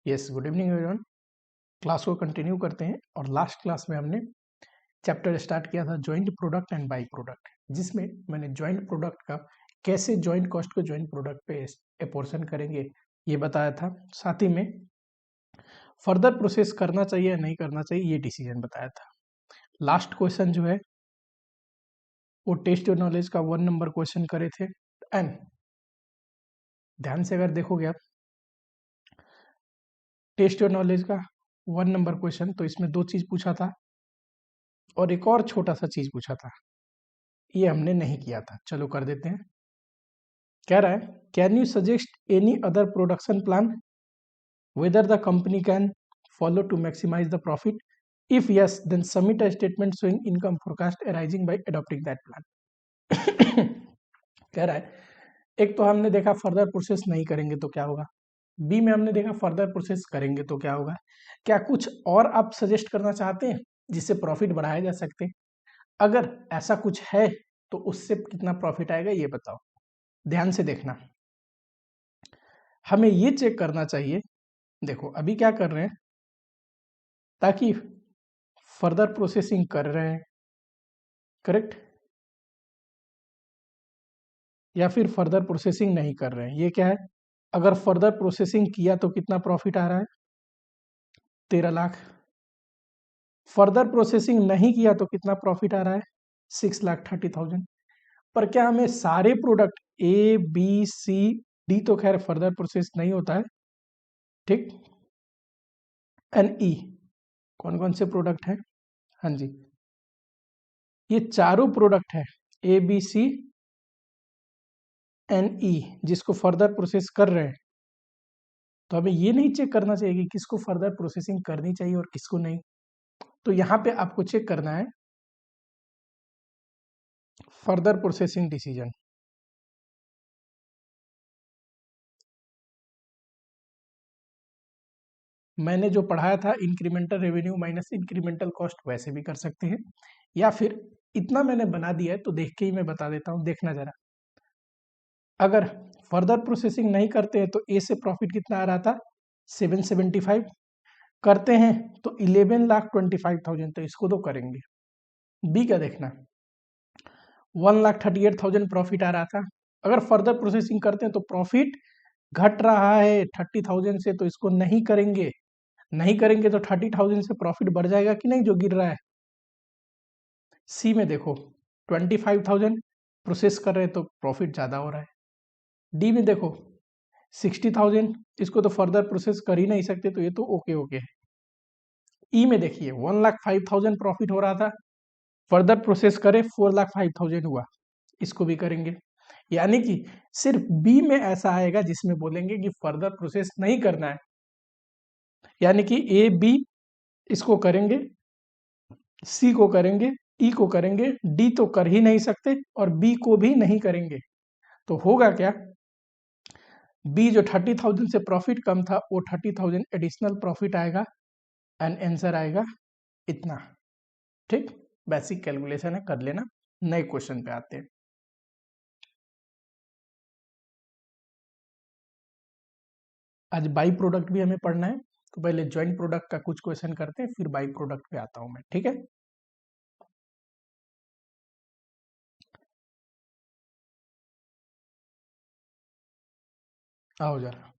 Yes, good evening everyone. Class को continue करते हैं और लास्ट क्लास में हमने चैप्टर स्टार्ट किया था joint product and by product, जिसमें मैंने जॉइंट प्रोडक्ट का कैसे जॉइंट कॉस्ट को जॉइंट प्रोडक्ट पे एपोर्शन करेंगे ये बताया था। साथ ही में फर्दर प्रोसेस करना चाहिए या नहीं करना चाहिए ये डिसीजन बताया था। लास्ट क्वेश्चन जो है वो टेस्ट योर नॉलेज का 1 नंबर क्वेश्चन करे थे। एंड ध्यान से अगर देखोगे आप टेस्ट योर नॉलेज का 1 नंबर क्वेश्चन, तो इसमें 2 चीज पूछा था और एक और छोटा सा चीज पूछा था, ये हमने नहीं किया था। चलो कर देते हैं। कह रहा है can you suggest any other production plan whether the company can follow to maximise the profit, if yes then submit a statement showing income forecast arising by adopting that plan. कह रहा है एक तो हमने देखा फर्दर प्रोसेस नहीं करेंगे तो क्या होगा, बी में हमने देखा फर्दर प्रोसेस करेंगे तो क्या होगा। क्या कुछ और आप सजेस्ट करना चाहते हैं जिससे प्रॉफिट बढ़ाया जा सकते? अगर ऐसा कुछ है तो उससे कितना प्रॉफिट आएगा ये बताओ। ध्यान से देखना, हमें ये चेक करना चाहिए। देखो अभी क्या कर रहे हैं, ताकि फर्दर प्रोसेसिंग कर रहे हैं, करेक्ट, या फिर फर्दर प्रोसेसिंग नहीं कर रहे हैं। ये क्या है, अगर फर्दर प्रोसेसिंग किया तो कितना प्रॉफिट आ रहा है, 13 लाख। फर्दर प्रोसेसिंग नहीं किया तो कितना प्रॉफिट आ रहा है, 6,30,000। पर क्या हमें सारे product A B C D, तो खैर फर्दर प्रोसेस नहीं होता है, ठीक, एन ई, कौन कौन से प्रोडक्ट हैं, हाँ जी, ये चारों प्रोडक्ट है A B C N E जिसको फर्दर प्रोसेस कर रहे हैं। तो हमें ये नहीं चेक करना चाहिए कि किसको फर्दर प्रोसेसिंग करनी चाहिए और किसको नहीं। तो यहाँ पे आपको चेक करना है फर्दर प्रोसेसिंग डिसीजन। मैंने जो पढ़ाया था incremental revenue minus incremental cost, वैसे भी कर सकते हैं, या फिर इतना मैंने बना दिया है तो देख के ही मैं बता देता हूँ, देखना जरा। अगर फर्दर प्रोसेसिंग नहीं करते हैं तो ए से प्रॉफिट कितना आ रहा था, 775। करते हैं तो 11,25,000, तो इसको तो करेंगे। बी का देखना, 1,38,000 प्रॉफिट आ रहा था। अगर फर्दर प्रोसेसिंग करते हैं तो प्रॉफिट घट रहा है 30,000 से, तो इसको नहीं करेंगे। नहीं करेंगे तो 30,000 से प्रॉफिट बढ़ जाएगा कि नहीं जो गिर रहा है। सी में देखो 25,000 प्रोसेस कर रहे हैं तो प्रॉफिट ज़्यादा हो रहा है। डी में देखो 60,000, इसको तो फर्दर प्रोसेस कर ही नहीं सकते, तो ये तो ओके ओके है। ई में देखिए 1,05,000 प्रॉफिट हो रहा था, फर्दर प्रोसेस करे 4,05,000 हुआ, इसको भी करेंगे। यानी कि सिर्फ बी में ऐसा आएगा जिसमें बोलेंगे कि फर्दर प्रोसेस नहीं करना है, यानी कि ए बी इसको करेंगे, सी को करेंगे, ई को करेंगे, डी तो कर ही नहीं सकते और बी को भी नहीं करेंगे। तो होगा क्या, बी जो 30,000 से प्रॉफिट कम था वो 30,000 एडिशनल प्रॉफिट आएगा एंड आंसर आएगा इतना। ठीक, बेसिक कैलकुलेशन है, कर लेना। नए क्वेश्चन पे आते हैं। आज बाई प्रोडक्ट भी हमें पढ़ना है, तो पहले ज्वाइंट प्रोडक्ट का कुछ क्वेश्चन करते हैं, फिर बाई प्रोडक्ट पे आता हूं मैं, ठीक है। आओ जरा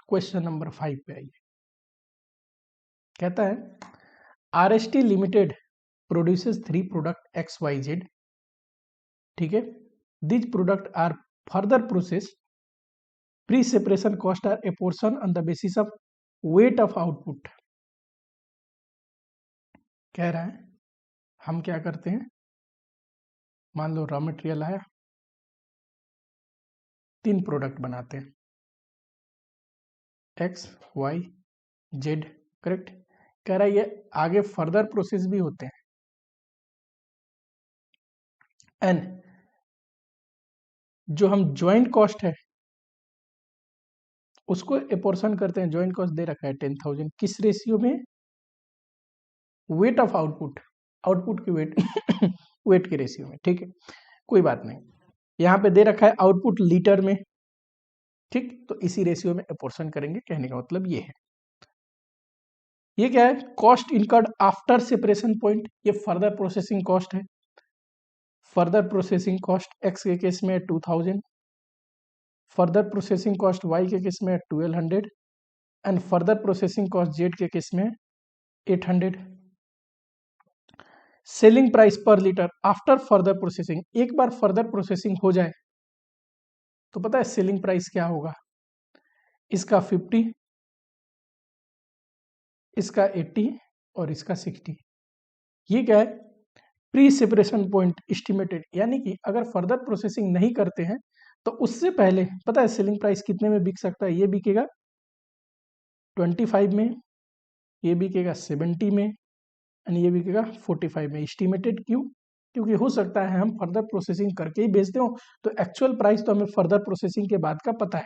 क्वेश्चन नंबर 5 पे आइए। कहता है RST limited produces 3 product XYZ, ठीक है। This product are further process, pre separation cost are apportion on the basis of weight of output. कह रहा है हम क्या करते हैं, मान लो रॉ मटेरियल आया, 3 प्रोडक्ट बनाते हैं X Y Z, करेक्ट। कह रहा है ये आगे फर्दर प्रोसेस भी होते हैं एंड जो हम ज्वाइंट कॉस्ट है उसको ए पोर्शन करते हैं। ज्वाइंट कॉस्ट दे रखा है 10,000, किस रेशियो में, वेट ऑफ आउटपुट, आउटपुट की वेट वेट के रेशियो में, ठीक है, कोई बात नहीं। यहाँ पे दे रखा है आउटपुट लीटर में, ठीक, तो इसी रेशियो में अपोर्शन करेंगे, कहने का मतलब ये है। ये क्या है? Cost incurred after separation point, ये फर्दर प्रोसेसिंग कॉस्ट है। फर्दर प्रोसेसिंग कॉस्ट एक्स के केस में 2000, फर्दर प्रोसेसिंग कॉस्ट वाई के केस में 1200 and further processing cost Z के केस में 800। सेलिंग प्राइस पर लीटर आफ्टर फर्दर प्रोसेसिंग, एक बार फर्दर प्रोसेसिंग हो जाए तो पता है सेलिंग प्राइस क्या होगा? इसका 50, इसका 80 और इसका 60। ये क्या है? प्री सेपरेशन पॉइंट एस्टिमेटेड, यानी कि अगर फर्दर प्रोसेसिंग नहीं करते हैं तो उससे पहले पता है सेलिंग प्राइस कितने में बिक सकता है? ये बिकेगा 25 में, ये बिकेगा 70 में एंड ये बिकेगा 45 में। एस्टिमेटेड क्यों? क्योंकि हो सकता है हम फर्दर प्रोसेसिंग करके ही बेचते हो, तो एक्चुअल प्राइस तो हमें फर्दर प्रोसेसिंग के बाद का पता है,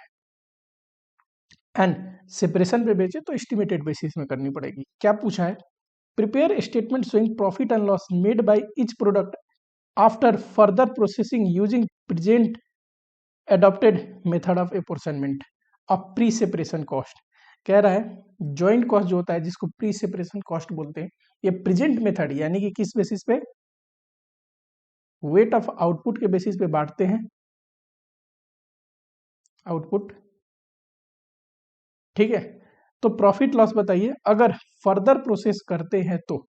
एंड सेपरेशन पे बेचे तो एस्टिमेटेड बेसिस में करनी पड़ेगी। क्या पूछा है? Prepare statement showing profit and loss made by each product after further processing using present adopted method of apportionment of pre separation cost. कह रहा है जॉइंट कॉस्ट जो होता है, जिसको प्री सेपरेशन कॉस्ट बोलते हैं, ये प्रेजेंट मेथड यानी कि किस बेसिस पे? वेट ऑफ आउटपुट के बेसिस पे बांटते हैं, आउटपुट। ठीक है, तो प्रॉफिट लॉस बताइए अगर फर्दर प्रोसेस करते हैं तो।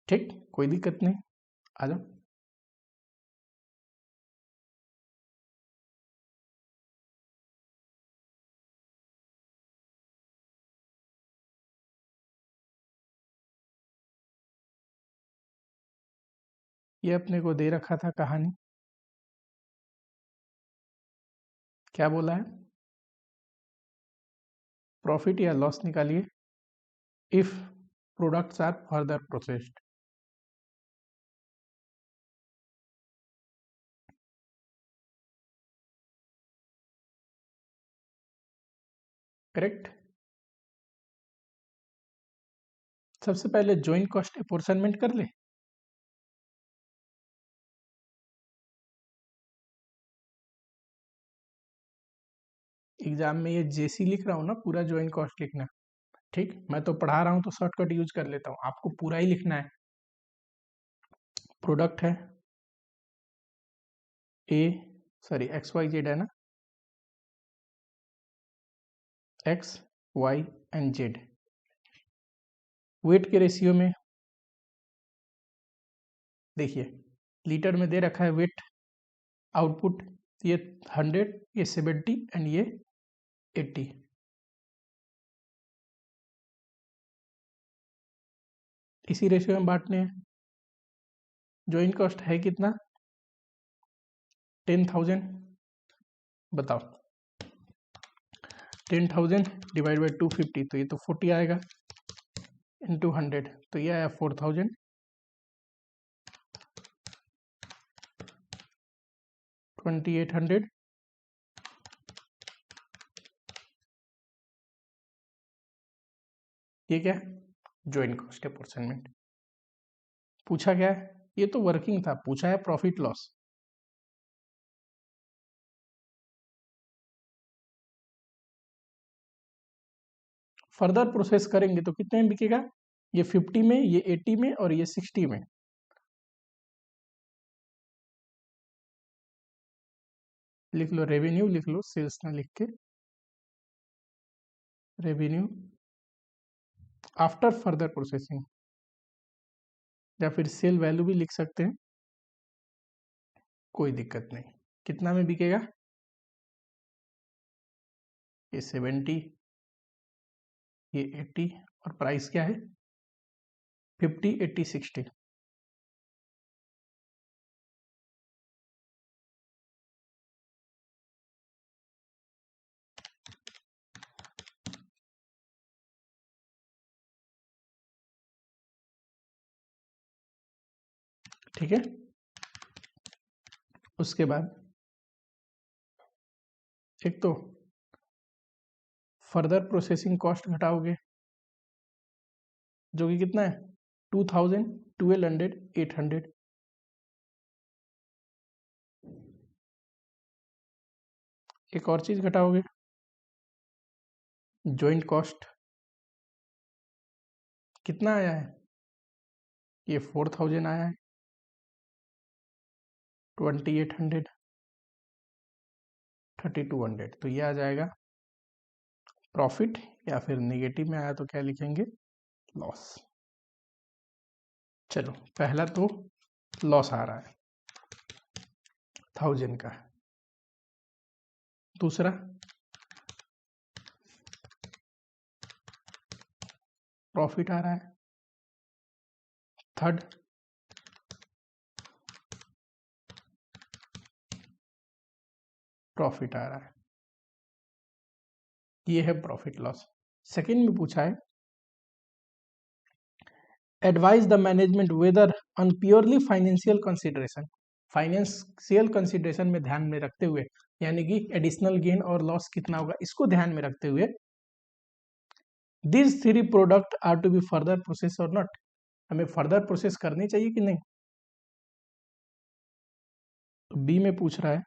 ठीक, कोई दिक्कत नहीं, आ जाओ। ये अपने को दे रखा था कहानी, क्या बोला है? प्रॉफिट या लॉस निकालिए if products are further processed. Correct. सबसे पहले जॉइंट कॉस्ट अपोर्शनमेंट कर ले। एग्जाम में ये जेसी लिख रहा हूँ ना, पूरा जॉइंट कॉस्ट लिखना। ठीक, मैं तो पढ़ा रहा हूँ तो शॉर्टकट यूज कर लेता हूँ, आपको पूरा ही लिखना है। प्रोडक्ट है A, sorry X Y Z है ना, X Y and Z. Weight के रेशियो में देखिए, लीटर में दे रखा है वेट आउटपुट, ये 100, ये 70 एंड ये 80। इसी रेशियो में बांटने हैं। जॉइंट कॉस्ट है कितना? 10,000। बताओ, 10,000 डिवाइड बाई 250, तो ये तो 40 आएगा, इंटू 100 तो ये आया 4,000। 2800। ये क्या है? Joint cost apportionment. पूछा क्या है? ये तो वर्किंग था, पूछा है प्रॉफिट लॉस। फर्दर प्रोसेस करेंगे तो कितने में बिकेगा? ये 50 में, ये 80 में और ये 60 में। लिख लो रेवेन्यू, लिख लो सेल्स ना लिख के, रेवेन्यू आफ्टर फर्दर प्रोसेसिंग, या फिर सेल वैल्यू भी लिख सकते हैं, कोई दिक्कत नहीं। कितना में बिकेगा? ये 70, ये 80 और प्राइस क्या है? 50, 80, 60। ठीक है, उसके बाद एक तो फर्दर प्रोसेसिंग कॉस्ट घटाओगे, जो कि कितना है? 2000, 1200, 800। एक और चीज घटाओगे, जॉइंट कॉस्ट कितना आया है? ये 4000 आया है, 2800, 3200, तो ये आ जाएगा प्रॉफिट, या फिर नेगेटिव में आया तो क्या लिखेंगे? लॉस। चलो, पहला तो लॉस आ रहा है 1000 का। दूसरा प्रॉफिट आ रहा है। थर्ड प्रॉफिट आ रहा है। ये है प्रॉफिट लॉस। सेकंड में पूछा है advise the management whether on purely financial consideration, financial consideration में ध्यान में रखते हुए, यानी कि एडिशनल गेन और लॉस कितना होगा इसको ध्यान में रखते हुए, this three product are to be further process और नॉट, हमें फर्दर प्रोसेस करनी चाहिए कि नहीं? तो बी में पूछ रहा है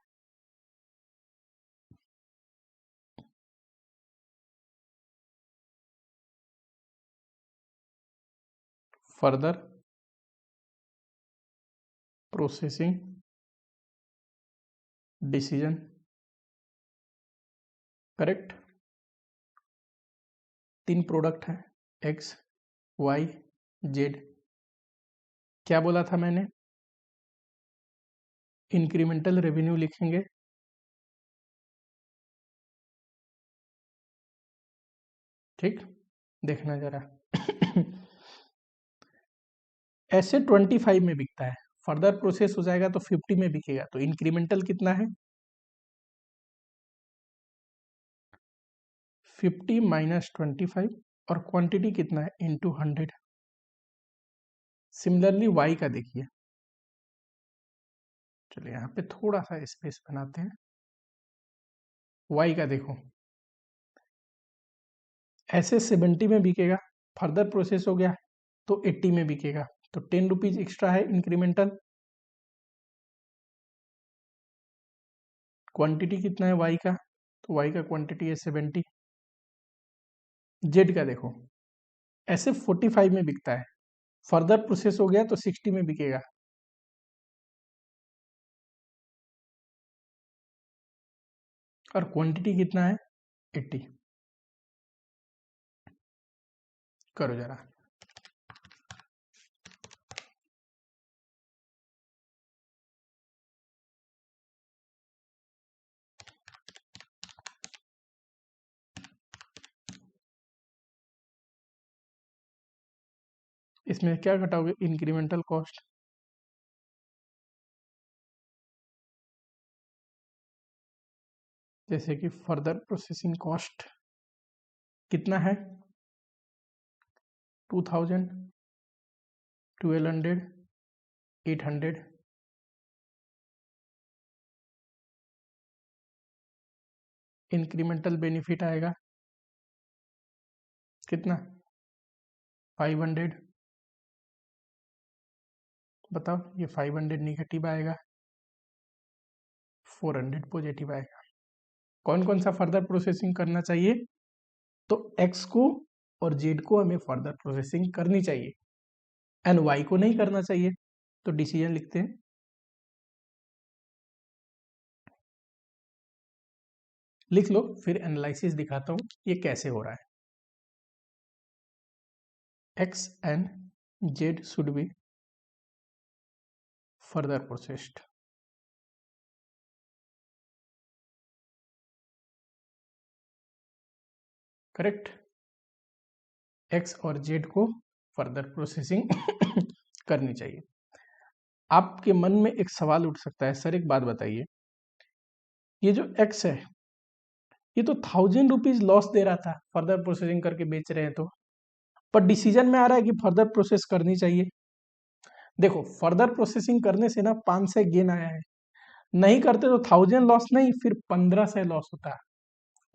further processing decision, correct. 3 product है एक्स वाई जेड। क्या बोला था मैंने? इंक्रीमेंटल रेवेन्यू लिखेंगे, ठीक। देखना जरा ऐसे 25 में बिकता है, फर्दर प्रोसेस हो जाएगा तो 50 में बिकेगा, तो इंक्रीमेंटल कितना है? 50 माइनस 25, और क्वांटिटी कितना है? इंटू 100। सिमिलरली वाई का देखिए, चलिए यहाँ पे थोड़ा सा स्पेस बनाते हैं। वाई का देखो, ऐसे 70 में बिकेगा, फर्दर प्रोसेस हो गया तो 80 में बिकेगा, तो 10 रुपीज एक्स्ट्रा है इंक्रीमेंटल। क्वांटिटी कितना है वाई का? तो वाई का क्वांटिटी है 70। जेड का देखो, ऐसे 45 में बिकता है, फर्दर प्रोसेस हो गया तो 60 में बिकेगा, और क्वांटिटी कितना है? 80। करो जरा। इसमें क्या घटाओगे? इंक्रीमेंटल कॉस्ट, जैसे कि फर्दर प्रोसेसिंग कॉस्ट कितना है? 2000, 1200, 800। इंक्रीमेंटल बेनिफिट आएगा कितना? 500। बताओ, ये 500 निगेटिव आएगा, 400 पॉजिटिव आएगा। कौन कौन सा फर्दर प्रोसेसिंग करना चाहिए? तो एक्स को और जेड को हमें फर्दर प्रोसेसिंग करनी चाहिए, एंड वाई को नहीं करना चाहिए। तो डिसीजन लिखते हैं, लिख लो, फिर एनालिसिस दिखाता हूं ये कैसे हो रहा है। X and Z should be further processed, correct. X और जेड को फर्दर प्रोसेसिंग करनी चाहिए। आपके मन में एक सवाल उठ सकता है, सर एक बात बताइए, ये जो एक्स है ये तो 1000 रुपीज लॉस दे रहा था, फर्दर प्रोसेसिंग करके बेच रहे हैं तो, पर डिसीजन में आ रहा है कि फर्दर प्रोसेस करनी चाहिए। देखो, फर्दर प्रोसेसिंग करने से ना 500 गेन आया है, नहीं करते तो 1000 लॉस नहीं, फिर 1500 लॉस होता है।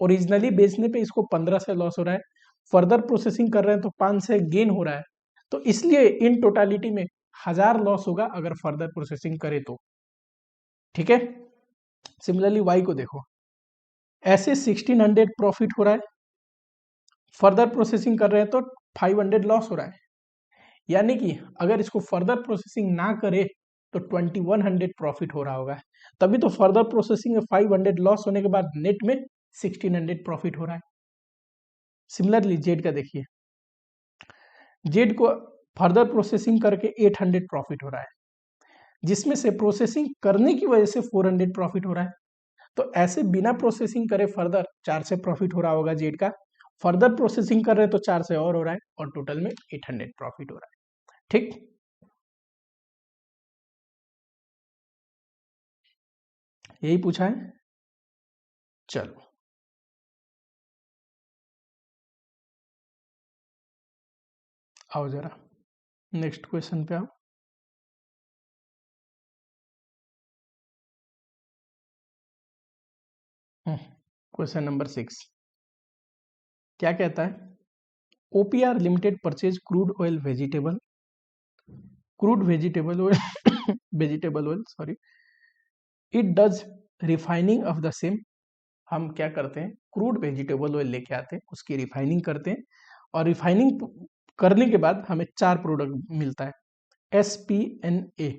ओरिजिनली बेचने पे इसको 1500 लॉस हो रहा है, फर्दर प्रोसेसिंग कर रहे हैं तो 500 गेन हो रहा है, तो इसलिए इन टोटालिटी में 1000 लॉस होगा अगर फर्दर प्रोसेसिंग करे तो, ठीक है। सिमिलरली वाई को देखो, ऐसे 1600 प्रॉफिट हो रहा है, फर्दर प्रोसेसिंग कर रहे हैं तो 500 लॉस हो रहा है, यानी कि अगर इसको फर्दर प्रोसेसिंग ना करे तो 2100 प्रॉफिट हो रहा होगा, तभी तो फर्दर प्रोसेसिंग में 500 लॉस होने के बाद नेट में 1600 प्रॉफिट हो रहा है। सिमिलरली जेड का देखिए, जेड को फर्दर प्रोसेसिंग करके 800 प्रॉफिट हो रहा है, जिसमें से प्रोसेसिंग करने की वजह से 400 प्रॉफिट हो रहा है। तो ऐसे बिना प्रोसेसिंग करे फर्दर 4 से प्रॉफिट हो रहा होगा जेड का, फर्दर प्रोसेसिंग कर रहे तो 4 से और हो रहा है, और टोटल में 800 प्रॉफिट हो रहा है। ठीक, यही पूछा है। चलो आओ जरा नेक्स्ट क्वेश्चन पे आओ। क्वेश्चन नंबर 6 क्या कहता है? OPR limited purchase crude vegetable oil vegetable oil sorry, it does refining of the same. हम क्या करते हैं, क्रूड वेजिटेबल ऑयल लेके आते हैं, उसकी रिफाइनिंग करते हैं, और रिफाइनिंग करने के बाद हमें 4 प्रोडक्ट मिलता है, SPNA।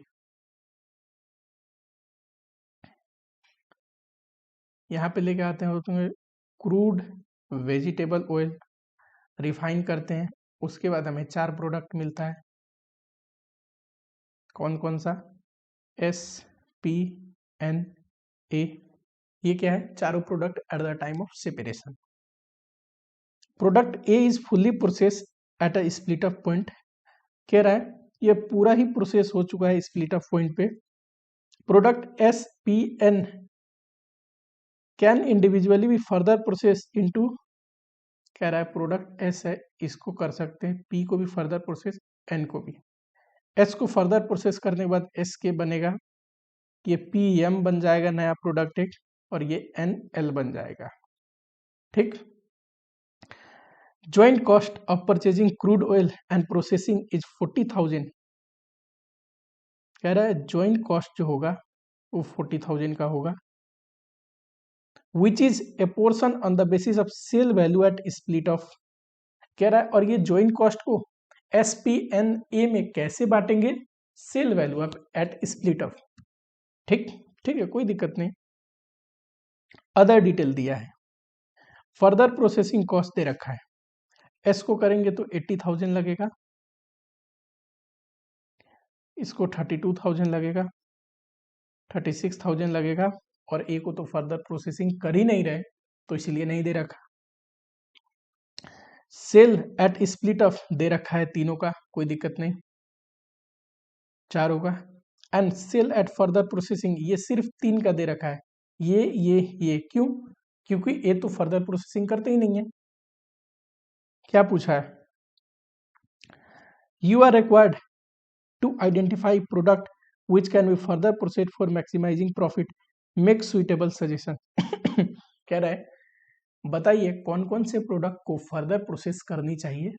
यहाँ पे लेके आते हैं उसमें क्रूड वेजिटेबल ऑयल, रिफाइन करते हैं, उसके बाद हमें 4 प्रोडक्ट मिलता है। कौन कौन सा? SPNA। ये क्या है? चारों product at the time of separation. Product A is fully process at a split of point. कह रहा है ये पूरा ही प्रोसेस हो चुका है स्प्लिट ऑफ पॉइंट पे। Product SPN can individually B further process into, कह रहा है प्रोडक्ट S है, इसको कर सकते हैं P को भी फर्दर प्रोसेस, N को भी। S को फर्दर प्रोसेस करने के बाद S के बनेगा, ये PM बन जाएगा नया प्रोडक्ट एक, और ये NL बन जाएगा। ठीक, joint cost of purchasing crude oil and processing is 40,000। कह रहा है ज्वाइंट कॉस्ट जो होगा वो 40,000 का होगा, which is apportion on the basis of sale value at split off. कह रहा है और ये ज्वाइंट कॉस्ट को SPNA में कैसे बांटेंगे? Sale value of at split off. ठीक, ठीक है, कोई दिक्कत नहीं। अदर डिटेल दिया है, फर्दर प्रोसेसिंग कॉस्ट दे रखा है, एस को करेंगे तो 80,000 लगेगा, इसको 32,000 लगेगा, 36,000 लगेगा, और ए को तो फर्दर प्रोसेसिंग कर ही नहीं रहे तो इसलिए नहीं दे रखा। सेल एट स्प्लिट ऑफ दे रखा है तीनों का, कोई दिक्कत नहीं, चारों का। And sale at further processing ये सिर्फ 3 का दे रखा है, ये क्यों? क्योंकि ए तो फर्दर प्रोसेसिंग करते ही नहीं है। क्या पूछा है? You are required to identify product which can be further processed for maximizing profit, make suitable suggestion। कह रहा है बताइए कौन कौन से प्रोडक्ट को फर्दर प्रोसेस करनी चाहिए,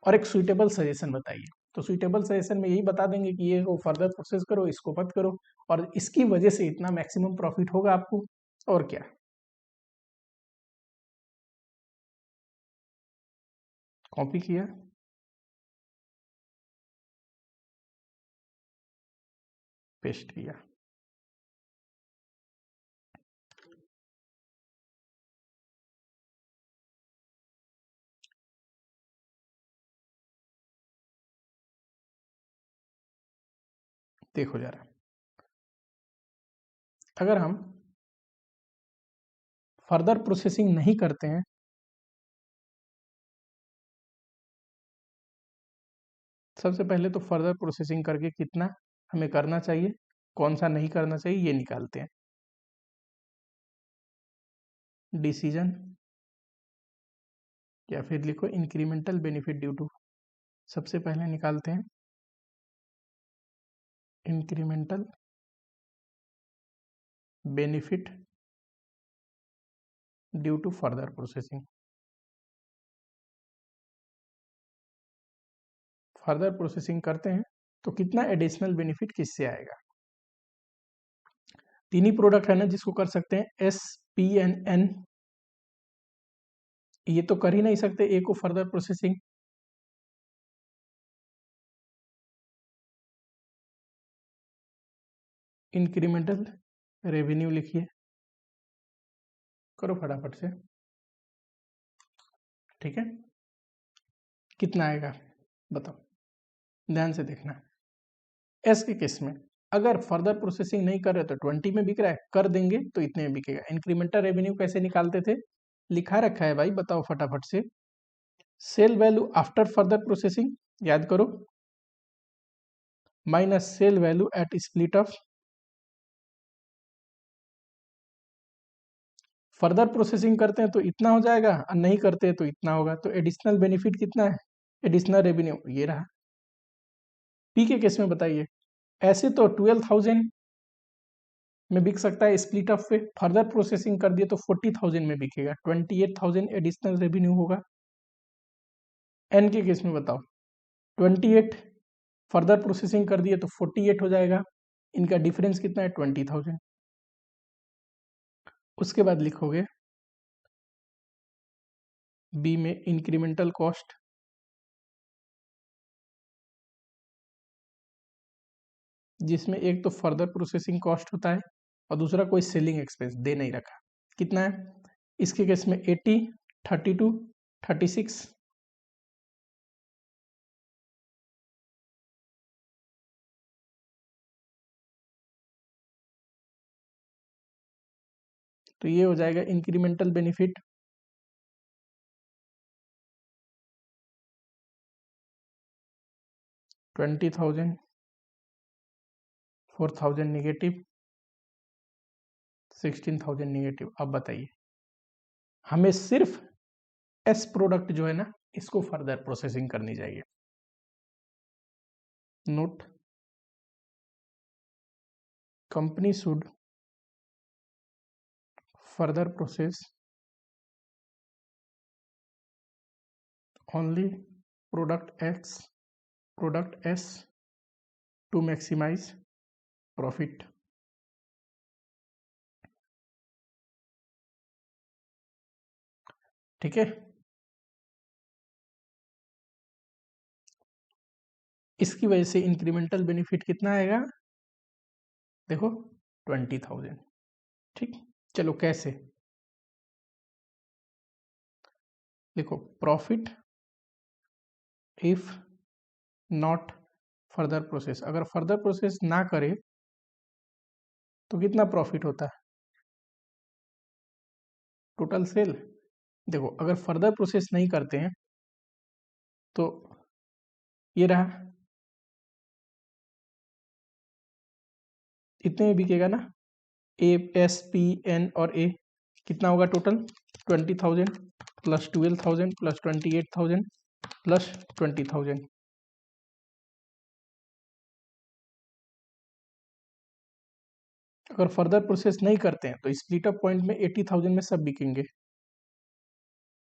और एक सुइटेबल सजेशन बताइए। तो सुइटेबल सजेशन में यही बता देंगे कि ये को फर्दर प्रोसेस करो, इसको मत करो, और इसकी वजह से इतना मैक्सिमम प्रॉफिट होगा आपको, और क्या। कॉपी किया, पेस्ट किया। देखो जरा, अगर हम फर्दर प्रोसेसिंग नहीं करते हैं, सबसे पहले तो फर्दर प्रोसेसिंग करके कितना हमें करना चाहिए, कौन सा नहीं करना चाहिए, ये निकालते हैं। डिसीजन, या फिर लिखो इंक्रीमेंटल बेनिफिट ड्यू टू। सबसे पहले निकालते हैं incremental benefit due to further processing. Further processing करते हैं तो कितना एडिशनल बेनिफिट किससे आएगा? 3 ही प्रोडक्ट है ना जिसको कर सकते हैं, SPNN। ये तो कर ही नहीं सकते ए को फर्दर प्रोसेसिंग, इंक्रीमेंटल रेवेन्यू लिखिए, करो फटाफट से। ठीक है, कितना आएगा बताओ, ध्यान से देखना। एस के केस में अगर फर्दर प्रोसेसिंग नहीं कर रहे तो 20 में बिक रहा है, कर देंगे तो इतने में बिकेगा। इंक्रीमेंटल रेवेन्यू कैसे निकालते थे, लिखा रखा है भाई, बताओ फटाफट से। Sale value after further processing, याद करो, minus sale value at split off. Further processing करते हैं तो इतना हो जाएगा और नहीं करते हैं तो इतना होगा, तो एडिशनल बेनिफिट कितना है, एडिशनल रेवेन्यू ये रहा। पी के केस में बताइए, ऐसे तो 12,000 में बिक सकता है स्प्लिट ऑफ पे, फर्दर प्रोसेसिंग कर दिए तो 40,000 में बिकेगा, 28,000 एडिशनल रेवेन्यू होगा। एन के केस में बताओ, 28 फर्दर प्रोसेसिंग कर दिए तो 48 हो जाएगा, इनका डिफरेंस कितना है, 20,000। उसके बाद लिखोगे बी में इंक्रीमेंटल कॉस्ट, जिसमें एक तो फर्दर प्रोसेसिंग कॉस्ट होता है और दूसरा कोई सेलिंग एक्सपेंस दे नहीं रखा। कितना है इसके केस में, 80, 32, 36। तो ये हो जाएगा इंक्रीमेंटल बेनिफिट, $20,000, 4,000 निगेटिव, 16,000 निगेटिव। अब बताइए, हमें सिर्फ एस प्रोडक्ट जो है ना, इसको फर्दर प्रोसेसिंग करनी चाहिए। Note, company should further process only product S to maximise profit. ठीक है, इसकी वजह से इंक्रीमेंटल बेनिफिट कितना आएगा, देखो 20,000। ठीक, चलो कैसे, देखो profit if not further process, अगर फर्दर प्रोसेस ना करे तो कितना प्रॉफिट होता है, टोटल सेल। देखो अगर फर्दर प्रोसेस नहीं करते हैं तो ये रहा, इतने में बिकेगा ना, ए एस पी एन और ए, कितना होगा टोटल, 20,000 प्लस 12,000 प्लस 28,000 प्लस 20,000। अगर फर्दर प्रोसेस नहीं करते हैं तो स्प्लिट अप पॉइंट में 80,000 में सब बिकेंगे,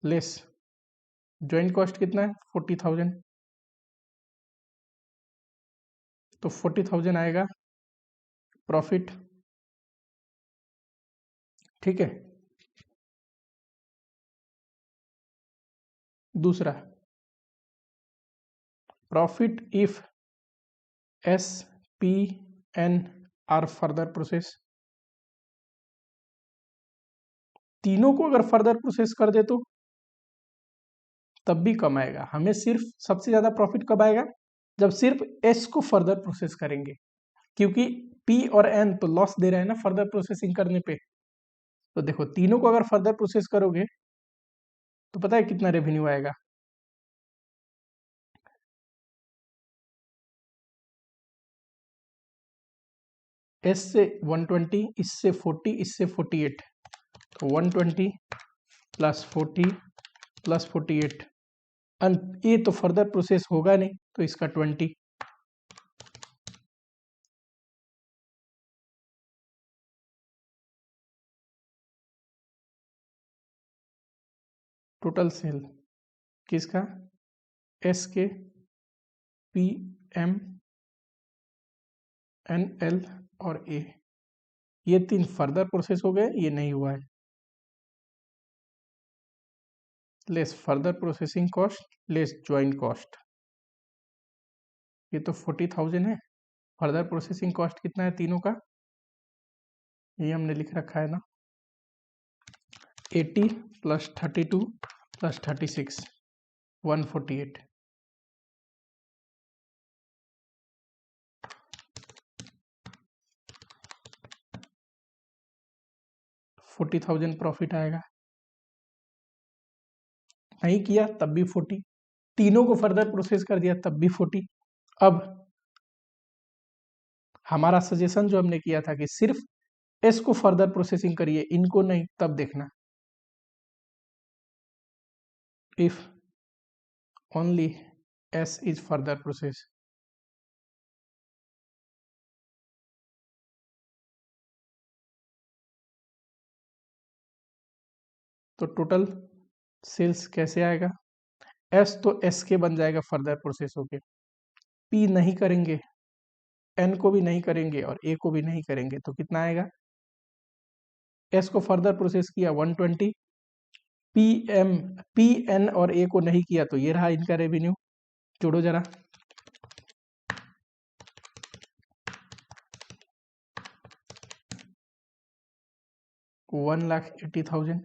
लेस ज्वाइंट कॉस्ट कितना है, 40,000, तो 40,000 आएगा प्रॉफिट। ठीक है, दूसरा, profit if S P N are further process, तीनों को अगर फर्दर प्रोसेस कर दे तो तब भी कम आएगा। हमें सिर्फ सबसे ज्यादा प्रॉफिट कब आएगा, जब सिर्फ एस को फर्दर प्रोसेस करेंगे, क्योंकि पी और एन तो लॉस दे रहे हैं ना फर्दर प्रोसेसिंग करने पे। तो देखो तीनों को अगर फर्दर प्रोसेस करोगे तो पता है कितना रेवेन्यू आएगा, एस से 120, इससे 40, इससे 48, तो 120 प्लस 40 प्लस 48, ये तो फर्दर प्रोसेस होगा नहीं तो इसका 20। टोटल सेल किसका, एस के, पी एम एन एल और ए, ये तीन फर्दर प्रोसेस हो गए, ये नहीं हुआ है, less further processing cost less joint cost, ये तो 40,000 है, फर्दर प्रोसेसिंग कॉस्ट कितना है तीनों का, ये हमने लिख रखा है ना, 80 प्लस 32 प्लस 36, 148। 40,000 प्रॉफिट आएगा। नहीं किया तब भी 40, तीनों को फर्दर प्रोसेस कर दिया तब भी 40। अब हमारा सजेशन जो हमने किया था कि सिर्फ एस को फर्दर प्रोसेसिंग करिए, इनको नहीं, तब देखना if only S is further process. तो टोटल सेल्स कैसे आएगा, एस तो एस के बन जाएगा फर्दर प्रोसेस होके, पी नहीं करेंगे, एन को भी नहीं करेंगे और ए को भी नहीं करेंगे, तो कितना आएगा, एस को फर्दर प्रोसेस किया 120, पी एम पी एन और ए को नहीं किया, तो ये रहा इनका रेवेन्यू। जोड़ो जरा, 1,80,000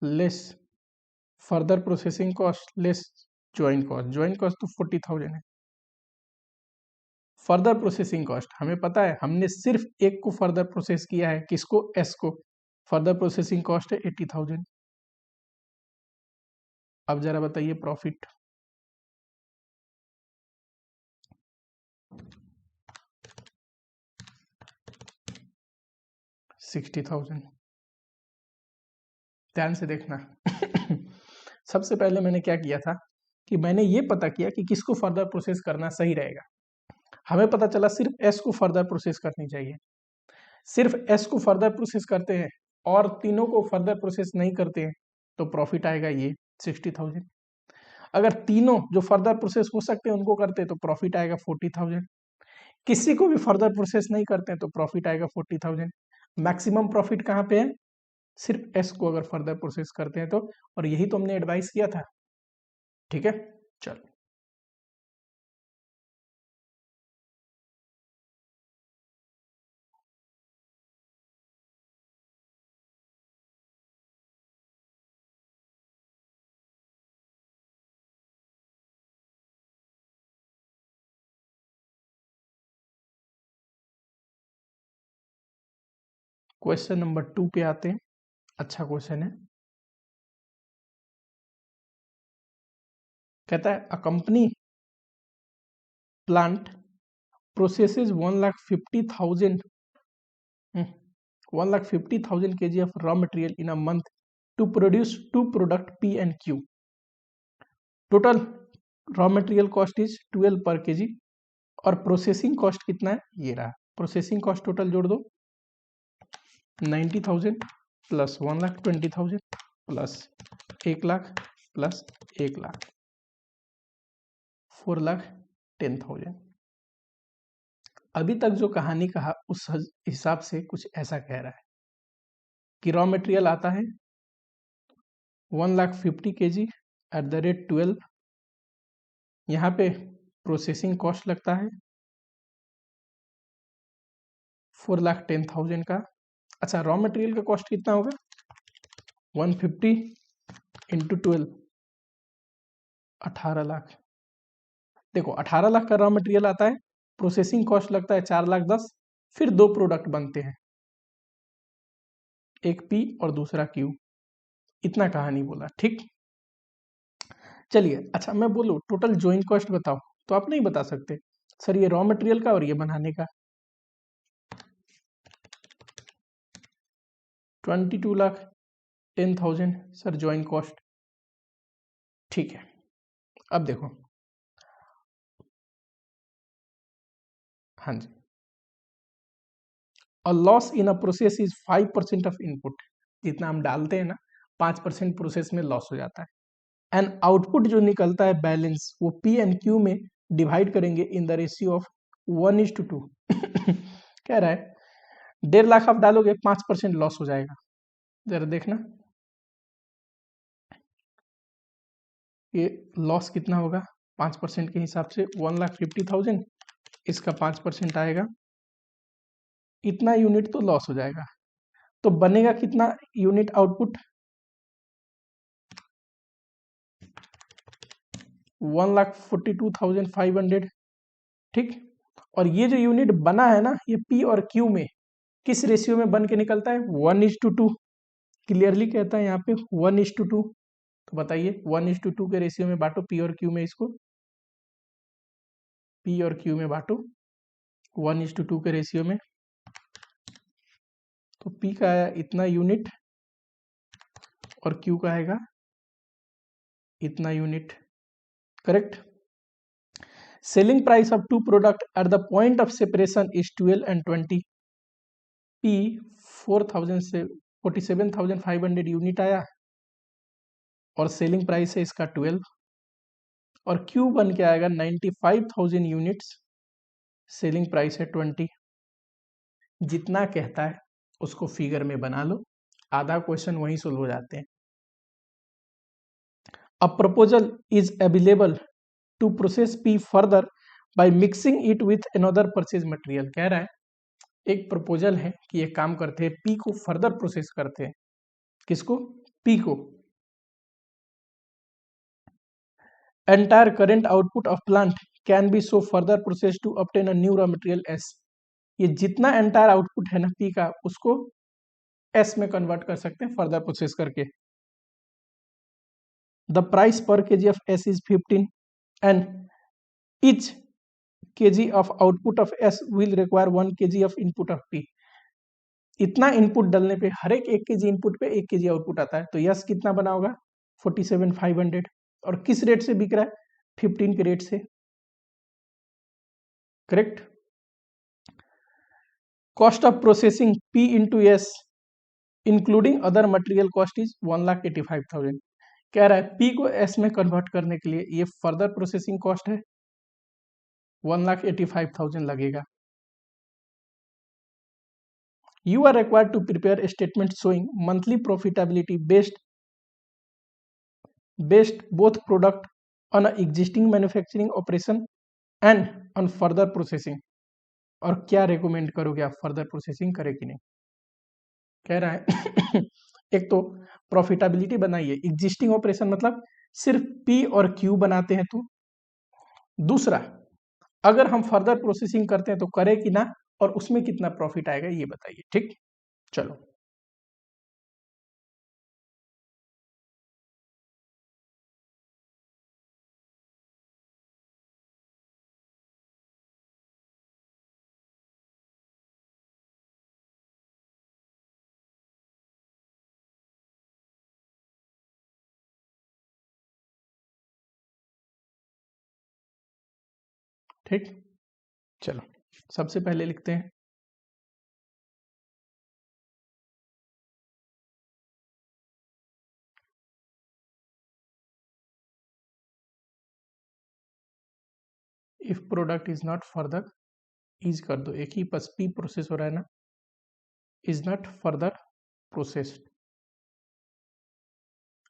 less further processing cost less joint cost, joint cost तो 40,000 है। फर्दर प्रोसेसिंग कॉस्ट हमें पता है, हमने सिर्फ एक को फर्दर प्रोसेस किया है, किसको, एस को, फर्दर प्रोसेसिंग कॉस्ट है 80,000। अब जरा बताइए प्रॉफिट, 60,000। ध्यान से देखना सबसे पहले मैंने क्या किया था कि मैंने ये पता किया कि किसको फर्दर प्रोसेस करना सही रहेगा। हमें पता चला सिर्फ एस को फर्दर प्रोसेस करनी चाहिए, सिर्फ एस को फर्दर प्रोसेस करते हैं और तीनों को फर्दर प्रोसेस नहीं करते हैं, तो प्रॉफिट आएगा ये 60,000। अगर तीनों जो फर्दर प्रोसेस हो सकते हैं उनको करते हैं तो प्रॉफिट आएगा 40,000। किसी को भी फर्दर प्रोसेस नहीं करते हैं तो प्रॉफिट आएगा 40,000। मैक्सिमम प्रॉफिट कहाँ पे है, सिर्फ एस को अगर फर्दर प्रोसेस करते हैं तो, और यही तो हमने एडवाइस किया था। ठीक है, चलो क्वेश्चन नंबर 2 पे आते हैं। अच्छा क्वेश्चन है, कहता है a company plant processes 1,50,000 1,50,000 kg of raw material in a month to produce two product P and Q. Total raw material cost is 12 पर केजी और प्रोसेसिंग कॉस्ट कितना है, ये रहा। प्रोसेसिंग कॉस्ट टोटल जोड़ दो, 90,000 प्लस 1,20,000 प्लस 1,00,000 प्लस 1,00,000, 4,10,000। अभी तक जो कहानी कहा उस हिसाब से कुछ ऐसा कह रहा है कि रॉ मटेरियल आता है 1,50,000 kg एट द रेट 12, यहाँ पे प्रोसेसिंग कॉस्ट लगता है 4,10,000 का। अच्छा, रॉ मटेरियल का कॉस्ट कितना होगा, 150 इंटू 12, 18 लाख। देखो 18 लाख का रॉ मटेरियल आता है, प्रोसेसिंग कॉस्ट लगता है 4,10,000, फिर दो प्रोडक्ट बनते हैं, एक पी और दूसरा क्यू। इतना कहानी बोला, ठीक। चलिए, अच्छा मैं बोलूँ टोटल ज्वाइंट कॉस्ट बताओ, तो आप नहीं बता सकते सर ये रॉ मटेरियल का और ये बनाने का। 22,10,000 सर ज्वाइंट कॉस्ट, ठीक है। अब देखो, हाँ जी, a loss in a process is 5% of input, जितना हम डालते हैं ना 5% प्रोसेस में लॉस हो जाता है। एंड आउटपुट जो निकलता है बैलेंस, वो पी एंड क्यू में डिवाइड करेंगे इन द रेशियो ऑफ 1:2। कह रहा है 1.5 लाख आप डालोगे 5% लॉस हो जाएगा। जरा देखना ये लॉस कितना होगा 5% के हिसाब से, 1,50,000, इसका 5% आएगा इतना यूनिट तो लॉस हो जाएगा, तो बनेगा कितना यूनिट आउटपुट? 1,42,500। ठीक, और ये जो यूनिट बना है ना, ये पी और क्यू में किस रेशियो में बन के निकलता है? 1:2। क्लियरली कहता है यहाँ पे 1:2। तो बताइए 1:2 के रेशियो में बांटो पी और क्यू में, इसको पी और क्यू में बांटो 1:2 के रेशियो में। तो पी का आया इतना यूनिट और क्यू का आएगा इतना unit. Correct. Selling price of two product at the point of separation is 12 and 20। P 4,000 से 47,500 यूनिट आया और सेलिंग प्राइस है इसका 12, और क्यू बन के आएगा 95,000 यूनिट्स, सेलिंग प्राइस है 20। जितना कहता है उसको फिगर में बना लो, आधा क्वेश्चन वहीं सोल्व हो जाते हैं। A proposal is available to process P further by mixing it with another purchase material. कह रहा है एक प्रपोजल है कि ये काम करते हैं, पी को फर्दर प्रोसेस करते हैं। किसको? पी को। Entire current output of plant can be so further process to obtain a new raw material S. ये जितना एंटायर आउटपुट है ना पी का, उसको एस में कन्वर्ट कर सकते हैं फर्दर प्रोसेस करके। द प्राइस पर KG of S is 15 and each kg of output of S will require 1 kg of input of P। इतना इनपुट डालने पे हर एक 1 kg इनपुट पे 1 kg आउटपुट आता है, तो यस कितना बना होगा? 47,500। और किस रेट से बिक रहा है? 15 के रेट से। Correct. Cost of processing P into S including other material cost is 1,85,000। कह रहा है P को S में कन्वर्ट करने के लिए ये फर्दर प्रोसेसिंग कॉस्ट है 1,85,000 लगेगा। You are required to prepare a statement showing monthly profitability based both product on a existing manufacturing operation and on further processing। और क्या रेकमेंड करोगे आप, फर्दर प्रोसेसिंग करे कि नहीं? कह रहा है एक तो प्रॉफिटेबिलिटी बनाइए, एग्जिस्टिंग ऑपरेशन मतलब सिर्फ पी और क्यू बनाते हैं तो। दूसरा, अगर हम फर्दर प्रोसेसिंग करते हैं तो करे कि ना, और उसमें कितना प्रॉफिट आएगा ये बताइए। ठीक, चलो। ठीक, चलो सबसे पहले लिखते हैं if product is not further, is कर दो, एक ही बस पी प्रोसेस हो रहा है ना, इज नॉट फर्दर प्रोसेस्ड।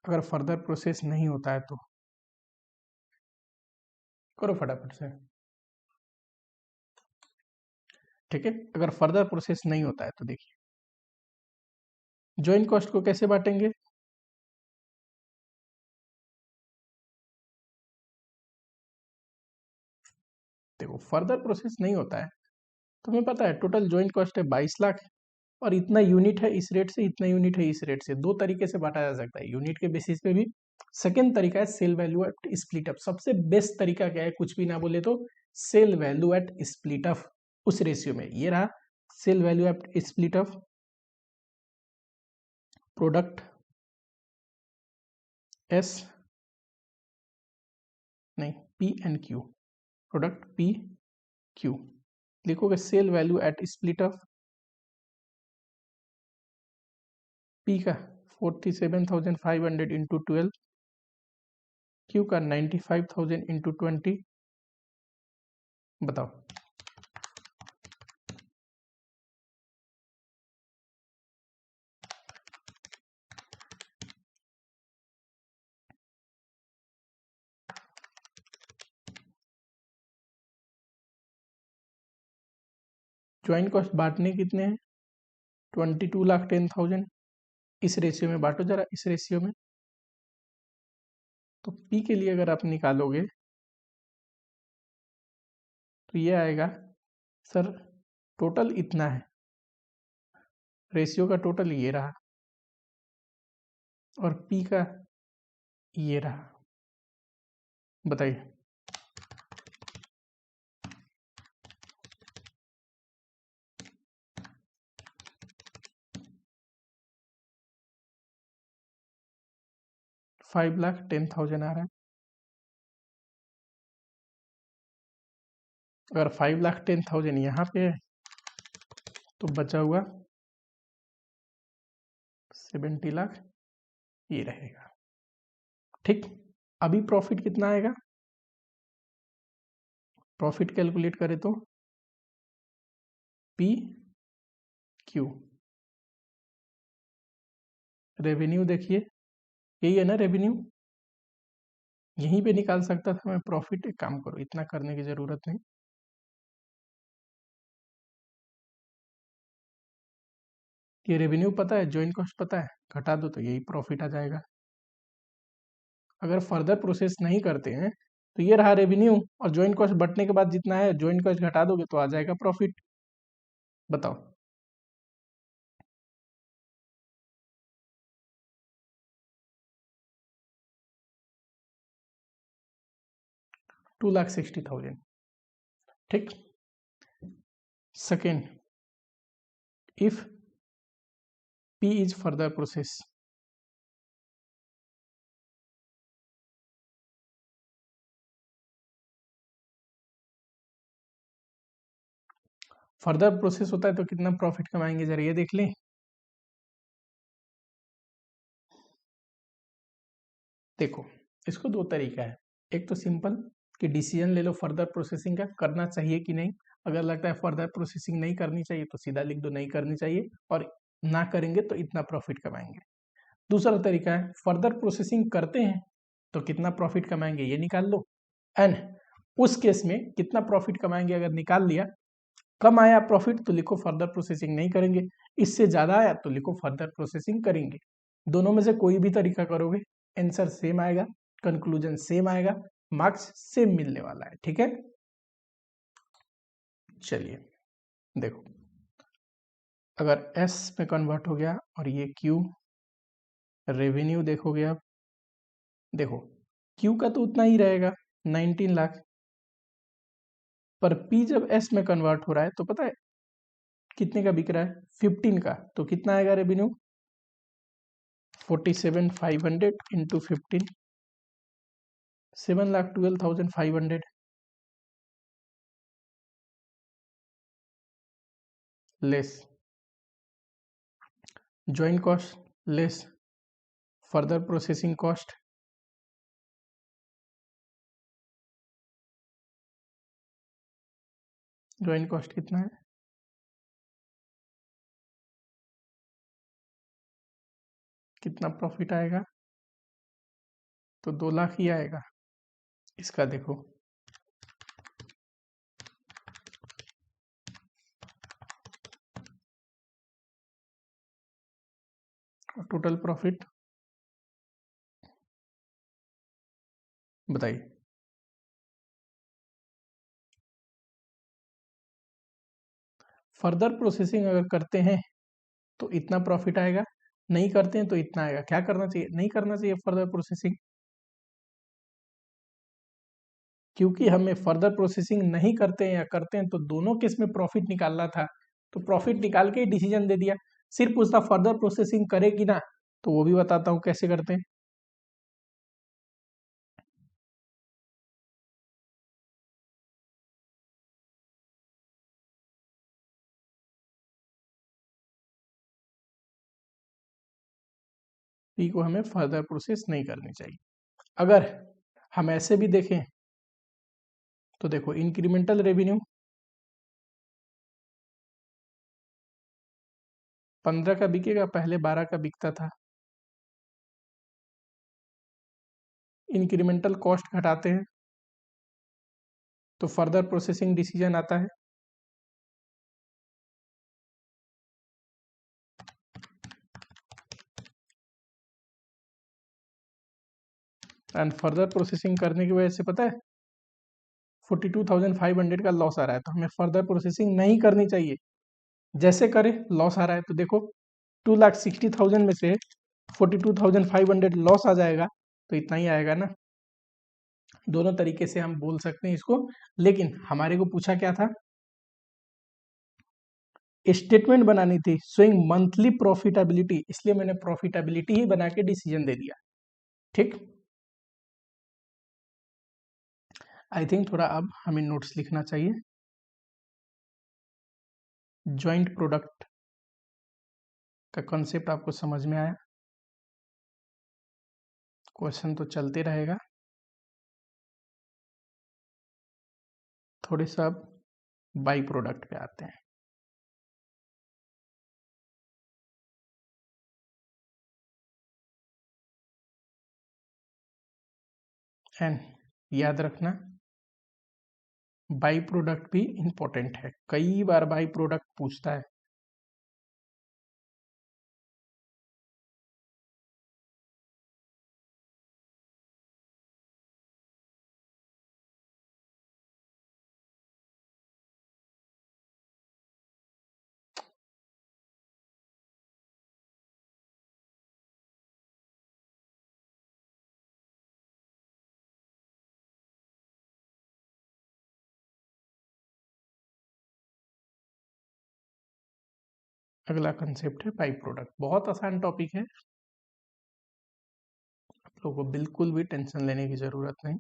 अगर फर्दर प्रोसेस नहीं होता है तो करो फटाफट से। ठीक है, अगर फर्दर प्रोसेस नहीं होता है तो देखिए जॉइंट कॉस्ट को कैसे बांटेंगे? देखो फर्दर प्रोसेस नहीं होता है, तुम्हें पता है टोटल जॉइंट कॉस्ट है 22 लाख, और इतना यूनिट है इस रेट से, इतना यूनिट है इस रेट से। दो तरीके से बांटा जा सकता है, यूनिट के बेसिस पे भी। सेकेंड तरीका है sale value at split up. सबसे बेस्ट तरीका क्या है, कुछ भी ना बोले तो sale value at split up, उस रेशियो में। ये रहा sale value at split up, product S नहीं P and Q, product P Q. लिखोगे sale value at split up, P का 47,500 इंटू 12, क्यू का 95,000 इंटू 20। बताओ ज्वाइन कॉस्ट बांटने कितने हैं? 22,10,000। इस रेशियो में बांटो जरा, इस रेशियो में। तो पी के लिए अगर आप निकालोगे तो ये आएगा, सर टोटल इतना है, रेशियो का टोटल ये रहा और पी का ये रहा। बताइए। $5,10,000 आ रहा है। अगर 5,10,000 यहाँ पे है तो बचा हुआ 70 लाख ये रहेगा। ठीक, अभी प्रॉफिट कितना आएगा? प्रॉफिट कैलकुलेट करें तो पी क्यू, रेवेन्यू देखिए यही है ना रेवेन्यू, यहीं पे निकाल सकता था मैं प्रॉफिट। एक काम करो, इतना करने की जरूरत नहीं, ये रेवेन्यू पता है, जॉइंट कॉस्ट पता है, घटा दो तो यही प्रॉफिट आ जाएगा। अगर फर्दर प्रोसेस नहीं करते हैं तो ये रहा रेवेन्यू, और जॉइंट कॉस्ट बटने के बाद जितना है जॉइंट कॉस्ट घटा दोगे तो आ जाएगा प्रॉफिट। बताओ। $2,60,000। ठीक। Second, if P is further process, further process होता है तो कितना प्रॉफिट कमाएंगे जरा ये देख लें। देखो, इसको दो तरीका है। एक तो सिंपल कि डिसीजन ले लो फर्दर प्रोसेसिंग का, करना चाहिए कि नहीं। अगर लगता है फर्दर प्रोसेसिंग नहीं करनी चाहिए तो सीधा लिख दो नहीं करनी चाहिए, और ना करेंगे तो इतना प्रॉफिट कमाएंगे। दूसरा तरीका है फर्दर प्रोसेसिंग करते हैं तो कितना प्रॉफिट कमाएंगे ये निकाल लो, एंड उस केस में कितना प्रॉफिट कमाएंगे अगर निकाल लिया, कम आया प्रॉफिट तो लिखो फर्दर प्रोसेसिंग नहीं करेंगे, इससे ज्यादा आया तो लिखो फर्दर प्रोसेसिंग करेंगे। दोनों में से कोई भी तरीका करोगे आंसर सेम आएगा, कंक्लूजन सेम आएगा, मार्क्स सेम मिलने वाला है। ठीक है, चलिए देखो, अगर एस में कन्वर्ट हो गया और ये क्यू, रेवेन्यू देखोगे आप, देखो क्यू का तो उतना ही रहेगा 19 लाख, पर पी जब एस में कन्वर्ट हो रहा है तो पता है कितने का बिक रहा है? 15 का। तो कितना आएगा revenue? 47,500 into 15, 7,12,500 less joint cost less further processing cost, joint cost कितना है? कितना प्रॉफिट आएगा? तो 2 लाख ही आएगा। इसका देखो, टोटल प्रॉफिट बताइए। फर्दर प्रोसेसिंग अगर करते हैं तो इतना प्रॉफिट आएगा, नहीं करते हैं तो इतना आएगा। क्या करना चाहिए? नहीं करना चाहिए फर्दर प्रोसेसिंग, क्योंकि हमें फर्दर प्रोसेसिंग नहीं करते हैं या करते हैं तो दोनों केस में प्रॉफिट निकालना था, तो प्रॉफिट निकाल के ही डिसीजन दे दिया। सिर्फ पूछता फर्दर प्रोसेसिंग करेगी ना, तो वो भी बताता हूँ कैसे करते हैं। पी को हमें फर्दर प्रोसेस नहीं करनी चाहिए। अगर हम ऐसे भी देखें तो देखो, इंक्रीमेंटल रेवेन्यू 15 का बिकेगा, पहले 12 का बिकता था। इंक्रीमेंटल कॉस्ट घटाते हैं तो फर्दर प्रोसेसिंग डिसीजन आता है। एंड फर्दर प्रोसेसिंग करने की वजह से पता है 42,500 का लॉस आ रहा है, तो हमें फर्दर प्रोसेसिंग नहीं करनी चाहिए। जैसे करें लॉस आ रहा है तो देखो 2,60,000 में से 42,500 लॉस आ जाएगा, तो इतना ही आएगा ना। दोनों तरीके से हम बोल सकते हैं इसको, लेकिन हमारे को पूछा क्या था, स्टेटमेंट बनानी थी शोइंग मंथली प्रॉफिटेबिलिटी, इसलिए मैंने प्रॉफिटेबिलिटी ही बना के डिसीजन दे दिया। ठीक, आई थिंक थोड़ा अब हमें नोट्स लिखना चाहिए। जॉइंट प्रोडक्ट का कॉन्सेप्ट आपको समझ में आया? क्वेश्चन तो चलते रहेगा। थोड़े सा अब बाई प्रोडक्ट पे आते हैं। एंड याद रखना बाई प्रोडक्ट भी इंपॉर्टेंट है, कई बार बाई प्रोडक्ट पूछता है। अगला कंसेप्ट है बाई प्रोडक्ट, बहुत आसान टॉपिक है, आप लोगों को बिल्कुल भी टेंशन लेने की जरूरत नहीं।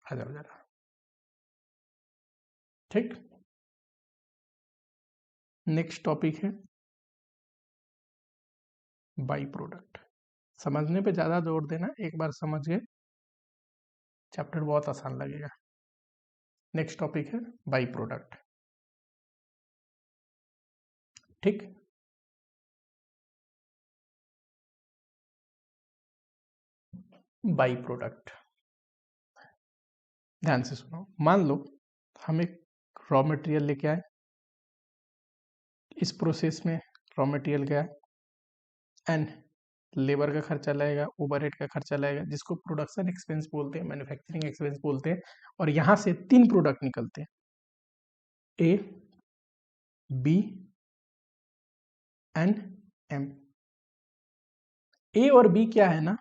आ जाओ जरा। ठीक, नेक्स्ट टॉपिक है बाई प्रोडक्ट। समझने पे ज्यादा जोर देना, एक बार समझ गए चैप्टर बहुत आसान लगेगा। नेक्स्ट टॉपिक है बाई प्रोडक्ट। ठीक, बाई प्रोडक्ट ध्यान से सुनो। मान लो हम एक रॉ मटेरियल लेके आए, इस प्रोसेस में रॉ मटेरियल गया एंड लेबर का खर्चा लगेगा, ओवरहेड का खर्चा लगेगा, जिसको प्रोडक्शन एक्सपेंस बोलते हैं, मैन्युफैक्चरिंग एक्सपेंस बोलते हैं। और यहाँ से 3 प्रोडक्ट निकलते हैं, A, B and M. A और बी क्या है ना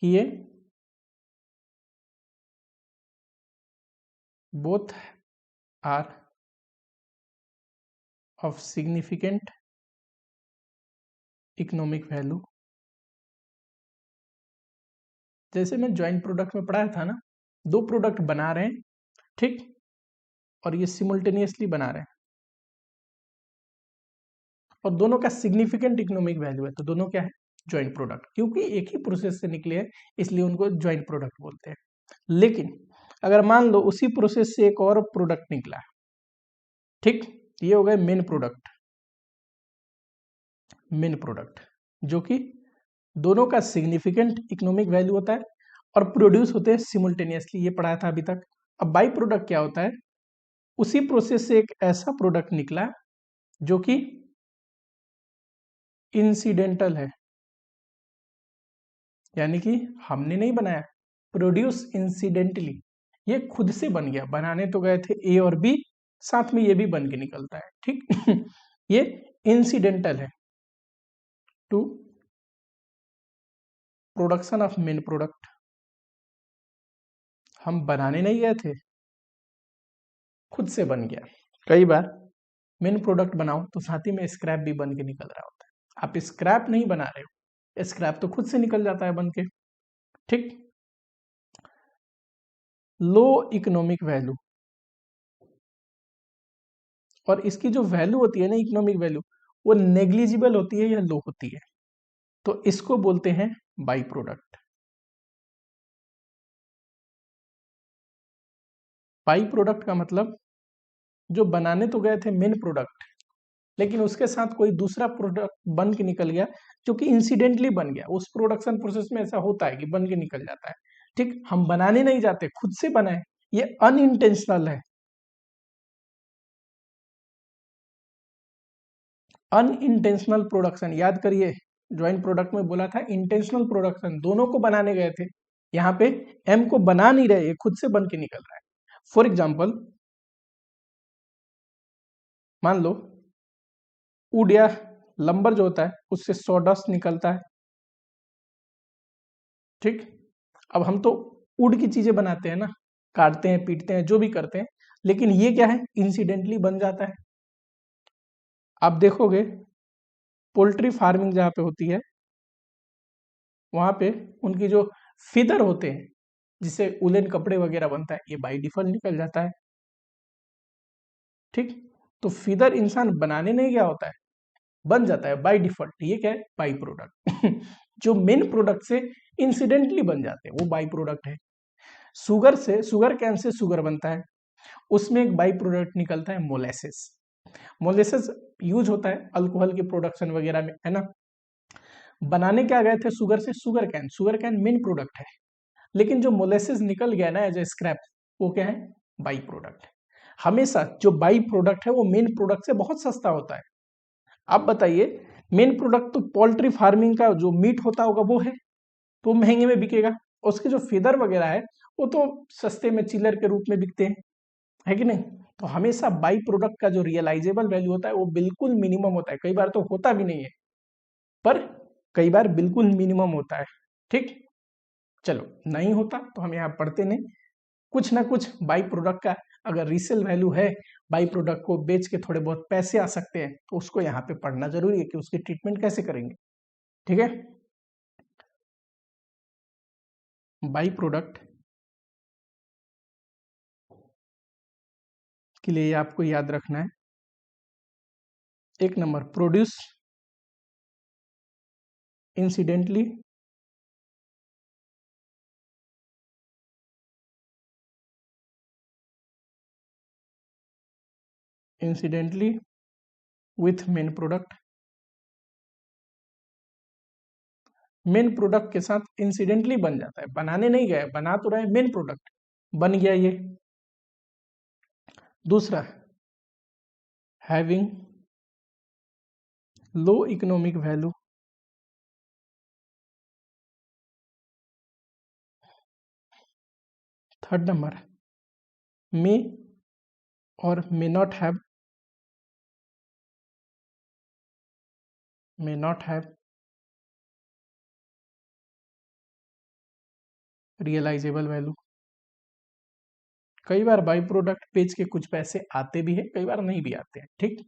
कि ये both are of significant economic value. जैसे मैं ज्वाइंट प्रोडक्ट में पढ़ाया था ना, 2 प्रोडक्ट बना रहे हैं, ठीक, और ये सिमुल्टेनियसली बना रहे हैं, और दोनों का सिग्निफिकेंट इकोनॉमिक वैल्यू है, तो दोनों क्या है, ज्वाइंट प्रोडक्ट। क्योंकि एक ही प्रोसेस से निकले हैं इसलिए उनको ज्वाइंट प्रोडक्ट बोलते हैं। लेकिन अगर मान लो उसी प्रोसेस से एक और प्रोडक्ट निकला, ठीक, ये हो गए मेन प्रोडक्ट, मेन प्रोडक्ट जो कि दोनों का सिग्निफिकेंट इकोनॉमिक वैल्यू होता है और प्रोड्यूस होते हैं सिमुल्टेनियसली, ये पढ़ाया था अभी तक। अब बाई प्रोडक्ट क्या होता है, उसी प्रोसेस से एक ऐसा प्रोडक्ट निकला जो कि इंसिडेंटल है, यानी कि हमने नहीं बनाया, प्रोड्यूस इंसिडेंटली, ये खुद से बन गया। बनाने तो गए थे ए और बी, साथ में ये भी बन के निकलता है, ठीक। ये इंसिडेंटल है to production of main product. हम बनाने नहीं गए थे, खुद से बन गया। कई बार मेन प्रोडक्ट बनाओ तो साथ ही में स्क्रैप भी बन के निकल रहा होता है, आप स्क्रैप नहीं बना रहे हो, स्क्रैप तो खुद से निकल जाता है बन के, ठीक। लो इकोनॉमिक वैल्यू, और इसकी जो वैल्यू होती है ना, इकोनॉमिक वैल्यू, वो नेग्लिजिबल होती है या लो होती है, तो इसको बोलते हैं बाई प्रोडक्ट। बाई प्रोडक्ट का मतलब जो बनाने तो गए थे मेन प्रोडक्ट, लेकिन उसके साथ कोई दूसरा प्रोडक्ट बन के निकल गया जो कि इंसिडेंटली बन गया। उस प्रोडक्शन प्रोसेस में ऐसा होता है कि बन के निकल जाता है, ठीक, हम बनाने नहीं जाते, खुद से बनाए, ये अनइंटेंशनल है। अनइंटेंशनल प्रोडक्शन, याद करिए ज्वाइंट प्रोडक्ट में बोला था इंटेंशनल प्रोडक्शन, दोनों को बनाने गए थे, यहाँ पे एम को बना नहीं रहे, खुद से बन के निकल रहा है। फॉर एग्जाम्पल मान लो वुड या लंबर जो होता है उससे सॉडस्ट निकलता है, ठीक। अब हम तो वुड की चीजें बनाते हैं ना, काटते हैं पीटते हैं जो भी करते हैं, लेकिन ये क्या है, इंसिडेंटली बन जाता है। आप देखोगे पोल्ट्री फार्मिंग जहाँ पे होती है वहां पे उनकी जो फिदर होते हैं जिससे उलेन कपड़े वगैरह बनता है, ये बाई डिफॉल्ट निकल जाता है, ठीक। तो फिदर इंसान बनाने नहीं गया होता है, बन जाता है बाय डिफॉल्ट, ये क्या है, बाई प्रोडक्ट। जो मेन प्रोडक्ट से इंसिडेंटली बन जाते हैं वो बाई प्रोडक्ट है। शुगर से, शुगर कैन से शुगर बनता है, उसमें एक बाई प्रोडक्ट निकलता है मोलेसिस। मोलेसिस यूज होता है अल्कोहल के प्रोडक्शन वगैरह में, है ना। बनाने क्या गए थे शुगर से, शुगर कैन मेन प्रोडक्ट है, लेकिन जो मोलेसिस निकल गया ना एज ए स्क्रैप, वो क्या है, बाई प्रोडक्ट। हमेशा जो बाई प्रोडक्ट है वो मेन प्रोडक्ट से बहुत सस्ता होता है। आप बताइए, मेन प्रोडक्ट तो पोल्ट्री फार्मिंग का जो मीट होता होगा वो है, तो महंगे में बिकेगा। उसके जो फेदर वगैरह है वो तो सस्ते में चिलर के रूप में बिकते हैं, है कि नहीं। तो हमेशा बाई प्रोडक्ट का जो रियलाइजेबल वैल्यू होता है वो बिल्कुल मिनिमम होता है, कई बार तो होता भी नहीं है, पर कई बार बिल्कुल मिनिमम होता है, ठीक। चलो नहीं होता तो हम यहाँ पढ़ते नहीं, कुछ ना कुछ बाई प्रोडक्ट का अगर रीसेल वैल्यू है, बाई प्रोडक्ट को बेच के थोड़े बहुत पैसे आ सकते हैं, तो उसको यहाँ पे पढ़ना जरूरी है कि उसकी ट्रीटमेंट कैसे करेंगे, ठीक है। बाई प्रोडक्ट के लिए आपको याद रखना है, एक number produce incidentally, incidentally with main product, main product के साथ इंसिडेंटली बन जाता है, बनाने नहीं गए, बना तो रहे मेन प्रोडक्ट, बन गया ये। दूसरा, having low economic value, third number may और may not have realisable value. कई बार बाई प्रोडक्ट बेच के कुछ पैसे आते भी है, कई बार नहीं भी आते हैं, ठीक।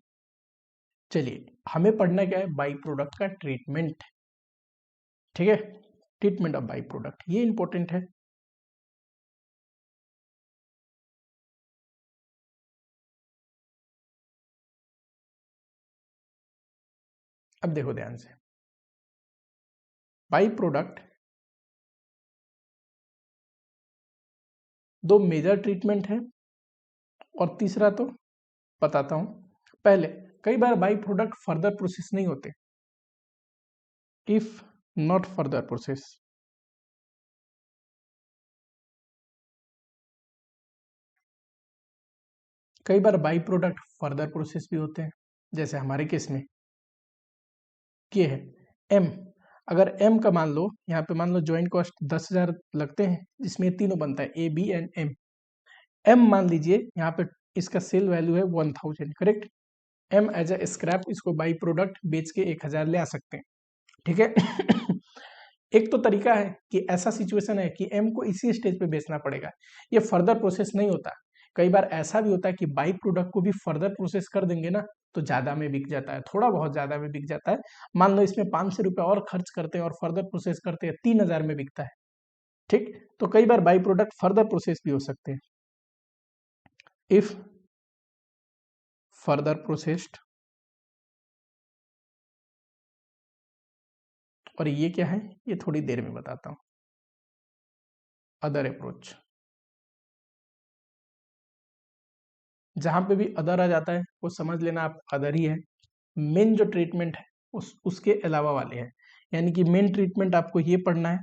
चलिए हमें पढ़ना क्या है, बाई प्रोडक्ट का ट्रीटमेंट, ठीक है। ट्रीटमेंट ऑफ बाई प्रोडक्ट ये इंपॉर्टेंट है। अब देखो ध्यान से, बाई प्रोडक्ट दो मेजर ट्रीटमेंट है, और तीसरा तो बताता हूं। पहले, कई बार बाई प्रोडक्ट फर्दर प्रोसेस नहीं होते, इफ नॉट फर्दर प्रोसेस। कई बार बाई प्रोडक्ट फर्दर प्रोसेस भी होते हैं, जैसे हमारे केस में ये है एम। अगर एम का मान लो, यहाँ पे मान लो ज्वाइंट कॉस्ट 10,000 लगते हैं, जिसमें ये तीनों बनता है A B and M. M मान लीजिए यहाँ पे इसका सेल वैल्यू है 1000, correct. M as a scrap इसको बाई प्रोडक्ट बेच के 1000 ले आ सकते हैं, ठीक है। एक तो तरीका है कि ऐसा सिचुएशन है कि एम को इसी स्टेज पे बेचना पड़ेगा, ये फर्दर प्रोसेस नहीं होता। कई बार ऐसा भी होता है कि बाई प्रोडक्ट को भी फर्दर प्रोसेस कर देंगे ना, तो ज्यादा में बिक जाता है, थोड़ा बहुत ज्यादा में बिक जाता है। मान लो इसमें 500 रुपये और खर्च करते हैं और फर्दर प्रोसेस करते हैं, 3000 में बिकता है, ठीक। तो कई बार बाई प्रोडक्ट फर्दर प्रोसेस भी हो सकते हैं, इफ फर्दर प्रोसेस्ड। और ये क्या है, ये थोड़ी देर में बताता हूं। अदर अप्रोच, जहां पे भी अदर आ जाता है वो समझ लेना आप अदर ही है। मेन जो ट्रीटमेंट है उसके अलावा वाले हैं, यानी कि मेन ट्रीटमेंट आपको ये पढ़ना है,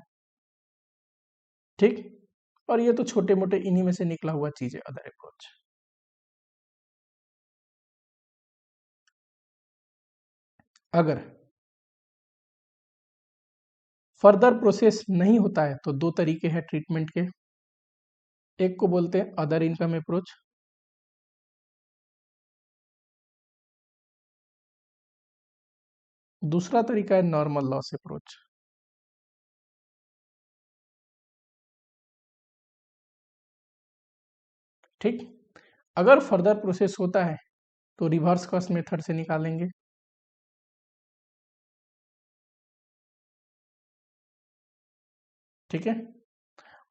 ठीक। और ये तो छोटे मोटे इन्हीं में से निकला हुआ चीज है, अदर अप्रोच। अगर फर्दर प्रोसेस नहीं होता है तो दो तरीके हैं ट्रीटमेंट के। एक को बोलते हैं अदर इनकम अप्रोच, दूसरा तरीका है नॉर्मल लॉस अप्रोच। ठीक, अगर फर्दर प्रोसेस होता है तो रिवर्स कॉस्ट मेथड से निकालेंगे। ठीक है,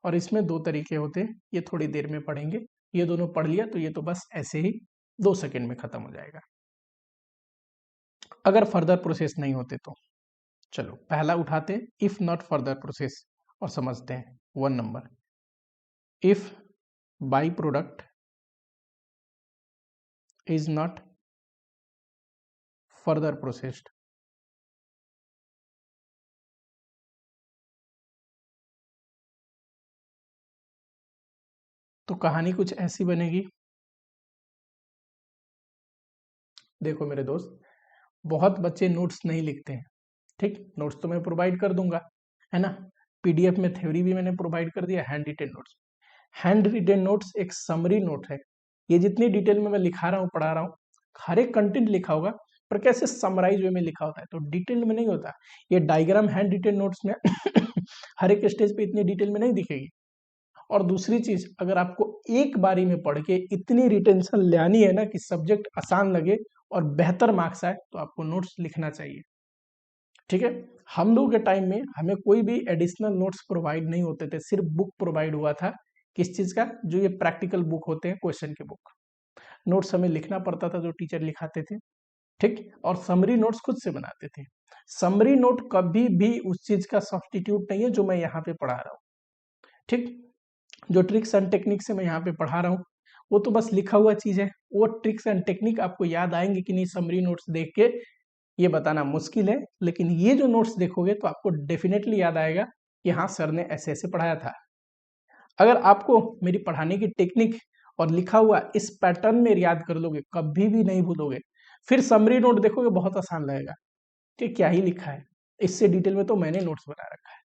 और इसमें दो तरीके होते हैं, ये थोड़ी देर में पढ़ेंगे। ये दोनों पढ़ लिया तो ये तो बस ऐसे ही 2 सेकंड में खत्म हो जाएगा, अगर फर्दर प्रोसेस नहीं होते तो। चलो पहला उठाते हैं, इफ नॉट फर्दर प्रोसेस, और समझते हैं 1 number. If by product is not further processed, तो कहानी कुछ ऐसी बनेगी। देखो मेरे दोस्त, बहुत बच्चे नोट्स नहीं लिखते हैं। ठीक, नोट्स तो मैं प्रोवाइड कर दूंगा, है ना। पीडीएफ में थ्योरी भी मैंने प्रोवाइड कर दिया, hand retain notes. Hand retain notes एक समरी नोट है। ये जितनी डिटेल में मैं लिखा रहा हूँ, पढ़ा रहा हूँ, हर एक कंटेंट लिखा होगा, पर कैसे समराइज वे में लिखा होता है, तो डिटेल में नहीं होता। ये डायग्राम हैंड रिटेन नोट्स में हर एक स्टेज पे इतनी डिटेल में नहीं दिखेगी। और दूसरी चीज, अगर आपको एक बारी में पढ़ के इतनी रिटेंशन लानी है ना कि सब्जेक्ट आसान लगे और बेहतर मार्क्स आए, तो आपको नोट्स लिखना चाहिए। ठीक है, हम लोगों के टाइम में हमें कोई भी एडिशनल नोट्स प्रोवाइड नहीं होते थे, सिर्फ बुक प्रोवाइड हुआ था। किस चीज का? जो ये प्रैक्टिकल बुक होते हैं, क्वेश्चन के बुक। नोट्स हमें लिखना पड़ता था, जो टीचर लिखाते थे। ठीक, और समरी नोट्स खुद से बनाते थे। समरी नोट कभी भी उस चीज का सब्स्टिट्यूट नहीं है जो मैं यहाँ पे पढ़ा रहा हूँ। ठीक, जो ट्रिक्स एंड टेक्निक से मैं यहाँ पे पढ़ा रहा हूँ, वो तो बस लिखा हुआ चीज है। वो ट्रिक्स एंड टेक्निक आपको याद आएंगे कि नहीं, समरी नोट्स देख के ये बताना मुश्किल है। लेकिन ये जो नोट्स देखोगे तो आपको डेफिनेटली याद आएगा कि हाँ सर ने ऐसे ऐसे पढ़ाया था। अगर आपको मेरी पढ़ाने की टेक्निक और लिखा हुआ इस पैटर्न में याद कर लोगे, कभी भी नहीं भूलोगे। फिर समरी नोट देखोगे, बहुत आसान लगेगा कि क्या ही लिखा है, इससे डिटेल में तो मैंने नोट्स बना रखा है।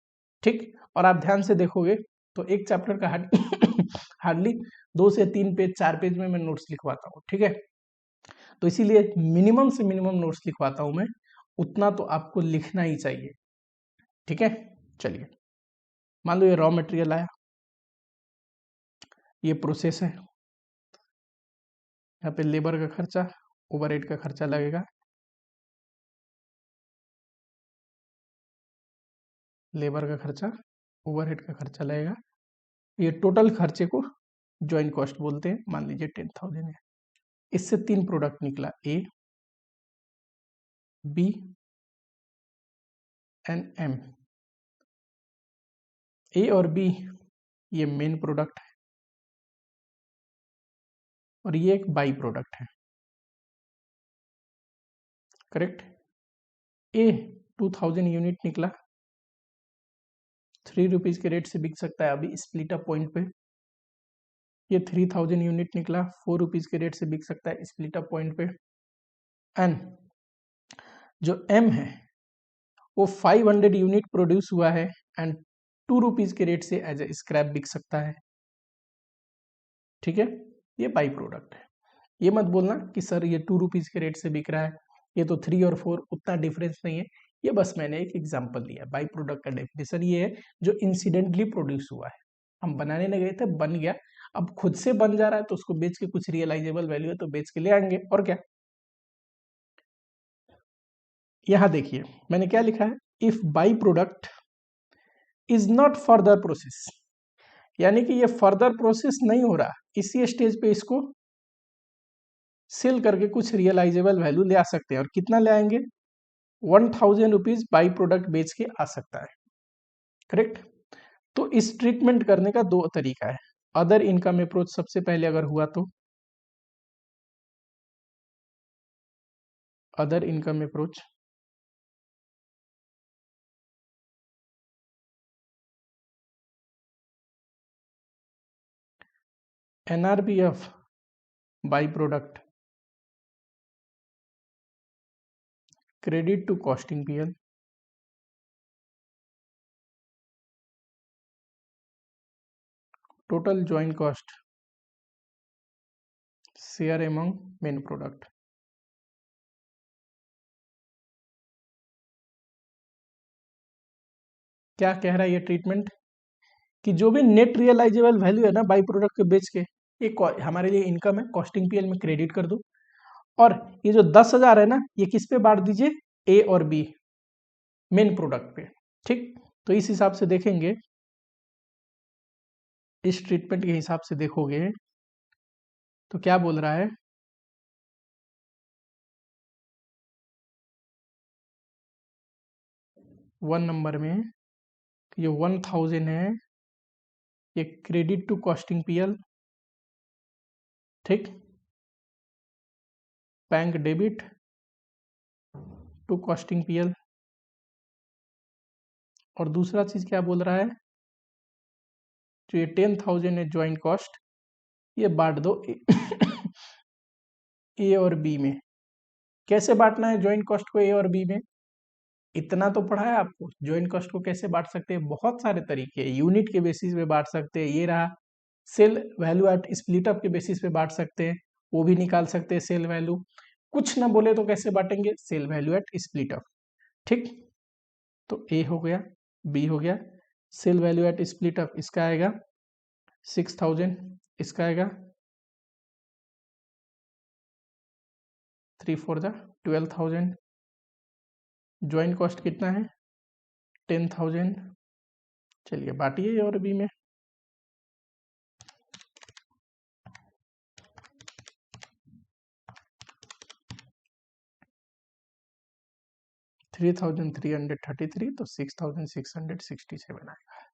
ठीक, और आप ध्यान से देखोगे तो एक चैप्टर का हार्डली 2 से 3 पेज 4 पेज में मैं नोट्स लिखवाता हूँ। ठीक है, तो इसीलिए मिनिमम से मिनिमम नोट्स लिखवाता हूं मैं, उतना तो आपको लिखना ही चाहिए। ठीक है, चलिए मान लो ये रॉ मटेरियल आया, ये प्रोसेस है। यहाँ पे लेबर का खर्चा, ओवरहेड का खर्चा लगेगा। लेबर का खर्चा, ओवरहेड का खर्चा लगेगा। ये टोटल खर्चे को जॉइंट कॉस्ट बोलते हैं। मान लीजिए 10,000 है। इससे 3 प्रोडक्ट निकला, ए, बी एंड एम। ए और बी ये मेन प्रोडक्ट है, और ये एक बाई प्रोडक्ट है। करेक्ट। ए 2000 यूनिट निकला, 3 रुपीज के रेट से बिक सकता है अभी स्प्लिट अप पॉइंट पे। ये 3000 यूनिट निकला, 4 रुपीज के रेट से बिक सकता है स्प्लिट अप पॉइंट पे। एंड जो एम है वो 500 यूनिट प्रोड्यूस हुआ है, एंड 2 रुपीज के रेट से एज ए स्क्रैप बिक सकता है। ठीक है, ये बाई प्रोडक्ट है। ये मत बोलना कि सर ये 2 रुपीज के रेट से बिक रहा है, ये तो 3 और 4 उतना डिफरेंस नहीं है। ये बस मैंने एक एग्जांपल लिया। बाई प्रोडक्ट का डेफिनेशन ये है जो इंसिडेंटली प्रोड्यूस हुआ है, हम बनाने नहीं गए थे, बन गया। अब खुद से बन जा रहा है तो उसको बेच के कुछ रियलाइजेबल वैल्यू है तो बेच के ले आएंगे, और क्या। यहां देखिए मैंने क्या लिखा है, if by product is not further process, यानी कि ये फर्दर प्रोसेस नहीं हो रहा, इसी स्टेज पे इसको सेल करके कुछ रियलाइजेबल वैल्यू ले आ सकते हैं। और कितना ले आएंगे? 1000 रुपीज बाई प्रोडक्ट बेच के आ सकता है। करेक्ट। तो इस ट्रीटमेंट करने का दो तरीका है। अदर इनकम अप्रोच सबसे पहले अगर हुआ तो, other income approach, NRBF by product, credit to costing PL, total joint cost share among main product. क्या कह रहा है ये ट्रीटमेंट कि जो भी नेट रियलाइजेबल वैल्यू है ना बाई प्रोडक्ट के बेच के, ये हमारे लिए इनकम है, कॉस्टिंग पीएल में क्रेडिट कर दो। और ये जो 10,000 है ना, ये किस पे बांट दीजिए, ए और बी मेन प्रोडक्ट पे। ठीक, तो इस हिसाब से देखेंगे, इस ट्रीटमेंट के हिसाब से देखोगे तो क्या बोल रहा है, 1 नंबर में ये 1000 है, ये क्रेडिट टू कॉस्टिंग पीएल। ठीक, bank debit to costing PL. और दूसरा चीज क्या बोल रहा है, जो ये 10,000 है ज्वाइंट कॉस्ट, ये बांट दो ए और बी में। कैसे बांटना है ज्वाइंट कॉस्ट को ए और बी में, इतना तो पढ़ा है आपको। ज्वाइंट कॉस्ट को कैसे बांट सकते हैं, बहुत सारे तरीके, यूनिट के बेसिस पे बांट सकते हैं, ये रहा। Sale value at split up के बेसिस पे बांट सकते हैं, वो भी निकाल सकते हैं सेल वैल्यू। कुछ ना बोले तो कैसे बांटेंगे, sale value at split up. ठीक, तो ए हो गया, बी हो गया, sale value at split up इसका आएगा 6,000, इसका आएगा 3 4 12,000। ज्वाइंट कॉस्ट कितना है, 10,000। चलिए बांटिए ए और बी में। 3,333 तो 6,667 आएगा।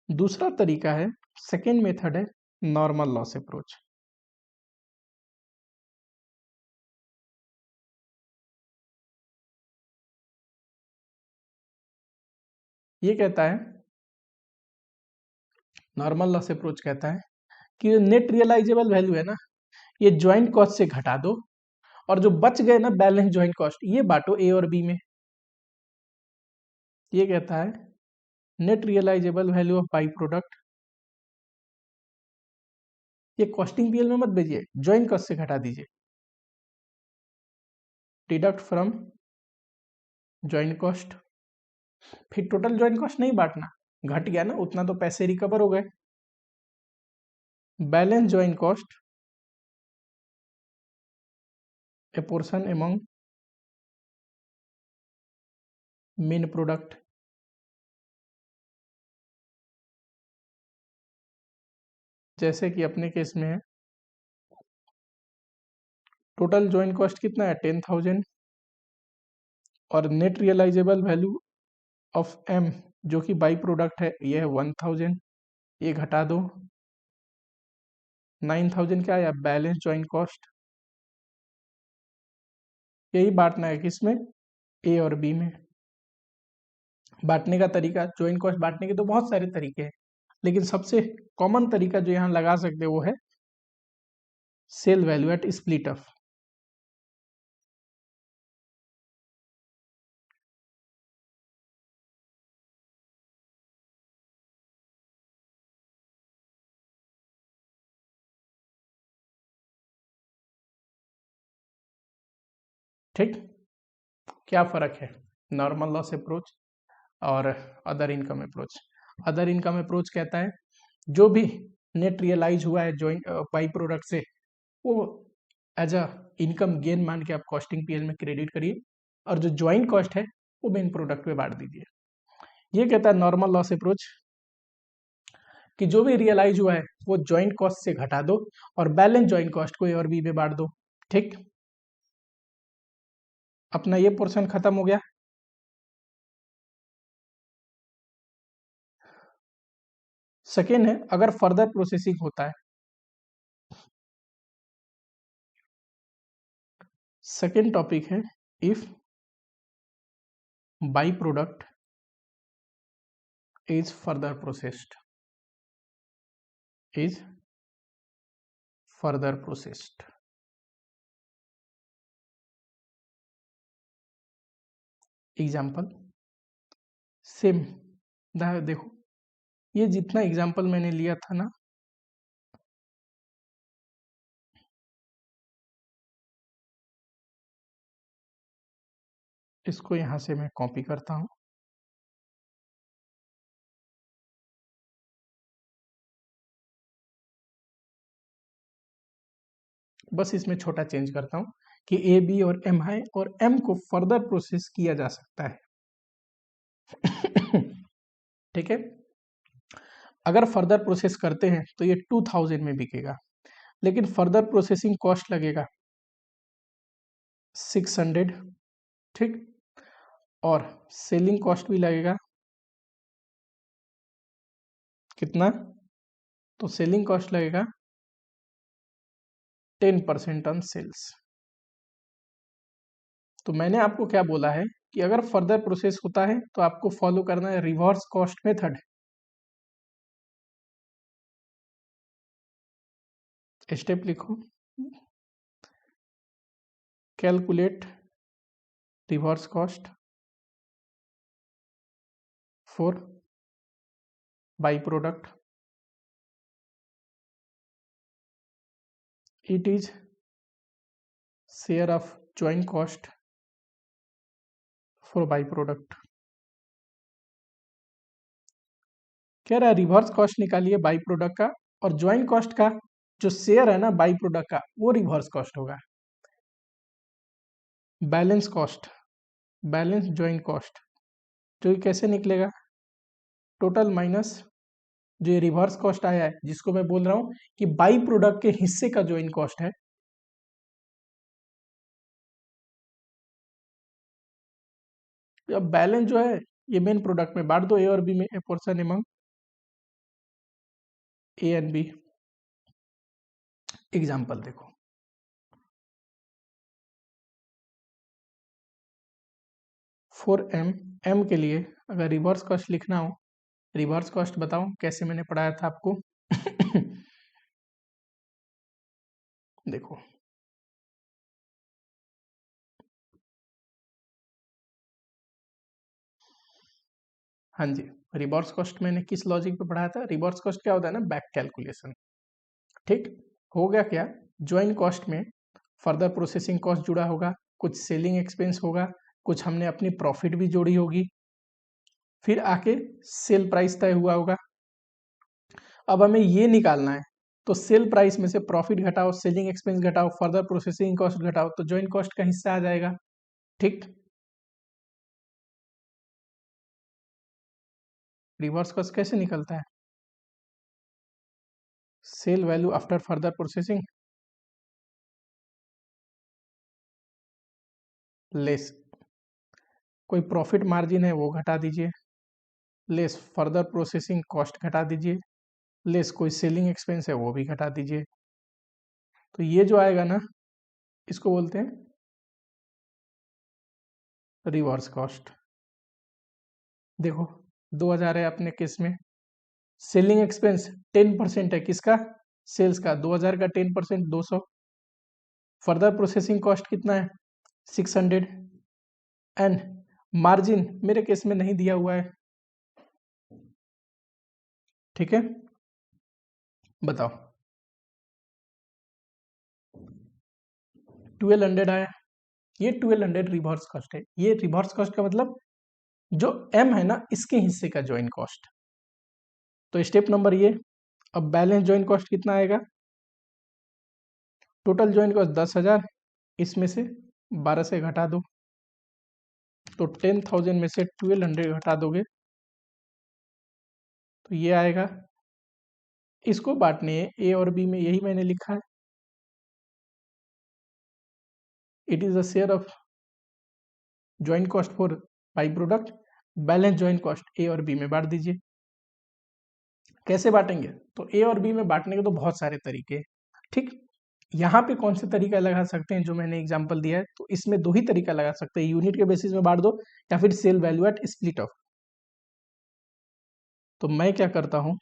दूसरा तरीका है, सेकेंड मेथड है नॉर्मल लॉस अप्रोच। ये कहता है, नॉर्मल लॉस अप्रोच कहता है कि नेट रियलाइजेबल वैल्यू है ना, ये ज्वाइंट कॉस्ट से घटा दो, और जो बच गए ना बैलेंस ज्वाइंट कॉस्ट, ये बांटो ए और बी में। ये कहता है net realisable value of by product, ये कॉस्टिंग पीएल में मत भेजिए, ज्वाइंट कॉस्ट से घटा दीजिए। डिडक्ट फ्रॉम ज्वाइंट कॉस्ट, फिर टोटल ज्वाइंट कॉस्ट नहीं बांटना, घट गया ना उतना तो पैसे रिकवर हो गए। बैलेंस ज्वाइंट कॉस्ट ए पोर्शन एमंग मेन प्रोडक्ट। जैसे कि अपने केस में है, टोटल ज्वाइंट कॉस्ट कितना है 10,000, और net realisable value of M जो कि बाई प्रोडक्ट है ये है 1,000, ये घटा दो। 9,000 क्या आया, बैलेंस ज्वाइंट कॉस्ट। यही बांटना है किसमें, ए और बी में। बांटने का तरीका, ज्वाइंट कॉस्ट बांटने के तो बहुत सारे तरीके हैं, लेकिन सबसे कॉमन तरीका जो यहाँ लगा सकते हैं वो है sale value at split up. ठीक, क्या फर्क है नॉर्मल लॉस अप्रोच और other income approach. Other income approach कहता है जो भी नेट रियलाइज हुआ है ज्वाइंट बाई प्रोडक्ट से, वो एज अ इनकम गेन मान के आप कॉस्टिंग पीएल में क्रेडिट करिए, और जो ज्वाइंट कॉस्ट है वो मेन प्रोडक्ट पे बांट दीजिए। ये कहता है नॉर्मल लॉस अप्रोच कि जो भी रियलाइज हुआ है वो ज्वाइंट कॉस्ट से घटा दो, और बैलेंस ज्वाइंट कॉस्ट को ए और बी पे बांट दो। ठीक, अपना ये पोर्शन खत्म हो गया। सेकेंड है, अगर फर्दर प्रोसेसिंग होता है, सेकेंड टॉपिक है if by product is further processed, is further processed। Example same. देखो ये जितना एग्जाम्पल मैंने लिया था ना, इसको यहाँ से मैं कॉपी करता हूँ, बस इसमें छोटा चेंज करता हूँ कि ए बी और एम है और एम को फर्दर प्रोसेस किया जा सकता है। ठीक है, अगर फर्दर प्रोसेस करते हैं तो ये 2000 में बिकेगा, लेकिन फर्दर प्रोसेसिंग कॉस्ट लगेगा 600। ठीक, और सेलिंग कॉस्ट भी लगेगा कितना, तो सेलिंग कॉस्ट लगेगा 10% ऑन सेल्स। तो मैंने आपको क्या बोला है कि अगर फर्दर प्रोसेस होता है तो आपको फॉलो करना है रिवर्स कॉस्ट मेथड। स्टेप लिखो, calculate reverse cost for by product, it is share of joint cost for by product. कह रहा है रिवर्स कॉस्ट निकालिए बाई प्रोडक्ट का, और ज्वाइंट कॉस्ट का जो शेयर है ना बाई प्रोडक्ट का, वो रिवर्स कॉस्ट होगा। Balance cost, balance joint cost, जो ये कैसे निकलेगा, टोटल माइनस जो ये रिवर्स कॉस्ट आया है, जिसको मैं बोल रहा हूं कि बाई प्रोडक्ट के हिस्से का ज्वाइंट कॉस्ट है, अब बैलेंस जो है ये मेन प्रोडक्ट में बांट दो, ए और बी में, apportion among A and B. Example देखो, फॉर एम, एम के लिए अगर रिवर्स कॉस्ट लिखना हो, रिवर्स कॉस्ट बताओ कैसे मैंने पढ़ाया था आपको। देखो हाँ जी, रिवर्स कॉस्ट मैंने किस लॉजिक पे पढ़ाया था, रिवर्स कॉस्ट क्या होता है ना, बैक कैलकुलेशन। ठीक, हो गया क्या, ज्वाइंट कॉस्ट में फर्दर प्रोसेसिंग कॉस्ट जुड़ा होगा, कुछ सेलिंग एक्सपेंस होगा, कुछ हमने अपनी प्रॉफिट भी जोड़ी होगी, फिर आके सेल प्राइस तय हुआ होगा। अब हमें ये निकालना है, तो सेल प्राइस में से प्रॉफिट घटाओ, सेलिंग एक्सपेंस घटाओ, फर्दर प्रोसेसिंग कॉस्ट घटाओ, तो ज्वाइंट कॉस्ट का हिस्सा आ जाएगा। ठीक, रिवर्स कॉस्ट कैसे निकलता है, sale value after further processing less कोई प्रॉफिट मार्जिन है वो घटा दीजिए, लेस फर्दर प्रोसेसिंग कॉस्ट घटा दीजिए, लेस कोई सेलिंग एक्सपेंस है वो भी घटा दीजिए। तो ये जो आएगा ना, इसको बोलते हैं रिवर्स कॉस्ट। देखो 2000 है अपने केस में, सेलिंग एक्सपेंस 10% है किसका, सेल्स का, 2000 का 10% 200, फर्दर प्रोसेसिंग कॉस्ट कितना है 600, एंड मार्जिन मेरे केस में नहीं दिया हुआ है। ठीक है, बताओ 1200 आया, ये 1200 रिवर्स कॉस्ट है। ये रिवर्स कॉस्ट का मतलब जो एम है ना इसके हिस्से का ज्वाइंट कॉस्ट। तो स्टेप नंबर ये, अब बैलेंस ज्वाइंट कॉस्ट कितना आएगा, टोटल ज्वाइंट कॉस्ट 10,000, इसमें से 12 से घटा दो, तो 10,000 में से 1200 घटा दोगे तो ये आएगा। इसको बांटने है ए और बी में, यही मैंने लिखा है, it is the share of joint cost for by product, balance joint cost A और बी में बांट दीजिए। कैसे बांटेंगे, तो ए और बी में बांटने के तो बहुत सारे तरीके हैं। ठीक, यहाँ पे कौन से तरीका लगा सकते हैं, जो मैंने एग्जांपल दिया है, तो इसमें दो ही तरीका लगा सकते हैं, यूनिट के बेसिस में बांट दो या फिर sale value at split off. तो मैं क्या करता हूं,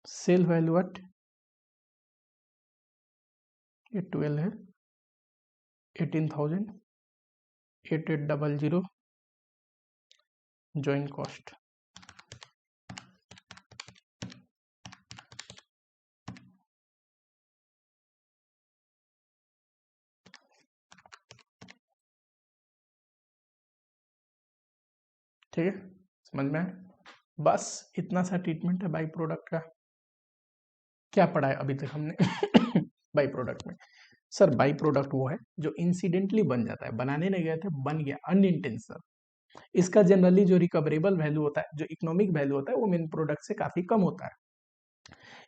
सेल वैल्यू एट, ये 12 है, 18,8800 जॉइंट कॉस्ट। ठीक है, समझ में आया? बस इतना सा ट्रीटमेंट है बाई प्रोडक्ट का। क्या पढ़ा है अभी तक हमने बाई प्रोडक्ट में? सर बाई प्रोडक्ट वो है जो इंसिडेंटली बन जाता है, बनाने नहीं गए थे, बन गया अनइंटेंशनल। इसका जनरली जो रिकवरेबल वैल्यू होता है, जो इकोनॉमिक वैल्यू होता है, वो मेन प्रोडक्ट से काफी कम होता है।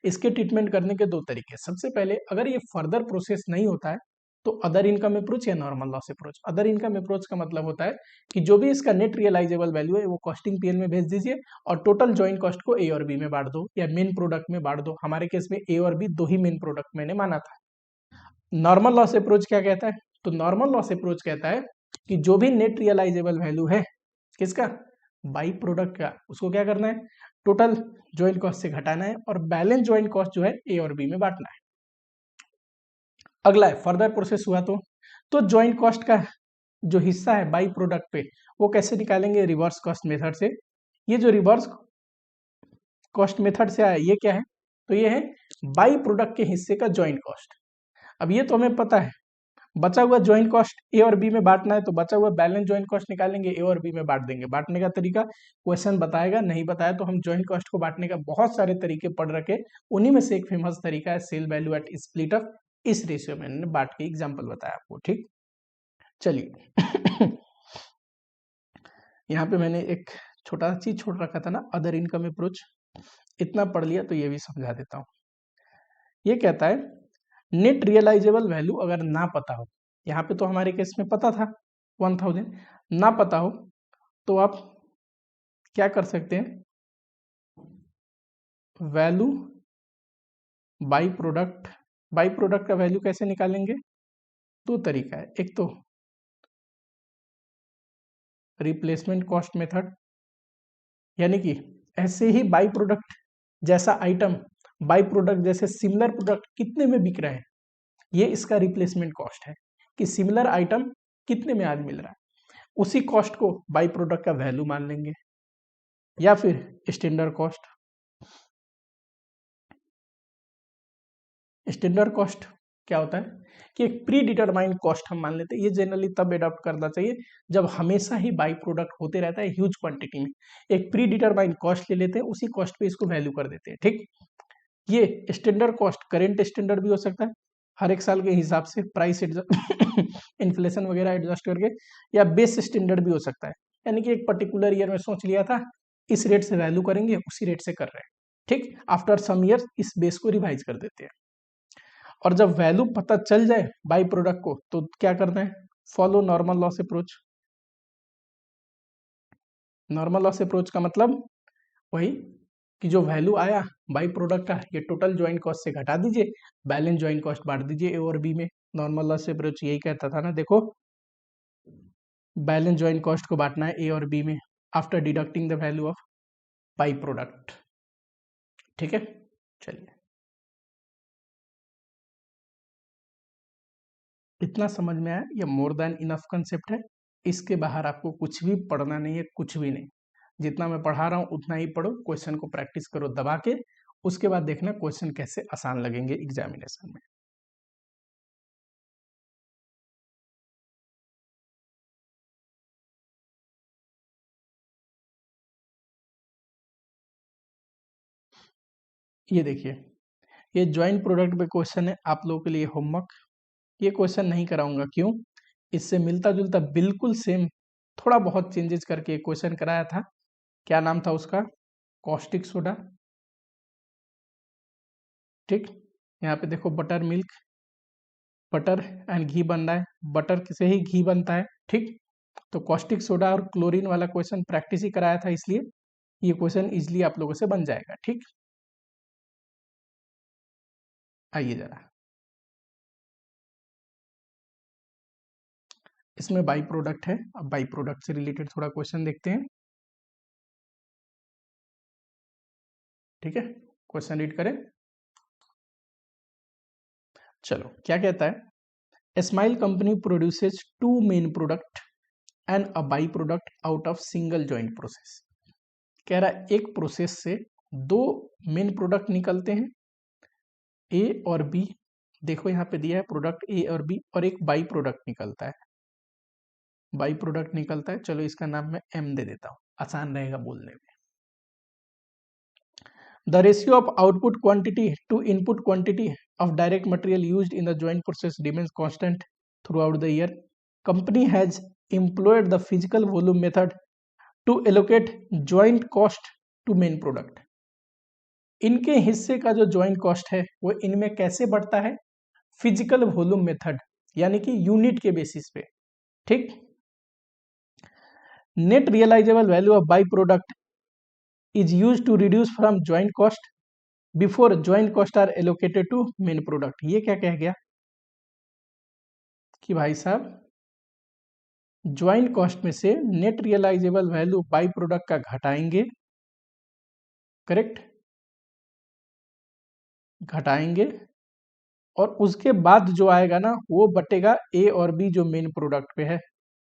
इसके ट्रीटमेंट करने के दो तरीके। सबसे पहले, अगर ये फर्दर प्रोसेस नहीं होता है तो अदर इनकम अप्रोच या normal loss approach. Other income approach का मतलब होता है कि जो भी इसका नेट रियलाइजेबल वैल्यू है वो कॉस्टिंग पीएल में भेज दीजिए और टोटल जॉइंट कॉस्ट को ए और बी में बांट दो या मेन प्रोडक्ट में बांट दो। हमारे केस में ए और बी दो ही मेन प्रोडक्ट मैंने माना था। नॉर्मल लॉस अप्रोच क्या कहता है? तो नॉर्मल लॉस अप्रोच कहता है कि जो भी नेट रियलाइजेबल वैल्यू है किसका, बाई प्रोडक्ट का, उसको क्या करना है, टोटल ज्वाइंट कॉस्ट से घटाना है और बैलेंस ज्वाइंट कॉस्ट जो है ए और बी में बांटना है। अगला है फर्दर प्रोसेस हुआ तो ज्वाइंट कॉस्ट का जो हिस्सा है बाई प्रोडक्ट पे वो कैसे निकालेंगे, रिवर्स कॉस्ट मेथड से। ये जो रिवर्स कॉस्ट मेथड से आया ये क्या है, तो ये है बाई प्रोडक्ट के हिस्से का ज्वाइंट कॉस्ट। अब ये तो हमें पता है, बचा हुआ ज्वाइंट कॉस्ट ए और बी में बांटना है, तो बचा हुआ बैलेंस ज्वाइंट कॉस्ट निकालेंगे, ए और बी में बांट देंगे। बांटने का तरीका क्वेश्चन बताएगा, नहीं बताया तो हम ज्वाइंट कॉस्ट को बांटने का बहुत सारे तरीके पढ़ रखे, उन्हीं में से एक फेमस तरीका है sale value at split off. इस रेशियो में मैंने बांट के एग्जाम्पल बताया आपको। ठीक, चलिए यहाँ पे मैंने एक छोटा सा चीज छोड़ रखा था ना, अदर इनकम अप्रोच, इतना पढ़ लिया तो ये भी समझा देता हूँ। ये कहता है नेट रियलाइजेबल वैल्यू अगर ना पता हो, यहाँ पे तो हमारे केस में पता था 1000, ना पता हो तो आप क्या कर सकते हैं, वैल्यू बाई प्रोडक्ट का वैल्यू कैसे निकालेंगे, दो तरीका है। एक तो रिप्लेसमेंट कॉस्ट मेथड, यानी कि ऐसे ही बाई प्रोडक्ट जैसा आइटम, बाई प्रोडक्ट जैसे सिमिलर प्रोडक्ट कितने में बिक रहे हैं, ये इसका रिप्लेसमेंट कॉस्ट है कि सिमिलर आइटम कितने में आज मिल रहा है, उसी कॉस्ट को बाई प्रोडक्ट का वैल्यू मान लेंगे। या फिर स्टैंडर्ड कॉस्ट। स्टैंडर्ड कॉस्ट क्या होता है कि एक प्री डिटरमाइंड कॉस्ट हम मान लेते हैं। ये जनरली तब एडॉप्ट करना चाहिए जब हमेशा ही बाई प्रोडक्ट होते रहता है ह्यूज क्वांटिटी में। एक प्री डिटरमाइंड कॉस्ट ले लेते हैं, उसी कॉस्ट पे इसको वैल्यू कर देते हैं। ठीक, ये स्टैंडर्ड कॉस्ट करेंट स्टैंडर्ड भी हो सकता है, हर एक साल के हिसाब से प्राइस इन्फ्लेशन वगैरह एडजस्ट करके, या बेस स्टैंडर्ड भी हो सकता है, यानी कि एक पर्टिकुलर ईयर में सोच लिया था इस रेट से वैल्यू करेंगे, उसी रेट से कर रहे हैं। ठीक, आफ्टर सम ईयर इस बेस को रिवाइज कर देते हैं। और जब वैल्यू पता चल जाए बाई प्रोडक्ट को तो क्या करना है, follow normal loss approach. Normal loss approach का मतलब वही कि जो वैल्यू आया बाई प्रोडक्ट का, ये टोटल ज्वाइंट कॉस्ट से घटा दीजिए, बैलेंस ज्वाइंट कॉस्ट बांट दीजिए ए और बी में। नॉर्मल लॉस अप्रोच यही कहता था ना, देखो बैलेंस ज्वाइंट कॉस्ट को बांटना है ए और बी में after deducting the value of by product. ठीक है, चलिए इतना समझ में आया, ये मोर देन इनफ कंसेप्ट है। इसके बाहर आपको कुछ भी पढ़ना नहीं है, कुछ भी नहीं। जितना मैं पढ़ा रहा हूँ उतना ही पढ़ो, क्वेश्चन को प्रैक्टिस करो दबा के, उसके बाद देखना क्वेश्चन कैसे आसान लगेंगे एग्जामिनेशन में। ये देखिए, ये ज्वाइंट प्रोडक्ट पे क्वेश्चन है आप लोगों के लिए होमवर्क। ये क्वेश्चन नहीं कराऊंगा, क्यों, इससे मिलता जुलता बिल्कुल सेम थोड़ा बहुत चेंजेस करके एक क्वेश्चन कराया था। क्या नाम था उसका, कॉस्टिक सोडा। ठीक, यहाँ पे देखो बटर मिल्क, बटर एंड घी बन रहा है, बटर से ही घी बनता है। ठीक, तो कॉस्टिक सोडा और क्लोरीन वाला क्वेश्चन प्रैक्टिस ही कराया था, इसलिए ये क्वेश्चन इजिली आप लोगों से बन जाएगा। ठीक, आइए जरा इसमें बाई प्रोडक्ट है, अब बाई प्रोडक्ट से रिलेटेड थोड़ा क्वेश्चन देखते हैं। ठीक है, क्वेश्चन रीड करें। चलो क्या कहता है Smile company produces two main product and a by product out of single joint process. कह रहा है एक प्रोसेस से दो मेन प्रोडक्ट निकलते हैं, ए और बी। देखो यहाँ पे दिया है प्रोडक्ट ए और बी, और एक बाई प्रोडक्ट निकलता है, बाई प्रोडक्ट निकलता है। चलो इसका नाम मैं एम दे देता हूँ, आसान रहेगा बोलने में। The ratio of output quantity to input quantity of direct material used in the joint process remains constant throughout the year. Company has employed the physical volume method to allocate joint cost to main product. इनके हिस्से का जो joint cost है वो इनमें कैसे बढ़ता है? फिजिकल वॉल्यूम मेथड, यानी कि यूनिट के बेसिस पे। ठीक। Net realisable value of by product is used to reduce from joint cost before joint cost are allocated to main product। ये क्या कह गया कि भाई साहब ज्वाइंट कॉस्ट में से net realisable value by product का घटाएंगे, करेक्ट, घटाएंगे, और उसके बाद जो आएगा ना वो बटेगा ए और बी जो मेन प्रोडक्ट पे है।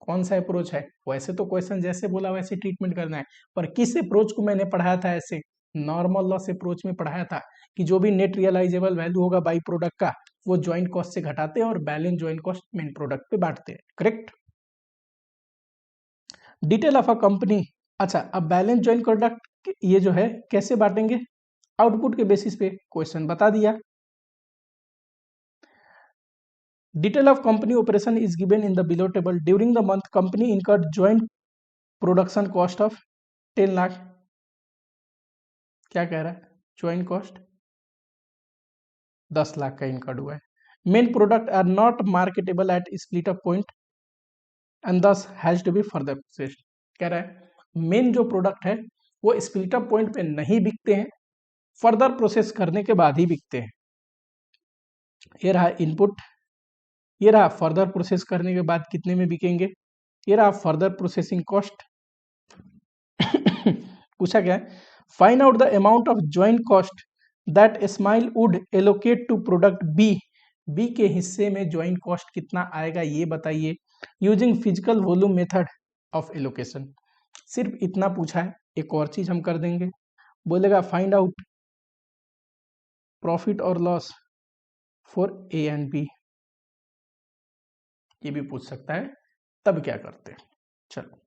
कौन सा अप्रोच है? वैसे तो क्वेश्चन जैसे बोला वैसे ट्रीटमेंट करना है, पर किस अप्रोच को मैंने पढ़ाया था? ऐसे नॉर्मल लॉस अप्रोच में पढ़ाया था कि जो भी नेट रियलाइजेबल वैल्यू होगा बाई प्रोडक्ट का वो ज्वाइंट कॉस्ट से घटाते हैं और balance joint cost main product पे बांटते हैं, correct. Detail of a company. अच्छा, अब बैलेंस ज्वाइंट प्रोडक्ट ये जो है कैसे बांटेंगे? आउटपुट के बेसिस पे, क्वेश्चन बता दिया। Detail of company operation is given in the below table. During the month company incurred joint production cost of 10 lakh. क्या कह रहा है? ज्वाइंट कॉस्ट 10 लाख का इनकर्ड हुआ है। Main product are not marketable at split up point and this has to be further processed. कह रहा है मेन जो प्रोडक्ट है वो स्प्लिट अप पॉइंट पे नहीं बिकते हैं, फर्दर प्रोसेस करने के बाद ही बिकते हैं। ये रहा इनपुट, ये रहा फर्दर प्रोसेस करने के बाद कितने में बिकेंगे, ये रहा फर्दर प्रोसेसिंग कॉस्ट। पूछा क्या है? Find out the amount of joint cost that Smile would allocate to product B. B के हिस्से में ज्वाइंट कॉस्ट कितना आएगा ये बताइए, using physical volume method of allocation. सिर्फ इतना पूछा है। एक और चीज हम कर देंगे, बोलेगा फाइंड आउट प्रॉफिट और loss for A and B. ये भी पूछ सकता है, तब क्या करते हैं? चलो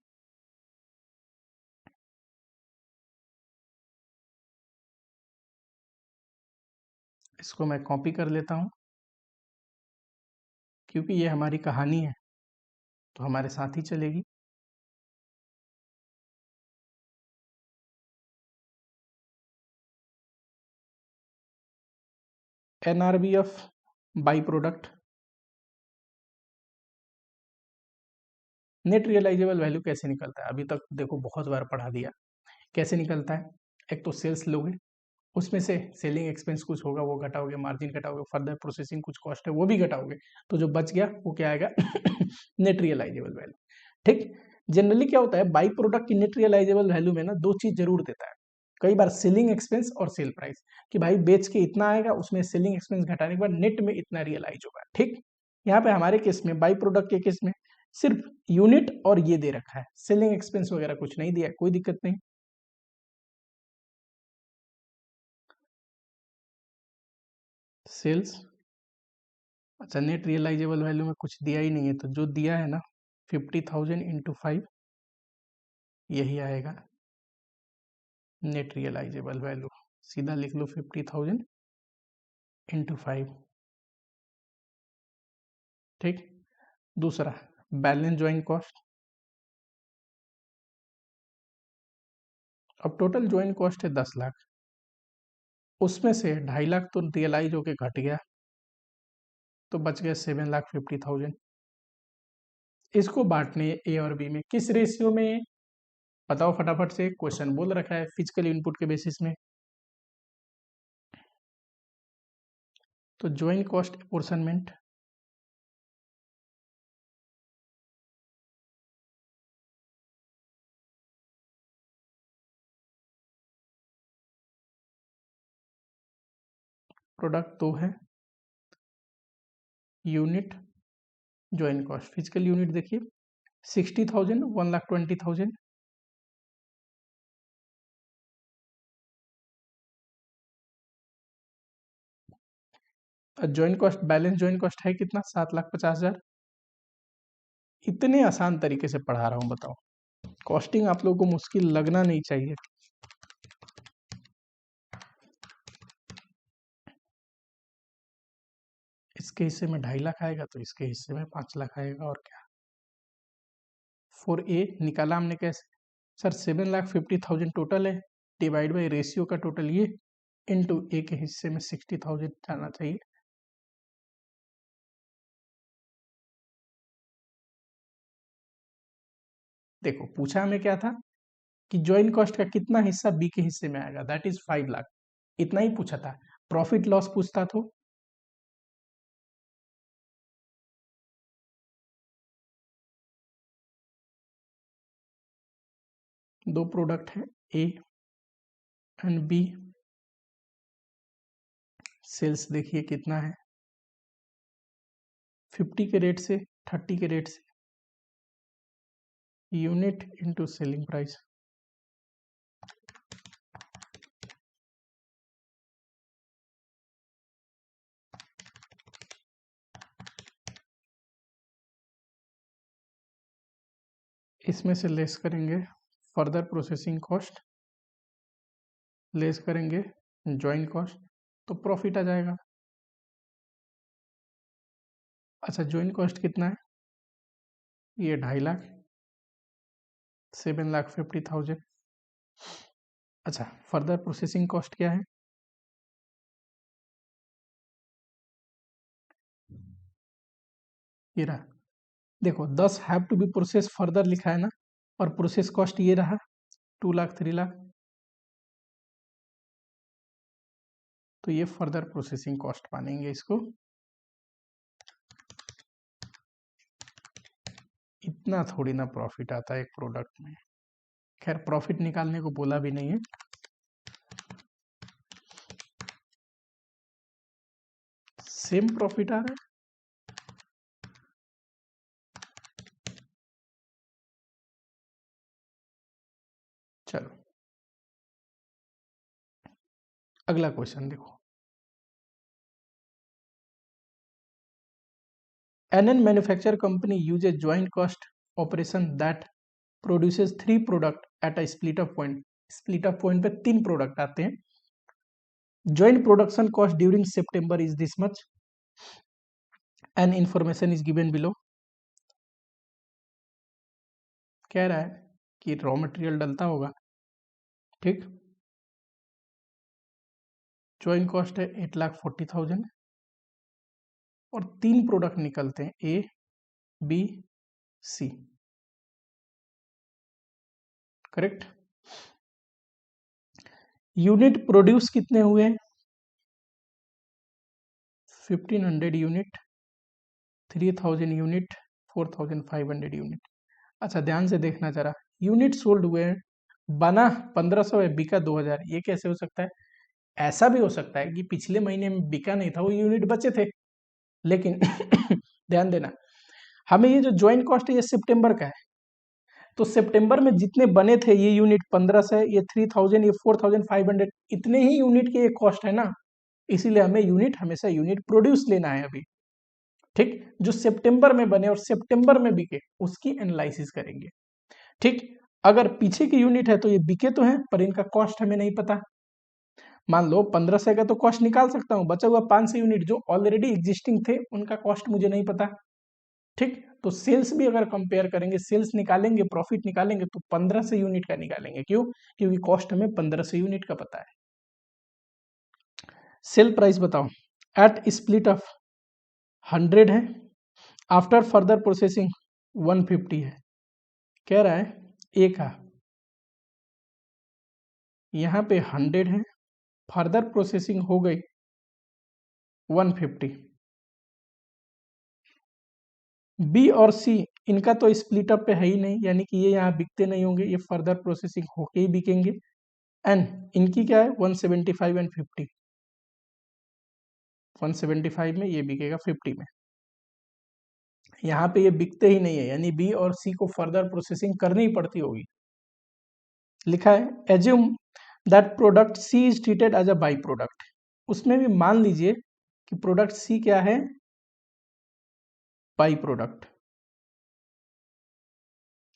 इसको मैं कॉपी कर लेता हूं, क्योंकि ये हमारी कहानी है तो हमारे साथ ही चलेगी। NRBF by product, net realisable value कैसे निकलता है? अभी तक देखो बहुत बार पढ़ा दिया। कैसे निकलता है? एक तो सेल्स लोगे, उसमें से सेलिंग एक्सपेंस कुछ होगा वो घटाओगे, मार्जिन घटाओगे, फर्दर प्रोसेसिंग कुछ कॉस्ट है वो भी घटाओगे, तो जो बच गया वो क्या आएगा? Net realisable value. ठीक। जनरली क्या होता है बाई प्रोडक्ट की नेट रियलाइजेबल वैल्यू में ना दो चीज जरूर देता है, कई बार सेलिंग एक्सपेंस और सेल प्राइस, कि भाई बेच के इतना आएगा, उसमें सेलिंग एक्सपेंस घटाने के बाद नेट में इतना रियलाइज होगा। ठीक। यहाँ पे हमारे केस में बाई प्रोडक्ट के केस में सिर्फ यूनिट और ये दे रखा है, सेलिंग एक्सपेंस वगैरह कुछ नहीं दिया है, कोई दिक्कत नहीं। सेल्स, अच्छा नेट रियलाइजेबल वैल्यू में कुछ दिया ही नहीं है, तो जो दिया है ना 50,000 इंटू 5 यही आएगा नेट रियलाइजेबल वैल्यू। सीधा लिख लो 50,000 इंटू 5। ठीक। दूसरा बैलेंस ज्वाइंट कॉस्ट। अब टोटल ज्वाइंट कॉस्ट है 10 लाख, उसमें से 2.5 लाख तो रियलाइज होके घट गया, तो बच गए 7,50,000। इसको बांटने ए और बी में किस रेशियो में? बताओ फटाफट से, क्वेश्चन बोल रखा है फिजिकल इनपुट के बेसिस में। तो ज्वाइंट कॉस्ट अपोर्शनमेंट, प्रोडक्ट तो है, unit join cost physical unit देखिए 60,000 1,20,000 join cost balance join cost है कितना 7,50,000। इतने आसान तरीके से पढ़ा रहा हूं बताओ, कॉस्टिंग आप लोगों को मुश्किल लगना नहीं चाहिए। इसके हिस्से में 2.5 लाख आएगा तो इसके हिस्से में 5 लाख आएगा और क्या। 4A निकाला हमने कैसे सर 7,50,000 टोटल है, डिवाइड बाई रेशियो का टोटल ये इनटू ए के हिस्से में 60,000 जाना चाहिए। देखो पूछा हमें क्या था कि ज्वाइन कॉस्ट का कितना हिस्सा बी के हिस्से में आएगा, दैट इज 5 लाख, इतना ही पूछा था। प्रॉफिट लॉस पूछता तो दो प्रोडक्ट है ए एंड बी, सेल्स देखिए कितना है 50 के रेट से 30 के रेट से, यूनिट इनटू सेलिंग प्राइस। इसमें से लेस करेंगे फर्दर प्रोसेसिंग कॉस्ट, लेस करेंगे ज्वाइन कॉस्ट, तो प्रॉफिट आ जाएगा। अच्छा ज्वाइन कॉस्ट कितना है, ये 2.5 लाख, 7,50,000। अच्छा फर्दर प्रोसेसिंग कॉस्ट क्या है, ये रहा। देखो 10 have to be process further लिखा है ना, और प्रोसेस कॉस्ट ये रहा 2 लाख 3 लाख, तो ये फर्दर प्रोसेसिंग कॉस्ट मानेंगे इसको। इतना थोड़ी ना प्रॉफिट आता है एक प्रोडक्ट में, खैर प्रॉफिट निकालने को बोला भी नहीं है। सेम प्रॉफिट आ रहा है, चलो अगला क्वेश्चन देखो। NN manufacturer company uses joint cost operation that produces 3 product at a split up point। split up point पे 3 प्रोडक्ट आते हैं। joint production cost during September is this much and information is given below। कह रहा है कि raw material डलता होगा, ठीक, ज्वाइन कॉस्ट है 8,40,000 और 3 प्रोडक्ट निकलते हैं A B C, correct. Unit produce कितने हुए, 1500 यूनिट, 3000 यूनिट, 4500 यूनिट। अच्छा ध्यान से देखना जरा, यूनिट सोल्ड हुए हैं, बना 1500 है बिका 2000, ये कैसे हो सकता है। ऐसा भी हो सकता है कि पिछले महीने में बिका नहीं था, वो यूनिट बचे थे, लेकिन ध्यान देना हमें ये जो ज्वाइन कॉस्ट है ये सितंबर का है, तो सितंबर में जितने बने थे ये यूनिट 1500, ये 3000, ये 4500, इतने ही यूनिट की ये कॉस्ट है ना, इसीलिए हमें यूनिट हमेशा यूनिट प्रोड्यूस लेना है अभी, ठीक, जो सितंबर में बने और सितंबर में बिके उसकी एनालिसिस करेंगे, ठीक। अगर पीछे की यूनिट है तो ये बिके तो हैं पर इनका कॉस्ट हमें नहीं पता। मान लो 1500 का तो कॉस्ट निकाल सकता हूं, बचा हुआ 500 यूनिट जो ऑलरेडी एग्जिस्टिंग थे उनका कॉस्ट मुझे नहीं पता, ठीक। तो सेल्स भी अगर कंपेयर करेंगे, सेल्स निकालेंगे, प्रॉफिट निकालेंगे तो 1500 यूनिट का निकालेंगे, क्यों, क्योंकि कॉस्ट हमें 1500 यूनिट का पता है। सेल प्राइस बताओ, एट स्प्लिट ऑफ 100 है, आफ्टर फर्दर प्रोसेसिंग 150 है, कह रहा है ए का यहां पे 100 है, फर्दर प्रोसेसिंग हो गई 150, बी और सी इनका तो स्प्लिट अप पे है ही नहीं, यानी कि ये यहाँ बिकते नहीं होंगे, ये फर्दर प्रोसेसिंग होके ही बिकेंगे, एंड इनकी क्या है 175 एंड 50, 175 में ये बिकेगा 50 में। यहाँ पे ये बिकते ही नहीं है, यानी बी और सी को फर्दर प्रोसेसिंग करनी ही पड़ती होगी। लिखा है assume that product C is treated as a by product. उसमें भी मान लीजिए कि प्रोडक्ट सी क्या है, बाई प्रोडक्ट।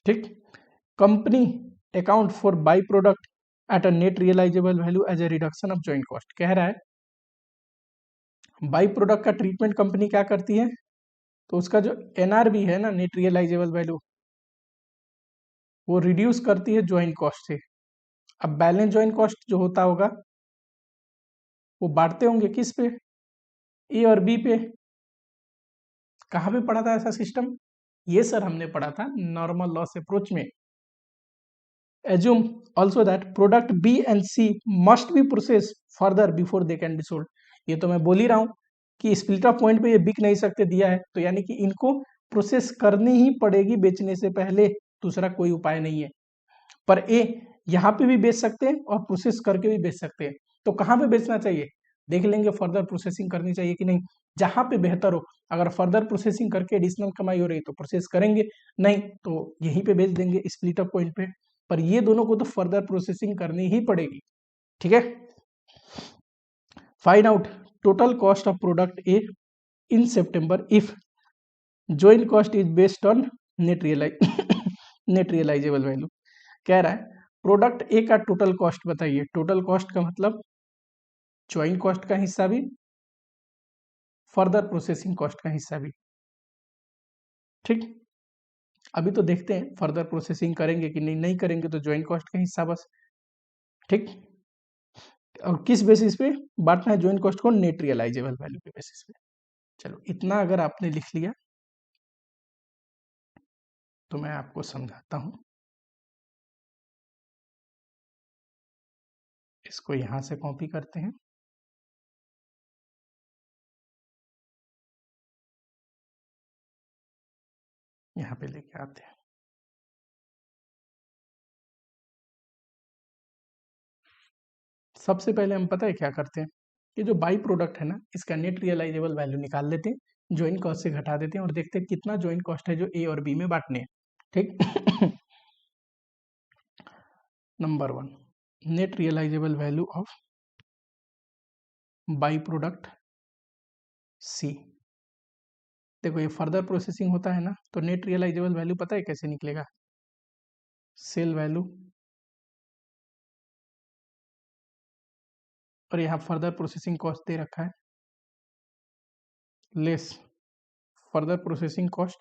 ठीक, company account for by product at a net realisable value as a reduction of joint cost. कह रहा है बाई प्रोडक्ट का ट्रीटमेंट कंपनी क्या करती है, तो उसका जो एनआरबी है ना, नेट रियलाइजेबल वैल्यू, वो रिड्यूस करती है ज्वाइंट कॉस्ट से। अब बैलेंस ज्वाइंट कॉस्ट जो होता होगा वो बांटते होंगे किस पे, ए और बी पे। कहाँ पे पढ़ा था ऐसा सिस्टम, ये सर हमने पढ़ा था नॉर्मल लॉस अप्रोच में। assume also that product B and C must be processed further before they can be sold। ये तो मैं बोल ही रहा हूँ कि स्प्लिट ऑफ पॉइंट पे ये बिक नहीं सकते दिया है, तो यानी कि इनको प्रोसेस करनी ही पड़ेगी बेचने से पहले, दूसरा कोई उपाय नहीं है। पर ए यहाँ पे भी बेच सकते हैं और प्रोसेस करके भी बेच सकते हैं, तो कहाँ पे बेचना चाहिए देख लेंगे, फर्दर प्रोसेसिंग करनी चाहिए कि नहीं, जहां पे बेहतर हो। अगर फर्दर प्रोसेसिंग करके एडिशनल कमाई हो रही तो प्रोसेस करेंगे, नहीं तो यहीं पे बेच देंगे स्प्लिट अप पॉइंट पे। पर ये दोनों को तो फर्दर प्रोसेसिंग करनी ही पड़ेगी। ठीक है, find out total cost of product A in September if joint cost is based on net realisable value. कह रहा है प्रोडक्ट ए का टोटल कॉस्ट बताइए। टोटल कॉस्ट का मतलब ज्वाइंट कॉस्ट का हिस्सा भी, फर्दर प्रोसेसिंग कॉस्ट का हिस्सा भी। ठीक, अभी तो देखते हैं फर्दर प्रोसेसिंग करेंगे कि नहीं, नहीं करेंगे तो ज्वाइंट कॉस्ट का हिस्सा बस। ठीक, और किस बेसिस पे बांटना है ज्वाइंट कॉस्ट को, नेट रियलाइजेबल वैल्यू के बेसिस पे। चलो इतना अगर आपने लिख लिया तो मैं आपको समझाता हूं। इसको यहां से कॉपी करते हैं, यहाँ पे लेके आते हैं। सबसे पहले हम पता है क्या करते हैं, ये जो बाई प्रोडक्ट है ना, इसका नेट रियलाइजेबल वैल्यू निकाल लेते हैं, ज्वाइंट कॉस्ट से घटा देते हैं और देखते हैं कितना ज्वाइंट कॉस्ट है जो ए और बी में बांटने हैं। ठीक number 1, net realisable value of by product C. देखो ये फर्दर प्रोसेसिंग होता है ना, तो नेट रियलाइजेबल वैल्यू पता है कैसे निकलेगा, सेल वैल्यू और यहाँ फर्दर प्रोसेसिंग कॉस्ट दे रखा है, लेस फर्दर प्रोसेसिंग कॉस्ट,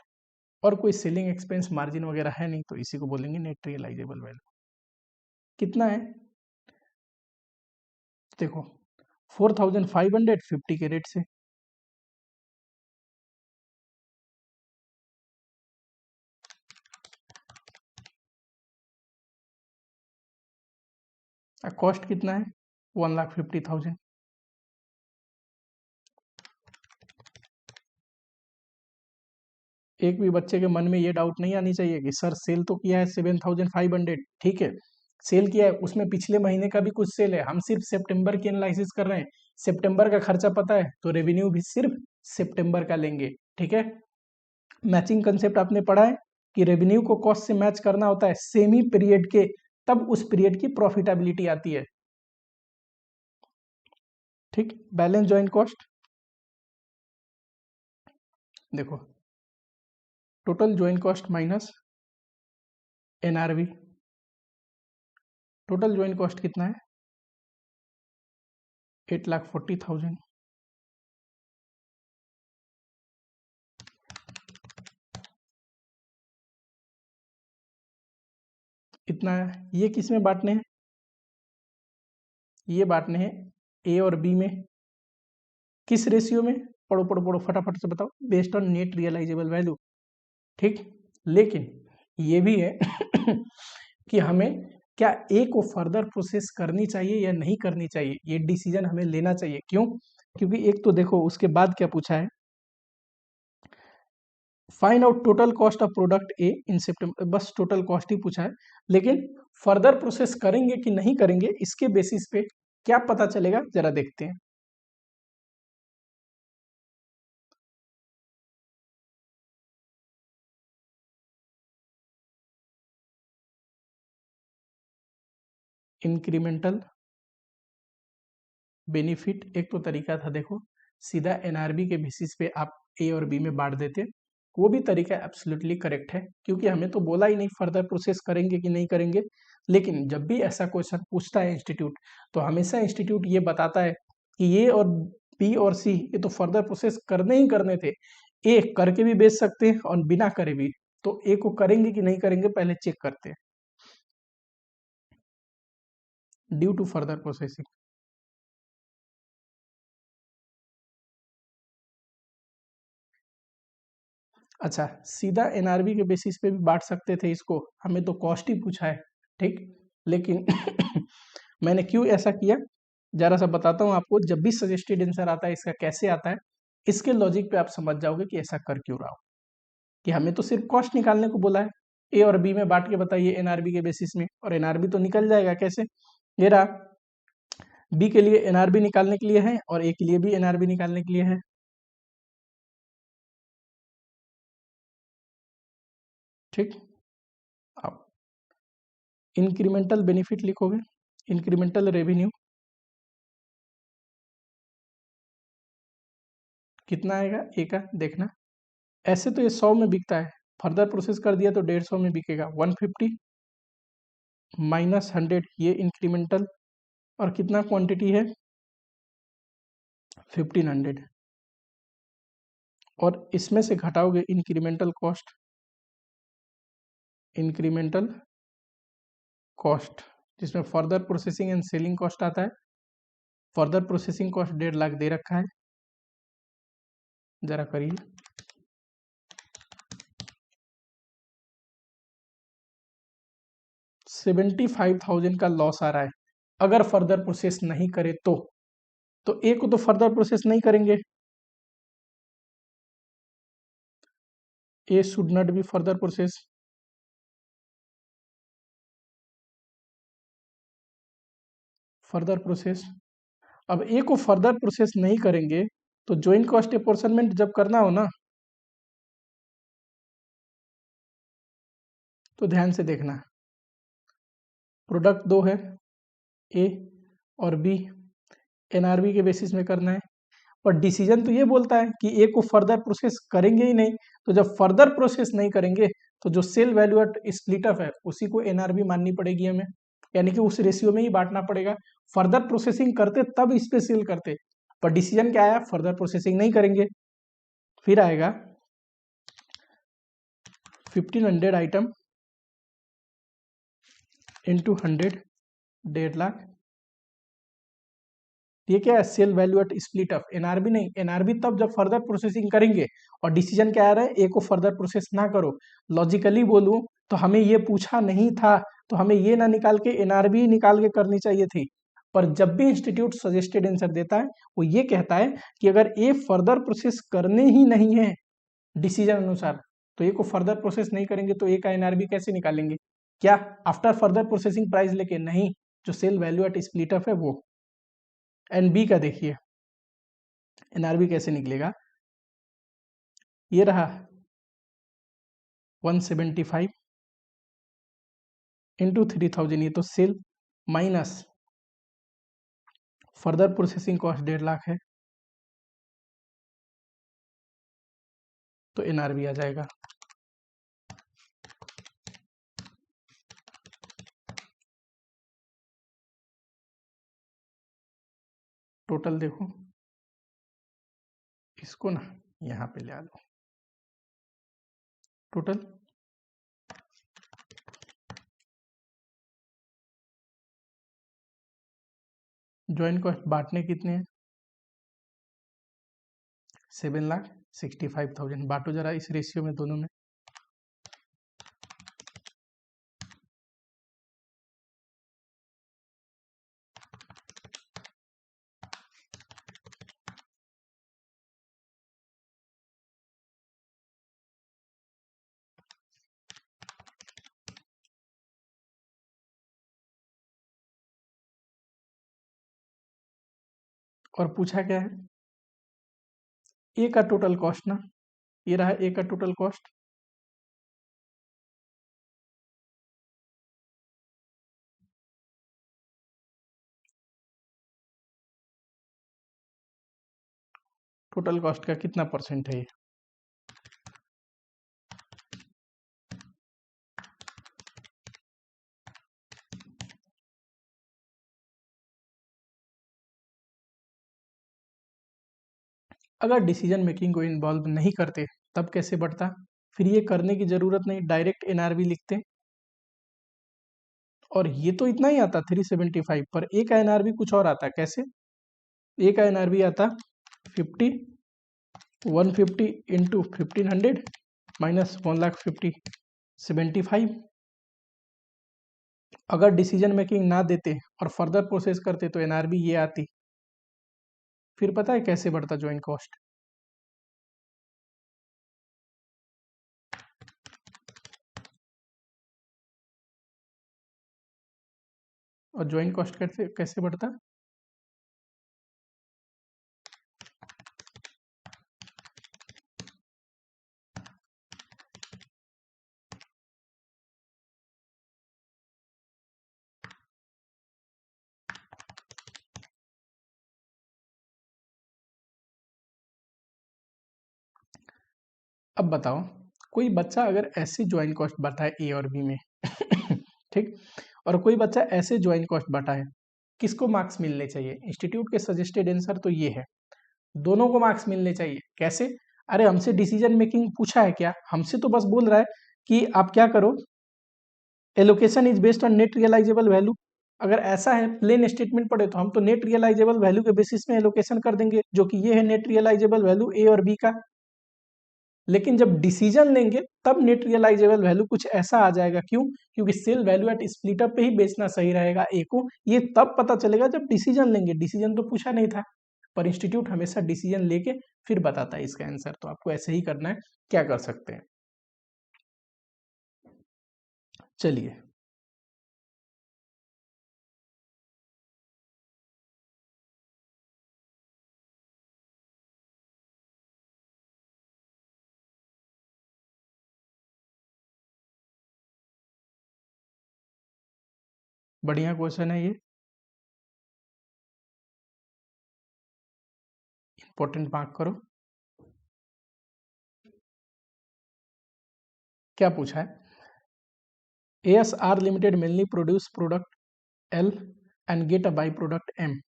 और कोई सेलिंग एक्सपेंस मार्जिन वगैरह है नहीं, तो इसी को बोलेंगे नेट रियलाइजेबल वैल्यू। कितना है देखो, 4550 के रेट से। कॉस्ट कितना है, 1,50,000। एक भी बच्चे के मन में ये डाउट नहीं आनी चाहिए कि सर सेल तो किया है 7,500, ठीक है सेल किया है, उसमें पिछले महीने का भी कुछ सेल है, हम सिर्फ सितंबर की एनालिसिस कर रहे हैं, सितंबर का खर्चा पता है तो रेवेन्यू भी सिर्फ सितंबर का लेंगे। ठीक है, मैचिंग कंसेप्ट आपने पढ़ा है कि रेवेन्यू को कॉस्ट से मैच करना होता है सेमी पीरियड के, तब उस पीरियड की प्रॉफिटेबिलिटी आती है। ठीक, बैलेंस ज्वाइंट कॉस्ट देखो, total joint cost minus NRV, total joint cost कितना है, 8,40,000। इतना है, ये किस में बांटने हैं, ये बांटने हैं ए और बी में। किस रेशियो में, पढ़ो पढ़ो पढ़ो फटाफट से बताओ, based on net realisable value. ठीक, लेकिन ये भी है कि हमें क्या ए को फर्दर प्रोसेस करनी चाहिए या नहीं करनी चाहिए, ये डिसीजन हमें लेना चाहिए। क्यों, क्योंकि एक तो देखो उसके बाद क्या पूछा है, find out total cost of product A in September, बस टोटल कॉस्ट ही पूछा है, लेकिन फर्दर प्रोसेस करेंगे कि नहीं करेंगे इसके बेसिस पे क्या पता चलेगा, जरा देखते हैं। इंक्रीमेंटल बेनिफिट एक तो तरीका था, देखो सीधा एनआरबी के बेसिस पे आप ए और बी में बांट देते, वो भी तरीका एब्सोल्युटली करेक्ट है, क्योंकि हमें तो बोला ही नहीं फर्दर प्रोसेस करेंगे कि नहीं करेंगे। लेकिन जब भी ऐसा क्वेश्चन पूछता है इंस्टीट्यूट, तो हमेशा इंस्टीट्यूट ये बताता है कि ये और बी और सी ये तो फर्दर प्रोसेस करने ही करने थे, ए करके भी बेच सकते हैं और बिना करे भी, तो ए को करेंगे कि नहीं करेंगे पहले चेक करते हैं ड्यू टू फर्दर प्रोसेसिंग। अच्छा, सीधा एनआरबी के बेसिस पे भी बांट सकते थे इसको, हमें तो कॉस्ट ही पूछा है, ठीक। लेकिन मैंने क्यों ऐसा किया, जरा सा बताता हूँ आपको। जब भी सजेस्टेड आंसर आता है इसका कैसे आता है, इसके लॉजिक पे आप समझ जाओगे कि ऐसा कर क्यों रहा हो, कि हमें तो सिर्फ कॉस्ट निकालने को बोला है, ए और बी में बांट के बताइए एनआरबी के बेसिस में, और एनआरबी तो निकल जाएगा कैसे, ये रहा बी के लिए एनआरबी निकालने के लिए है और ए के लिए भी एनआरबी निकालने के लिए है, ठीक। अब इंक्रीमेंटल बेनिफिट लिखोगे, इंक्रीमेंटल रेवेन्यू कितना आएगा ए का, देखना। ऐसे तो ये 100 में बिकता है, फर्दर प्रोसेस कर दिया तो 150 में बिकेगा। 150 माइनस 100 ये इंक्रीमेंटल, और कितना क्वांटिटी है 1500, और इसमें से घटाओगे इंक्रीमेंटल कॉस्ट, इंक्रीमेंटल कॉस्ट जिसमें further processing and selling cost आता है। फर्दर प्रोसेसिंग कॉस्ट 1.5 लाख दे रखा है, जरा करिए, 75,000 का लॉस आ रहा है अगर फर्दर प्रोसेस नहीं करे तो ए को तो फर्दर प्रोसेस नहीं करेंगे, A should not be further process, further process. अब ए को फर्दर प्रोसेस नहीं करेंगे तो ज्वाइंट कॉस्ट अपॉर्शनमेंट जब करना हो ना, तो ध्यान से देखना, प्रोडक्ट दो है ए और बी, एनआरबी के बेसिस में करना है, पर डिसीजन तो ये बोलता है कि ए को फर्दर प्रोसेस करेंगे ही नहीं, तो जब फर्दर प्रोसेस नहीं करेंगे तो जो sale value at split up है उसी को एनआरबी माननी पड़ेगी हमें, यानी कि उस रेशियो में ही बांटना पड़ेगा। फर्दर प्रोसेसिंग करते तब इस पे सेल करते, पर डिसीजन क्या आया, फर्दर प्रोसेसिंग नहीं करेंगे, फिर आएगा 1500 आइटम इंटू 100, 1.5 लाख, ये क्या है, sale value at split up, NRV नहीं, एनआरबी तब जब फर्दर प्रोसेसिंग करेंगे, और डिसीजन क्या आ रहा है, ए को फर्दर प्रोसेस ना करो। लॉजिकली बोलूं तो हमें ये पूछा नहीं था, तो हमें ये ना निकाल के एनआरबी निकाल के करनी चाहिए थी। पर जब भी इंस्टीट्यूट सजेस्टेड आंसर देता है वो ये कहता है कि अगर ए फर्दर प्रोसेस करने ही नहीं है डिसीजन अनुसार, तो ए को फर्दर प्रोसेस नहीं करेंगे तो ए का एनआरबी कैसे निकालेंगे, क्या आफ्टर फर्दर प्रोसेसिंग प्राइस लेके, नहीं, जो sale value at split up है वो। एंड बी का देखिए एनआरबी कैसे निकलेगा, ये रहा 175 इंटू 3000, ये तो sale minus further processing cost 1.5 lakh है, तो एनआरबी आ जाएगा। टोटल देखो, इसको ना यहाँ पे ले आ लो, टोटल ज्वाइंट कॉस्ट बांटने कितने हैं, 7,65,000, बांटो जरा इस रेशियो में दोनों में, और पूछा क्या है, ए का टोटल कॉस्ट ना, ये रहा ए का टोटल कॉस्ट, टोटल कॉस्ट का कितना परसेंट है ये? अगर डिसीजन मेकिंग को इन्वॉल्व नहीं करते तब कैसे बढ़ता? फिर ये करने की जरूरत नहीं, डायरेक्ट एनआरवी लिखते। और ये तो इतना ही आता 375, पर एक एनआरवी कुछ और आता, कैसे? एक एनआरवी आता 50, 150 इंटू 1500 माइनस 1,50,000 75। अगर डिसीजन मेकिंग ना देते और फर्दर प्रोसेस करते तो एनआरबी ये आती। फिर पता है कैसे बढ़ता ज्वाइंट कॉस्ट? और ज्वाइंट कॉस्ट कैसे कैसे बढ़ता? अब बताओ, कोई बच्चा अगर ऐसे ज्वाइंट कॉस्ट बताए ए और बी में ठीक, और कोई बच्चा ऐसे ज्वाइंट कॉस्ट बताए, किसको मार्क्स मिलने चाहिए? इंस्टीट्यूट के सजेस्टेड आंसर तो ये है, दोनों को मार्क्स मिलने चाहिए। कैसे? अरे हमसे डिसीजन मेकिंग पूछा है क्या? हमसे तो बस बोल रहा है कि आप क्या करो, allocation is based on net realisable value. अगर ऐसा है प्लेन स्टेटमेंट पढ़े तो हम तो नेट रियलाइजेबल वैल्यू के बेसिस में एलोकेशन कर देंगे, जो कि ये है नेट रियलाइजेबल वैल्यू ए और बी का। लेकिन जब डिसीजन लेंगे तब नेट रियलाइजेबल वैल्यू कुछ ऐसा आ जाएगा। क्यों? क्योंकि sale value at split up पे ही बेचना सही रहेगा ए को। ये तब पता चलेगा जब डिसीजन लेंगे। डिसीजन तो पूछा नहीं था, पर इंस्टीट्यूट हमेशा डिसीजन लेके फिर बताता है इसका आंसर। तो आपको ऐसे ही करना है। क्या कर सकते हैं? चलिए, बढ़िया क्वेश्चन है ये, इंपॉर्टेंट मार्क करो। क्या पूछा है? ASR limited mainly produce product L and get a by product M.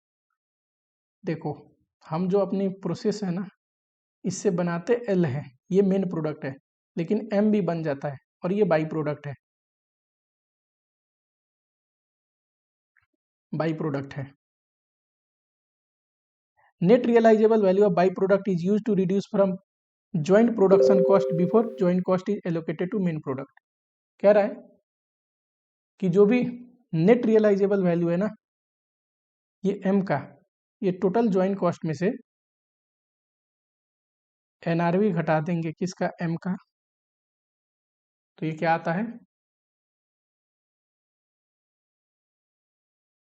देखो, हम जो अपनी प्रोसेस है ना, इससे बनाते एल है, ये मेन प्रोडक्ट है, लेकिन एम भी बन जाता है और ये बाई प्रोडक्ट है। बाई प्रोडक्ट है। Net realisable value of by product is use to reduce from joint production cost before joint cost is allocated to main product. कह रहा है कि जो भी नेट रियलाइजेबल वैल्यू है ना, ये एम का, ये टोटल ज्वाइंट कॉस्ट में से एनआरवी घटा देंगे, किसका? एम का। तो ये क्या आता है?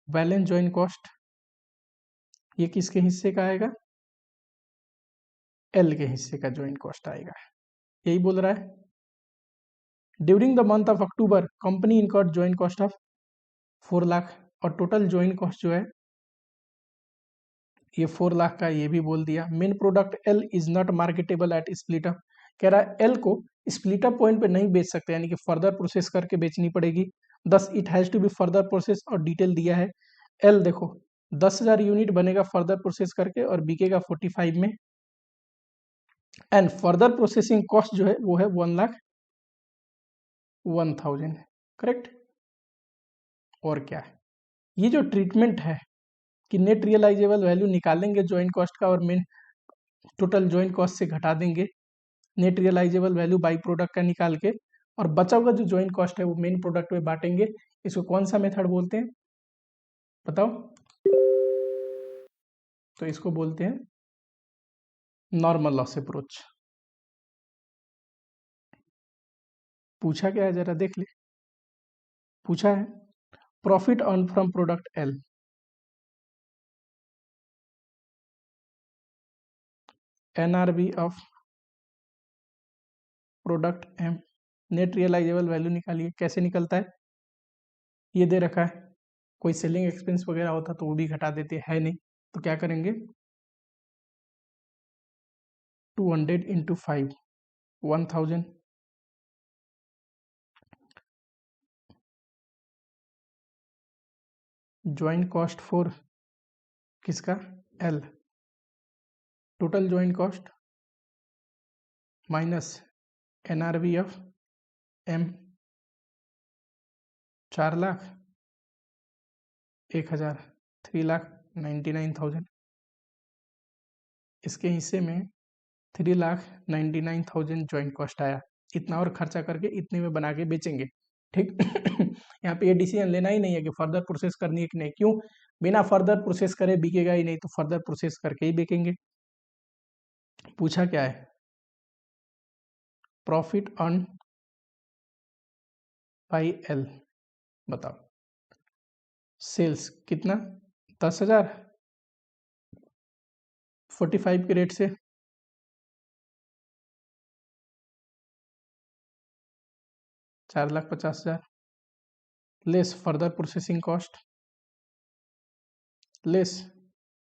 Balance joint cost. ये किसके हिस्से का आएगा? एल के हिस्से का ज्वाइंट कॉस्ट आएगा। यही बोल रहा है। During the month of October company incurred joint cost of 4 lakh, और टोटल ज्वाइंट कॉस्ट जो है ये 4 लाख का, ये भी बोल दिया। Main product L is not marketable at split up. कह रहा है एल को स्प्लिटअप पॉइंट पे नहीं बेच सकते, यानी कि फर्दर प्रोसेस करके बेचनी पड़ेगी। Thus it has to be further process, और डिटेल दिया है। एल देखो 10,000 यूनिट बनेगा फर्दर प्रोसेस करके और बिकेगा 45 में। एंड फर्दर प्रोसेसिंग कॉस्ट जो है वो है 1,01,000। करेक्ट? और क्या है? ये जो ट्रीटमेंट है कि नेट रियलाइजेबल वैल्यू निकालेंगे ज्वाइंट कॉस्ट का और मेन टोटल ज्वाइंट कॉस्ट से घटा देंगे net realisable value by product का निकाल के, और बचा हुआ जो ज्वाइंट कॉस्ट है वो मेन प्रोडक्ट में बांटेंगे। इसको कौन सा मेथड बोलते हैं बताओ? तो इसको बोलते हैं नॉर्मल लॉस अप्रोच। पूछा क्या है जरा देख ले। पूछा है profit earn from product L, NRV of product M, net realisable value निकालिए। कैसे निकलता है? ये दे रखा है। कोई सेलिंग एक्सपेंस वगैरह होता तो वो भी घटा देते, है नहीं तो क्या करेंगे? 200 इंटू 5 1000 ज्वाइंट कॉस्ट फॉर किसका L, total joint cost minus NRV of M 4,00,000 1,000 3,99,000 इसके हिस्से में 3,99,000 ज्वाइंट कॉस्ट आया। इतना और खर्चा करके इतने में बना के बेचेंगे, ठीक। यहाँ पे ये डिसीजन लेना ही नहीं है कि फर्दर प्रोसेस करनी है कि नहीं। क्यों? बिना फर्दर प्रोसेस करे बिकेगा ही नहीं, तो फर्दर प्रोसेस करके ही बेचेंगे। पूछा क्या है? प्रॉफिट अर्न बाई एल, बताओ। सेल्स कितना? 10,000 45 के रेट से 4,50,000 less further processing cost less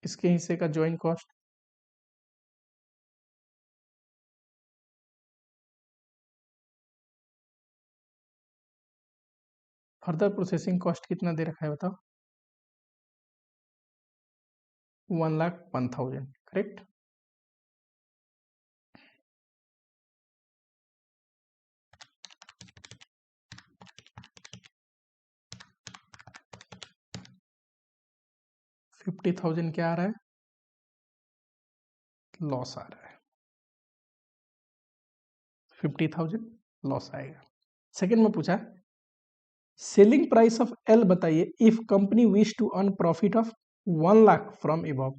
इसके हिस्से का joint cost, further processing cost कितना दे रखा है बताओ? 1,01,000, करेक्ट। $50,000 क्या आ रहा है? लॉस आ रहा है। 50,000 लॉस आएगा। सेकंड में पूछा सेलिंग प्राइस ऑफ एल बताइए if company wish to earn profit of 1,00,000 from above.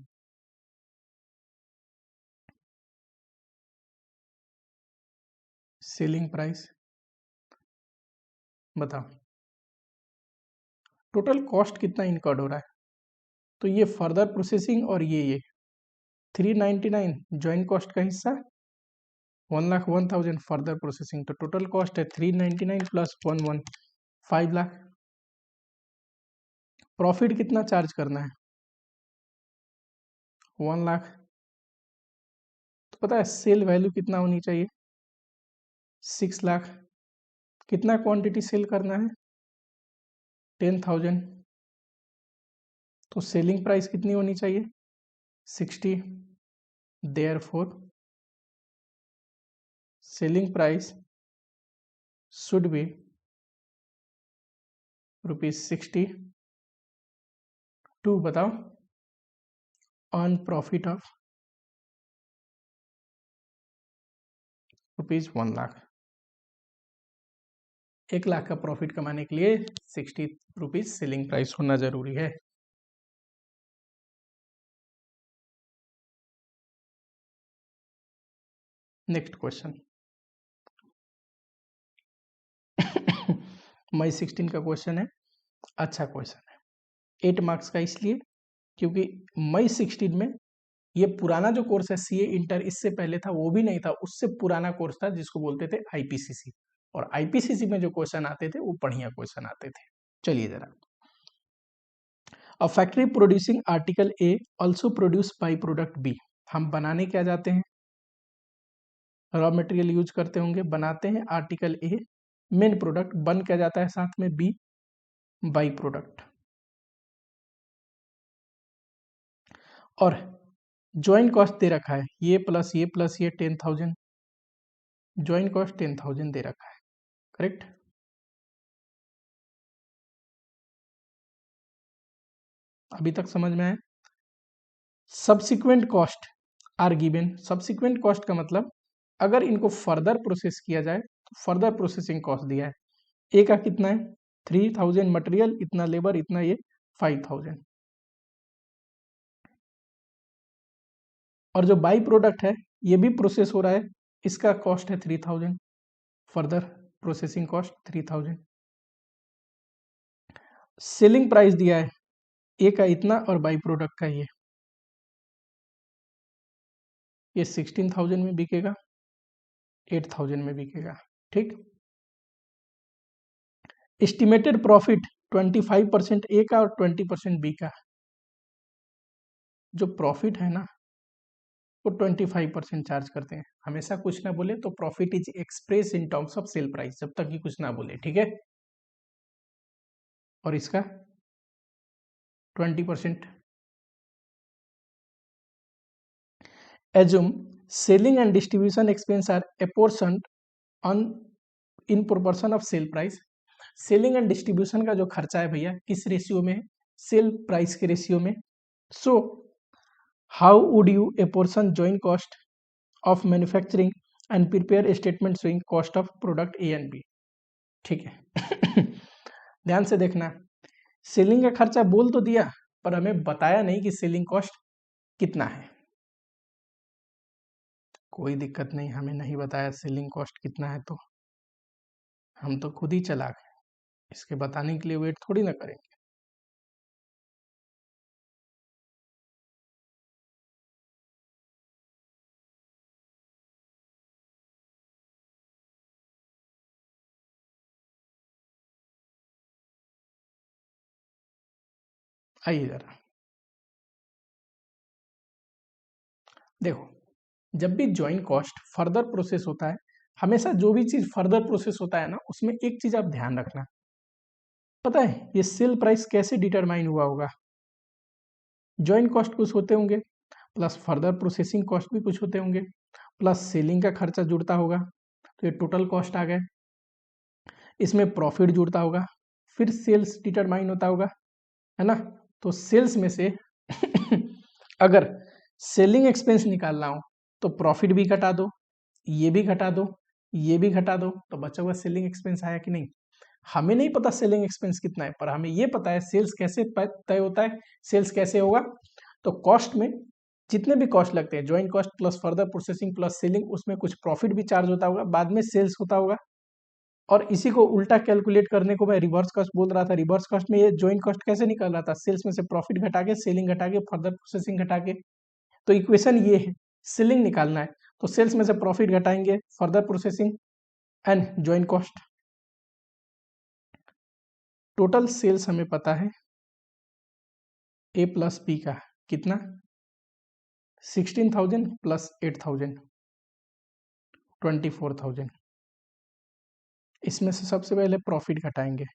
Selling price बताओ, टोटल कॉस्ट कितना इनकर्ड हो रहा है? तो ये फर्दर प्रोसेसिंग और ये 399 ज्वाइंट कॉस्ट का हिस्सा, 1,01,000 फर्दर प्रोसेसिंग, तो टोटल कॉस्ट है 399 प्लस 11 5,00,000। प्रॉफिट कितना चार्ज करना है? 1,00,000। तो पता है सेल वैल्यू कितना होनी चाहिए? 6,00,000। कितना क्वांटिटी सेल करना है? 10,000। तो सेलिंग प्राइस कितनी होनी चाहिए? 60। Therefore selling price should be ₹60 to बताओ अर्न प्रॉफिट ऑफ ₹1,00,000। 1,00,000 का प्रॉफिट कमाने के लिए ₹60 सेलिंग प्राइस होना जरूरी है। नेक्स्ट क्वेश्चन मई 16 का क्वेश्चन है। अच्छा क्वेश्चन है, 8 मार्क्स का, इसलिए क्योंकि मई 16 में ये पुराना जो कोर्स है सीए इंटर, इससे पहले था वो भी नहीं था, उससे पुराना कोर्स था जिसको बोलते थे आईपीसीसी, और आईपीसीसी में जो क्वेश्चन आते थे वो बढ़िया क्वेश्चन आते थे। चलिए जरा, a factory producing article A also produce by product B. हम बनाने क्या जाते हैं? रॉ मटेरियल यूज करते होंगे, बनाते हैं आर्टिकल ए मेन प्रोडक्ट, बन क्या जाता है साथ में बी बाई प्रोडक्ट। और ज्वाइंट कॉस्ट दे रखा है ये प्लस ये 10,000, ज्वाइंट कॉस्ट 10,000 दे रखा है, करेक्ट। अभी तक समझ में आया? Subsequent cost are given. Subsequent cost का मतलब अगर इनको फर्दर प्रोसेस किया जाए तो फर्दर प्रोसेसिंग कॉस्ट दिया है। ए का कितना है? 3,000 मटेरियल, इतना लेबर, इतना ये 5,000। और जो बाई प्रोडक्ट है ये भी प्रोसेस हो रहा है, इसका कॉस्ट है 3,000, further processing cost 3,000। Selling price दिया है ए का इतना और बाई प्रोडक्ट का ये 16,000 में बिकेगा, 8,000 में बिकेगा, ठीक। एस्टिमेटेड प्रॉफिट 25% ए का और 20% बी का। जो प्रॉफिट है ना वो 25% चार्ज करते हैं। हमेशा कुछ ना बोले तो profit is express in terms of sale price, जब तक कि कुछ ना बोले, ठीक है। और इसका 20%। Assume selling and distribution expense are apportioned on in proportion of sale price. Selling and distribution का जो खर्चा है भैया किस रेशियो में है? सेल प्राइस के रेशियो में। So how would you apportion joint cost of manufacturing and prepare statement showing cost of product A and B? ठीक है। ध्यान से देखना, सेलिंग का खर्चा बोल तो दिया पर हमें बताया नहीं कि सेलिंग कॉस्ट कितना है। कोई दिक्कत नहीं, हमें नहीं बताया सेलिंग कॉस्ट कितना है तो हम तो खुद ही चला गए, इसके बताने के लिए वेट थोड़ी ना करेंगे। आइए जरा देखो, जब भी ज्वाइंट कॉस्ट फर्दर प्रोसेस होता है, हमेशा जो भी चीज फर्दर प्रोसेस होता है ना, उसमें एक चीज आप ध्यान रखना, पता है ये सेल प्राइस कैसे डिटरमाइन हुआ होगा? ज्वाइंट कॉस्ट कुछ होते होंगे, प्लस फर्दर प्रोसेसिंग कॉस्ट भी कुछ होते होंगे, प्लस सेलिंग का खर्चा जुड़ता होगा, तो ये टोटल कॉस्ट आ गए। इसमें प्रॉफिट जुड़ता होगा, फिर सेल्स डिटरमाइन होता होगा, है ना। तो सेल्स में से अगर सेलिंग एक्सपेंस निकालना हो तो प्रॉफिट भी घटा दो, ये भी घटा दो, ये भी घटा दो, तो बचा हुआ सेलिंग एक्सपेंस आया कि नहीं? हमें नहीं पता सेलिंग एक्सपेंस कितना है, पर हमें ये पता है सेल्स कैसे तय होता है, सेल्स कैसे होगा। तो कॉस्ट में जितने भी कॉस्ट लगते हैं, joint cost plus further processing plus selling, उसमें कुछ प्रॉफिट भी चार्ज होता होगा, बाद में सेल्स होता होगा। और इसी को उल्टा कैलकुलेट करने को मैं रिवर्स कॉस्ट बोल रहा था। रिवर्स कॉस्ट में ये ज्वाइंट कॉस्ट कैसे निकल रहा था? सेल्स में से प्रॉफिट घटा के, सेलिंग घटा के, फर्दर प्रोसेसिंग घटा के। तो इक्वेशन ये है, सेलिंग निकालना है तो सेल्स में से प्रॉफिट घटाएंगे, further processing and joint cost. Total sales हमें पता है ए प्लस बी का कितना, 16,000 प्लस 8,000, 24,000। इसमें से सबसे पहले प्रॉफिट घटाएंगे।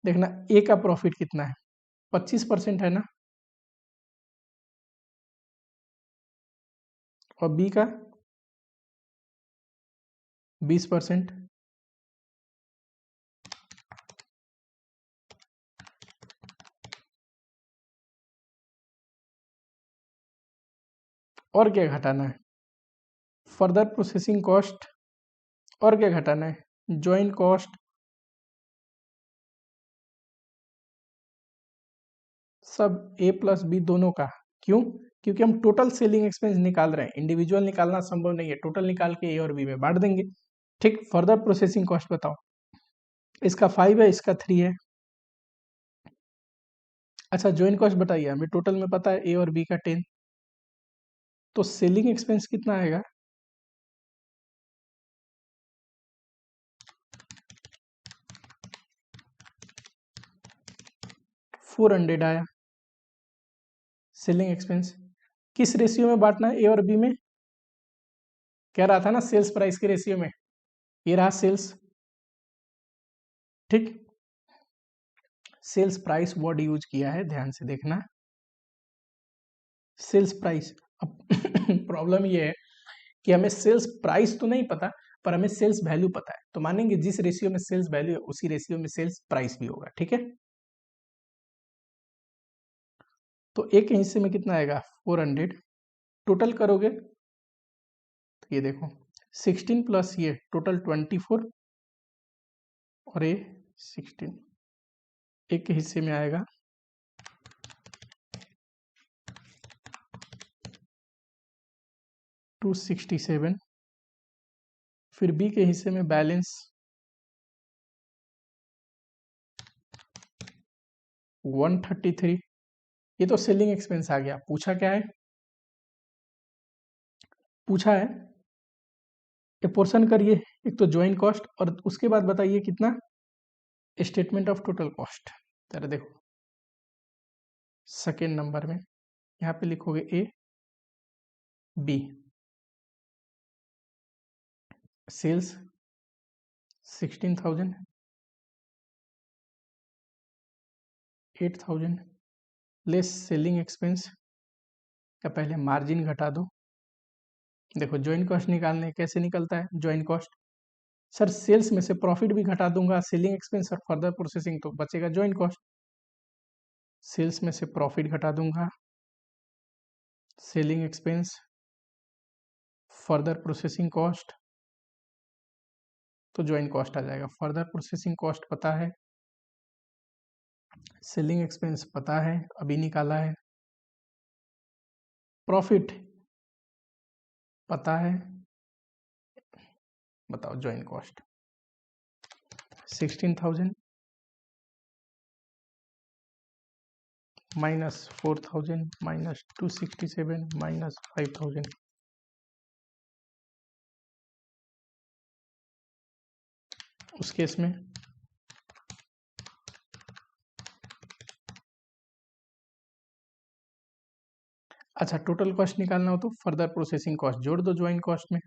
देखना ए का प्रॉफिट कितना है, 25% है ना, और बी का 20%। और क्या घटाना है? Further processing cost. और क्या घटाना है? Joint cost. सब ए प्लस बी दोनों का। क्यों? क्योंकि हम टोटल सेलिंग एक्सपेंस निकाल रहे हैं, इंडिविजुअल निकालना संभव नहीं है, टोटल निकाल के ए और बी में बांट देंगे। ठीक, फर्दर प्रोसेसिंग कॉस्ट बताओ। इसका 5 है, इसका 3 है। अच्छा ज्वाइंट कॉस्ट बताइए, हमें टोटल में पता है ए और बी का 10, तो सेलिंग एक्सपेंस कितना आएगा? 400 आया सेलिंग एक्सपेंस। किस रेशियो में बांटना है ए और बी में? कह रहा था ना सेल्स प्राइस के रेशियो में, ये रहा सेल्स। ठीक, सेल्स प्राइस वर्ड यूज किया है, ध्यान से देखना, सेल्स प्राइस। अब प्रॉब्लम ये है कि हमें सेल्स प्राइस तो नहीं पता, पर हमें सेल्स वैल्यू पता है, तो मानेंगे जिस रेशियो में सेल्स वैल्यू है उसी रेशियो में सेल्स प्राइस भी होगा, ठीक है। तो एक के हिस्से में कितना आएगा? 400। टोटल करोगे तो ये देखो 16 प्लस ये टोटल 24, और ये 16, एक के हिस्से में आएगा 267। फिर बी के हिस्से में बैलेंस 133। ये तो सेलिंग एक्सपेंस आ गया। पूछा क्या है? पूछा है ये पोर्शन करिए, एक तो ज्वाइंट कॉस्ट, और उसके बाद बताइए कितना, स्टेटमेंट ऑफ टोटल कॉस्ट। जरा देखो सेकेंड नंबर में यहाँ पे लिखोगे A B, sales 16,000, 8,000 less selling expense, या पहले मार्जिन घटा दो। देखो ज्वाइन कॉस्ट निकालने कैसे निकलता है ज्वाइन कॉस्ट, सर सेल्स में से प्रॉफिट भी घटा दूंगा, सेलिंग एक्सपेंस और फर्दर प्रोसेसिंग, तो बचेगा ज्वाइन कॉस्ट। सेल्स में से प्रॉफिट घटा दूंगा, selling expense, further processing cost, तो ज्वाइन कॉस्ट आ जाएगा। फर्दर प्रोसेसिंग कॉस्ट पता है, सेलिंग एक्सपेंस पता है अभी निकाला है, प्रॉफिट पता है, बताओ join cost 16,000 minus 4,000 minus 267 minus 5,000, उस केस में अच्छा टोटल कॉस्ट निकालना हो तो फर्दर प्रोसेसिंग कॉस्ट जोड़ दो ज्वाइन कॉस्ट में,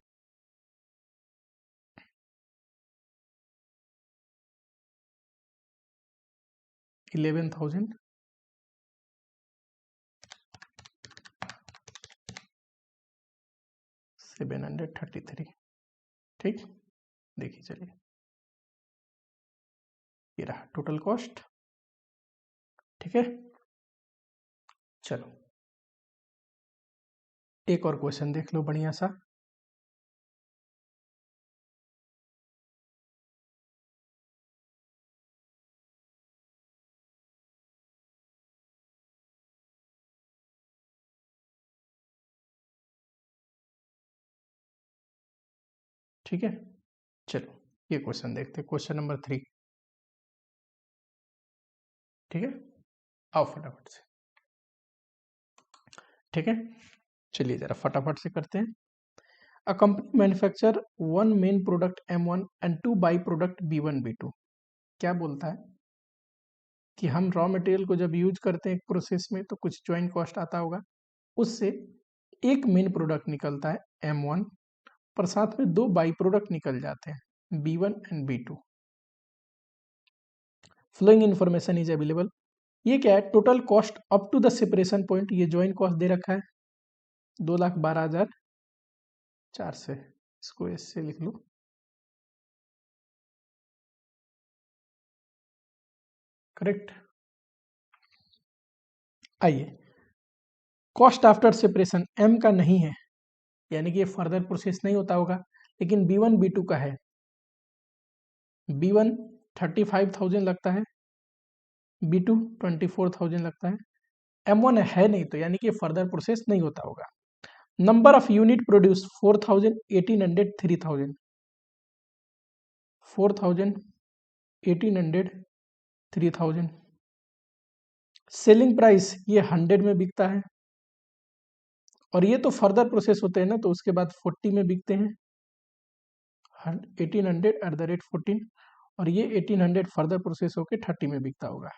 11,733, ठीक। देखिए चलिए ये रहा टोटल कॉस्ट, ठीक है। चलो एक और क्वेश्चन देख लो बढ़िया सा। ठीक है चलो ये क्वेश्चन देखते हैं, क्वेश्चन नंबर 3, ठीक है। आओ फटाफट से, ठीक है। चलिए जरा फटाफट से करते हैं। A company manufacture one main product M1 and two by product B1 B2। क्या बोलता है कि हम रॉ मटेरियल को जब यूज करते हैं एक प्रोसेस में तो कुछ ज्वाइन कॉस्ट आता होगा, उससे एक मेन प्रोडक्ट निकलता है M1 पर साथ में दो बाई प्रोडक्ट निकल जाते हैं B1 and B2। Following information is available. ये क्या है, total cost up to the separation point, ये ज्वाइन कॉस्ट दे रखा है 2,12,400, इसको ऐसे लिख लो। करेक्ट। आइए कॉस्ट आफ्टर सेपरेशन एम का नहीं है, यानी कि ये फर्दर प्रोसेस नहीं होता होगा, लेकिन B1 B2 का है। B1 35,000 लगता है, B2 24,000 लगता है, M1 है नहीं तो यानी कि ये फर्दर प्रोसेस नहीं होता होगा। Number of unit produce 4,000, 1,800, 3,000, 4,000, 1,800, 3,000। Selling price ये 100 में बिकता है, और ये तो फर्दर प्रोसेस होते हैं ना, तो उसके बाद 40 में बिकते हैं, 1,800 @ 14, और ये 1,800 फर्दर प्रोसेस होके 30 में बिकता होगा।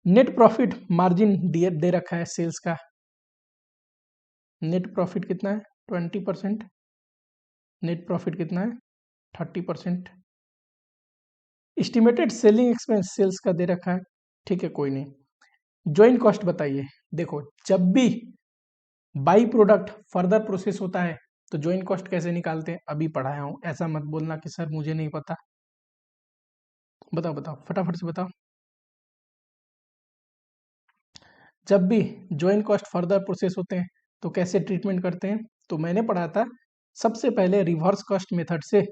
नेट प्रॉफिट मार्जिन दे रखा है सेल्स का, नेट प्रॉफिट कितना है 20%, नेट प्रॉफिट कितना है 30%। एस्टिमेटेड सेलिंग एक्सपेंस सेल्स का दे रखा है, ठीक है कोई नहीं। ज्वाइन कॉस्ट बताइए। देखो जब भी बाई प्रोडक्ट फर्दर प्रोसेस होता है तो ज्वाइन कॉस्ट कैसे निकालते हैं अभी पढ़ाया हूं, ऐसा मत बोलना कि सर मुझे नहीं पता। बताओ बताओ फटाफट से बताओ। जब भी ज्वाइन कॉस्ट फर्दर प्रोसेस होते हैं तो कैसे ट्रीटमेंट करते हैं, तो मैंने पढ़ा था सबसे पहले रिवर्स कॉस्ट मेथड से,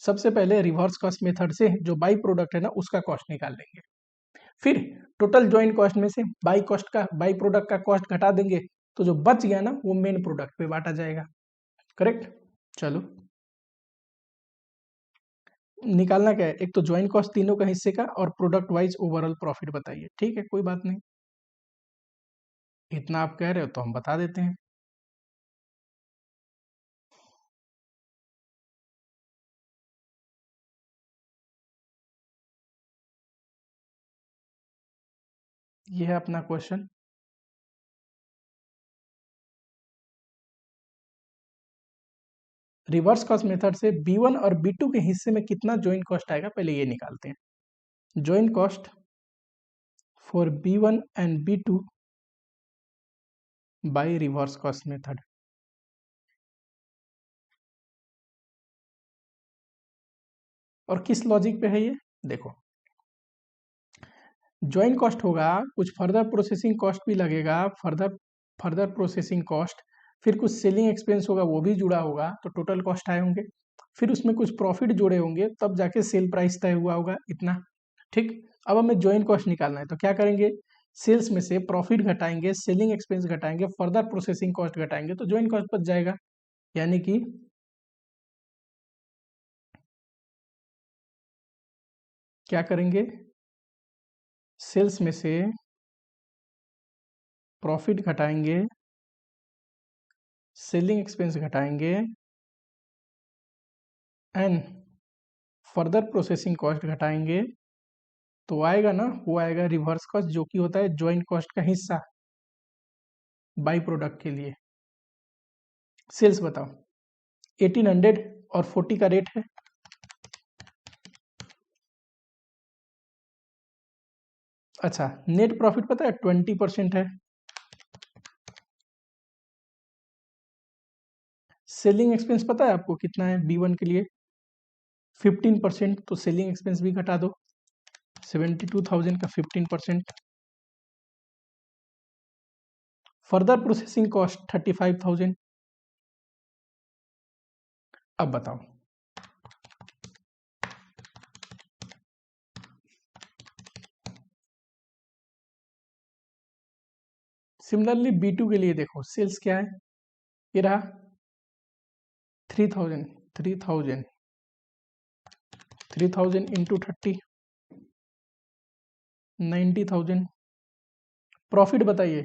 सबसे पहले रिवर्स कॉस्ट मेथड से जो बाई प्रोडक्ट है ना उसका कॉस्ट निकाल लेंगे, फिर टोटल ज्वाइन कॉस्ट में से बाई कॉस्ट का बाई प्रोडक्ट का कॉस्ट घटा देंगे, तो जो बच गया ना वो मेन प्रोडक्ट पे बांटा जाएगा। करेक्ट। चलो निकालना क्या है, एक तो ज्वाइन कॉस्ट तीनों का हिस्से का और प्रोडक्ट वाइज ओवरऑल प्रॉफिट बताइए, ठीक है कोई बात नहीं, इतना आप कह रहे हो तो हम बता देते हैं। ये है अपना क्वेश्चन, रिवर्स कॉस्ट मेथड से B1 और B2 के हिस्से में कितना जॉइंट कॉस्ट आएगा, पहले ये निकालते हैं। Joint cost for B1 and B2 by reverse cost method. और किस लॉजिक पे है ये, देखो जॉइंट कॉस्ट होगा, कुछ फर्दर प्रोसेसिंग कॉस्ट भी लगेगा, फर्दर प्रोसेसिंग कॉस्ट, फिर कुछ सेलिंग एक्सपेंस होगा वो भी जुड़ा होगा, तो टोटल कॉस्ट आए होंगे, फिर उसमें कुछ प्रॉफिट जुड़े होंगे, तब जाके सेल प्राइस तय हुआ होगा इतना। ठीक, अब हमें जॉइंट कॉस्ट निकालना है, तो क्या करेंगे, सेल्स में से प्रॉफिट घटाएंगे, सेलिंग एक्सपेंस घटाएंगे, फर्दर प्रोसेसिंग कॉस्ट घटाएंगे, तो जॉइंट कॉस्ट बच जाएगा। यानी कि क्या करेंगे, सेल्स में से प्रॉफिट घटाएंगे, सेलिंग एक्सपेंस घटाएंगे एंड फर्दर प्रोसेसिंग कॉस्ट घटाएंगे, तो आएगा ना, वो आएगा रिवर्स कॉस्ट, जो कि होता है जॉइंट कॉस्ट का हिस्सा बाई प्रोडक्ट के लिए। सेल्स बताओ, 1800 और 40 का रेट है। अच्छा, नेट प्रॉफिट पता है 20% है। सेलिंग एक्सपेंस पता है आपको कितना है B1 के लिए, 15%, तो सेलिंग एक्सपेंस भी घटा दो, 72,000 का 15%। Further processing cost 35,000। अब बताओ, सिमिलरली B2 के लिए देखो, सेल्स क्या है, ये रहा 3000, 3000 इंटू 30, 90,000। प्रॉफिट बताइए,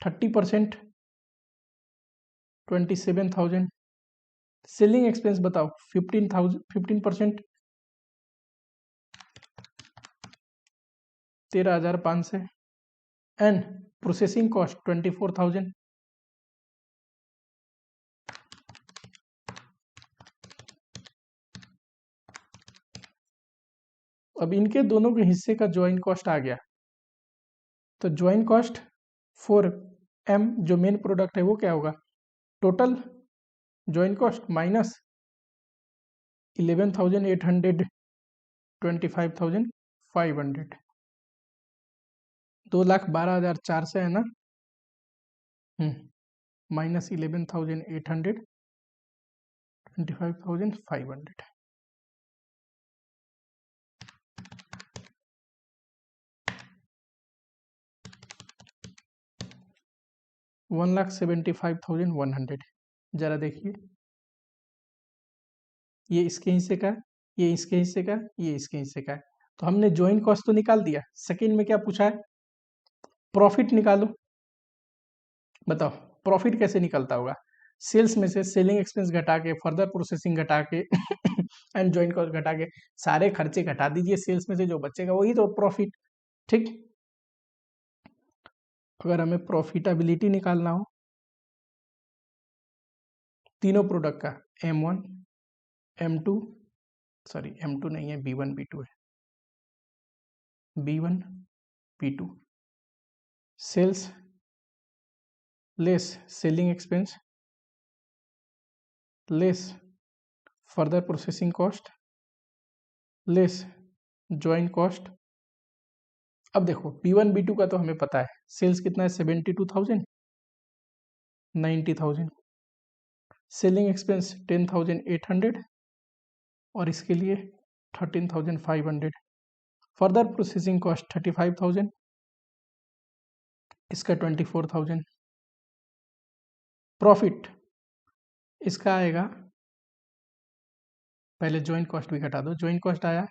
30%, 27,000। सेलिंग एक्सपेंस बताओ, 15,000, 15%, 13,500 एंड प्रोसेसिंग कॉस्ट 24,000। अब इनके दोनों के हिस्से का ज्वाइंट कॉस्ट आ गया, तो ज्वाइंट कॉस्ट फॉर M जो मेन प्रोडक्ट है वो क्या होगा, टोटल ज्वाइंट कॉस्ट माइनस 11,800, 25,500, 2,12,400 है ना, माइनस 11,800, 25,500। 1,75,100। जरा देखिए, ये इसके हिस्से का, ये इसके हिस्से का, ये इसके हिस्से का है, तो हमने ज्वाइंट कॉस्ट तो निकाल दिया। सेकंड में क्या पूछा है, प्रॉफिट निकालो। बताओ प्रॉफिट कैसे निकलता होगा, सेल्स में से सेलिंग एक्सपेंस घटा के, फर्दर प्रोसेसिंग घटा के एंड ज्वाइंट कॉस्ट घटा के, सारे खर्चे घटा दीजिए, सेल्स में से जो बचेगा वही तो प्रॉफिट। ठीक, अगर हमें प्रॉफिटेबिलिटी निकालना हो तीनों प्रोडक्ट का, M1, M2, सॉरी M2 नहीं है, B1 B2 है, B1 B2, sales less selling expense less further processing cost less joint cost. अब देखो B1 B2 का तो हमें पता है, सेल्स कितना है 72,000, 90,000, सेलिंग एक्सपेंस 10,800 और इसके लिए 13,500, फर्दर प्रोसेसिंग कॉस्ट 35,000, इसका 24,000। प्रॉफिट इसका आएगा, पहले ज्वाइंट कॉस्ट भी घटा दो, ज्वाइंट कॉस्ट आया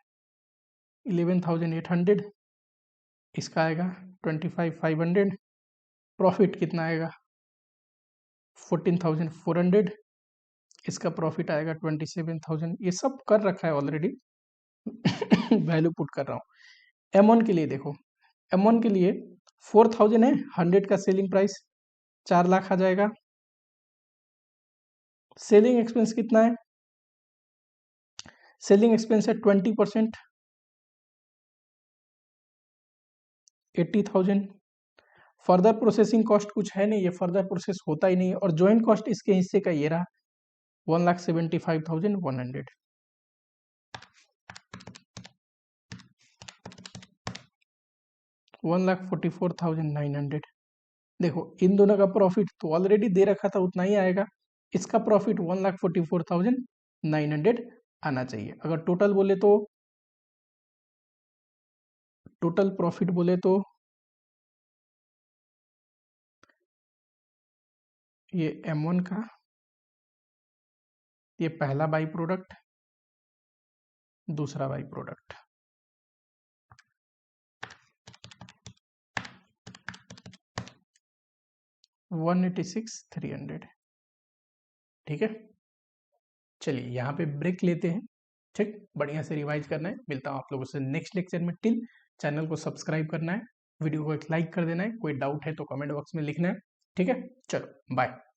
11,800, इसका आएगा 25,500, प्रॉफिट कितना आएगा 14,400, इसका प्रॉफिट आएगा 27,000। ये सब कर रखा है ऑलरेडी, वैल्यू पुट कर रहा हूँ। M1 के लिए देखो, M1 के लिए 4,000 है, 100 का सेलिंग प्राइस, 4 लाख आ जाएगा। सेलिंग एक्सपेंस कितना है सेलिंग एक्सपेंस है 20%, 80,000। फर्दर प्रोसेसिंग कॉस्ट कुछ है नहीं, ये फर्दर प्रोसेस होता ही नहीं, और ज्वाइंट कॉस्ट इसके हिस्से का ये रहा 1,75,100। 1,44,900। देखो इन दोनों का प्रॉफिट तो ऑलरेडी दे रखा था, उतना ही आएगा। इसका प्रॉफिट 1,44,900 आना चाहिए। अगर टोटल प्रॉफिट बोले तो ये M1 का, ये पहला बाई प्रोडक्ट, दूसरा बाई प्रोडक्ट, 186,300। ठीक है, चलिए यहाँ पे ब्रेक लेते हैं। ठीक, बढ़िया से रिवाइज करना है। मिलता हूँ आप लोगों से नेक्स्ट लेक्चर में। टिल चैनल को सब्सक्राइब करना है, वीडियो को एक लाइक कर देना है, कोई डाउट है तो कमेंट बॉक्स में लिखना है। ठीक है, चलो बाय।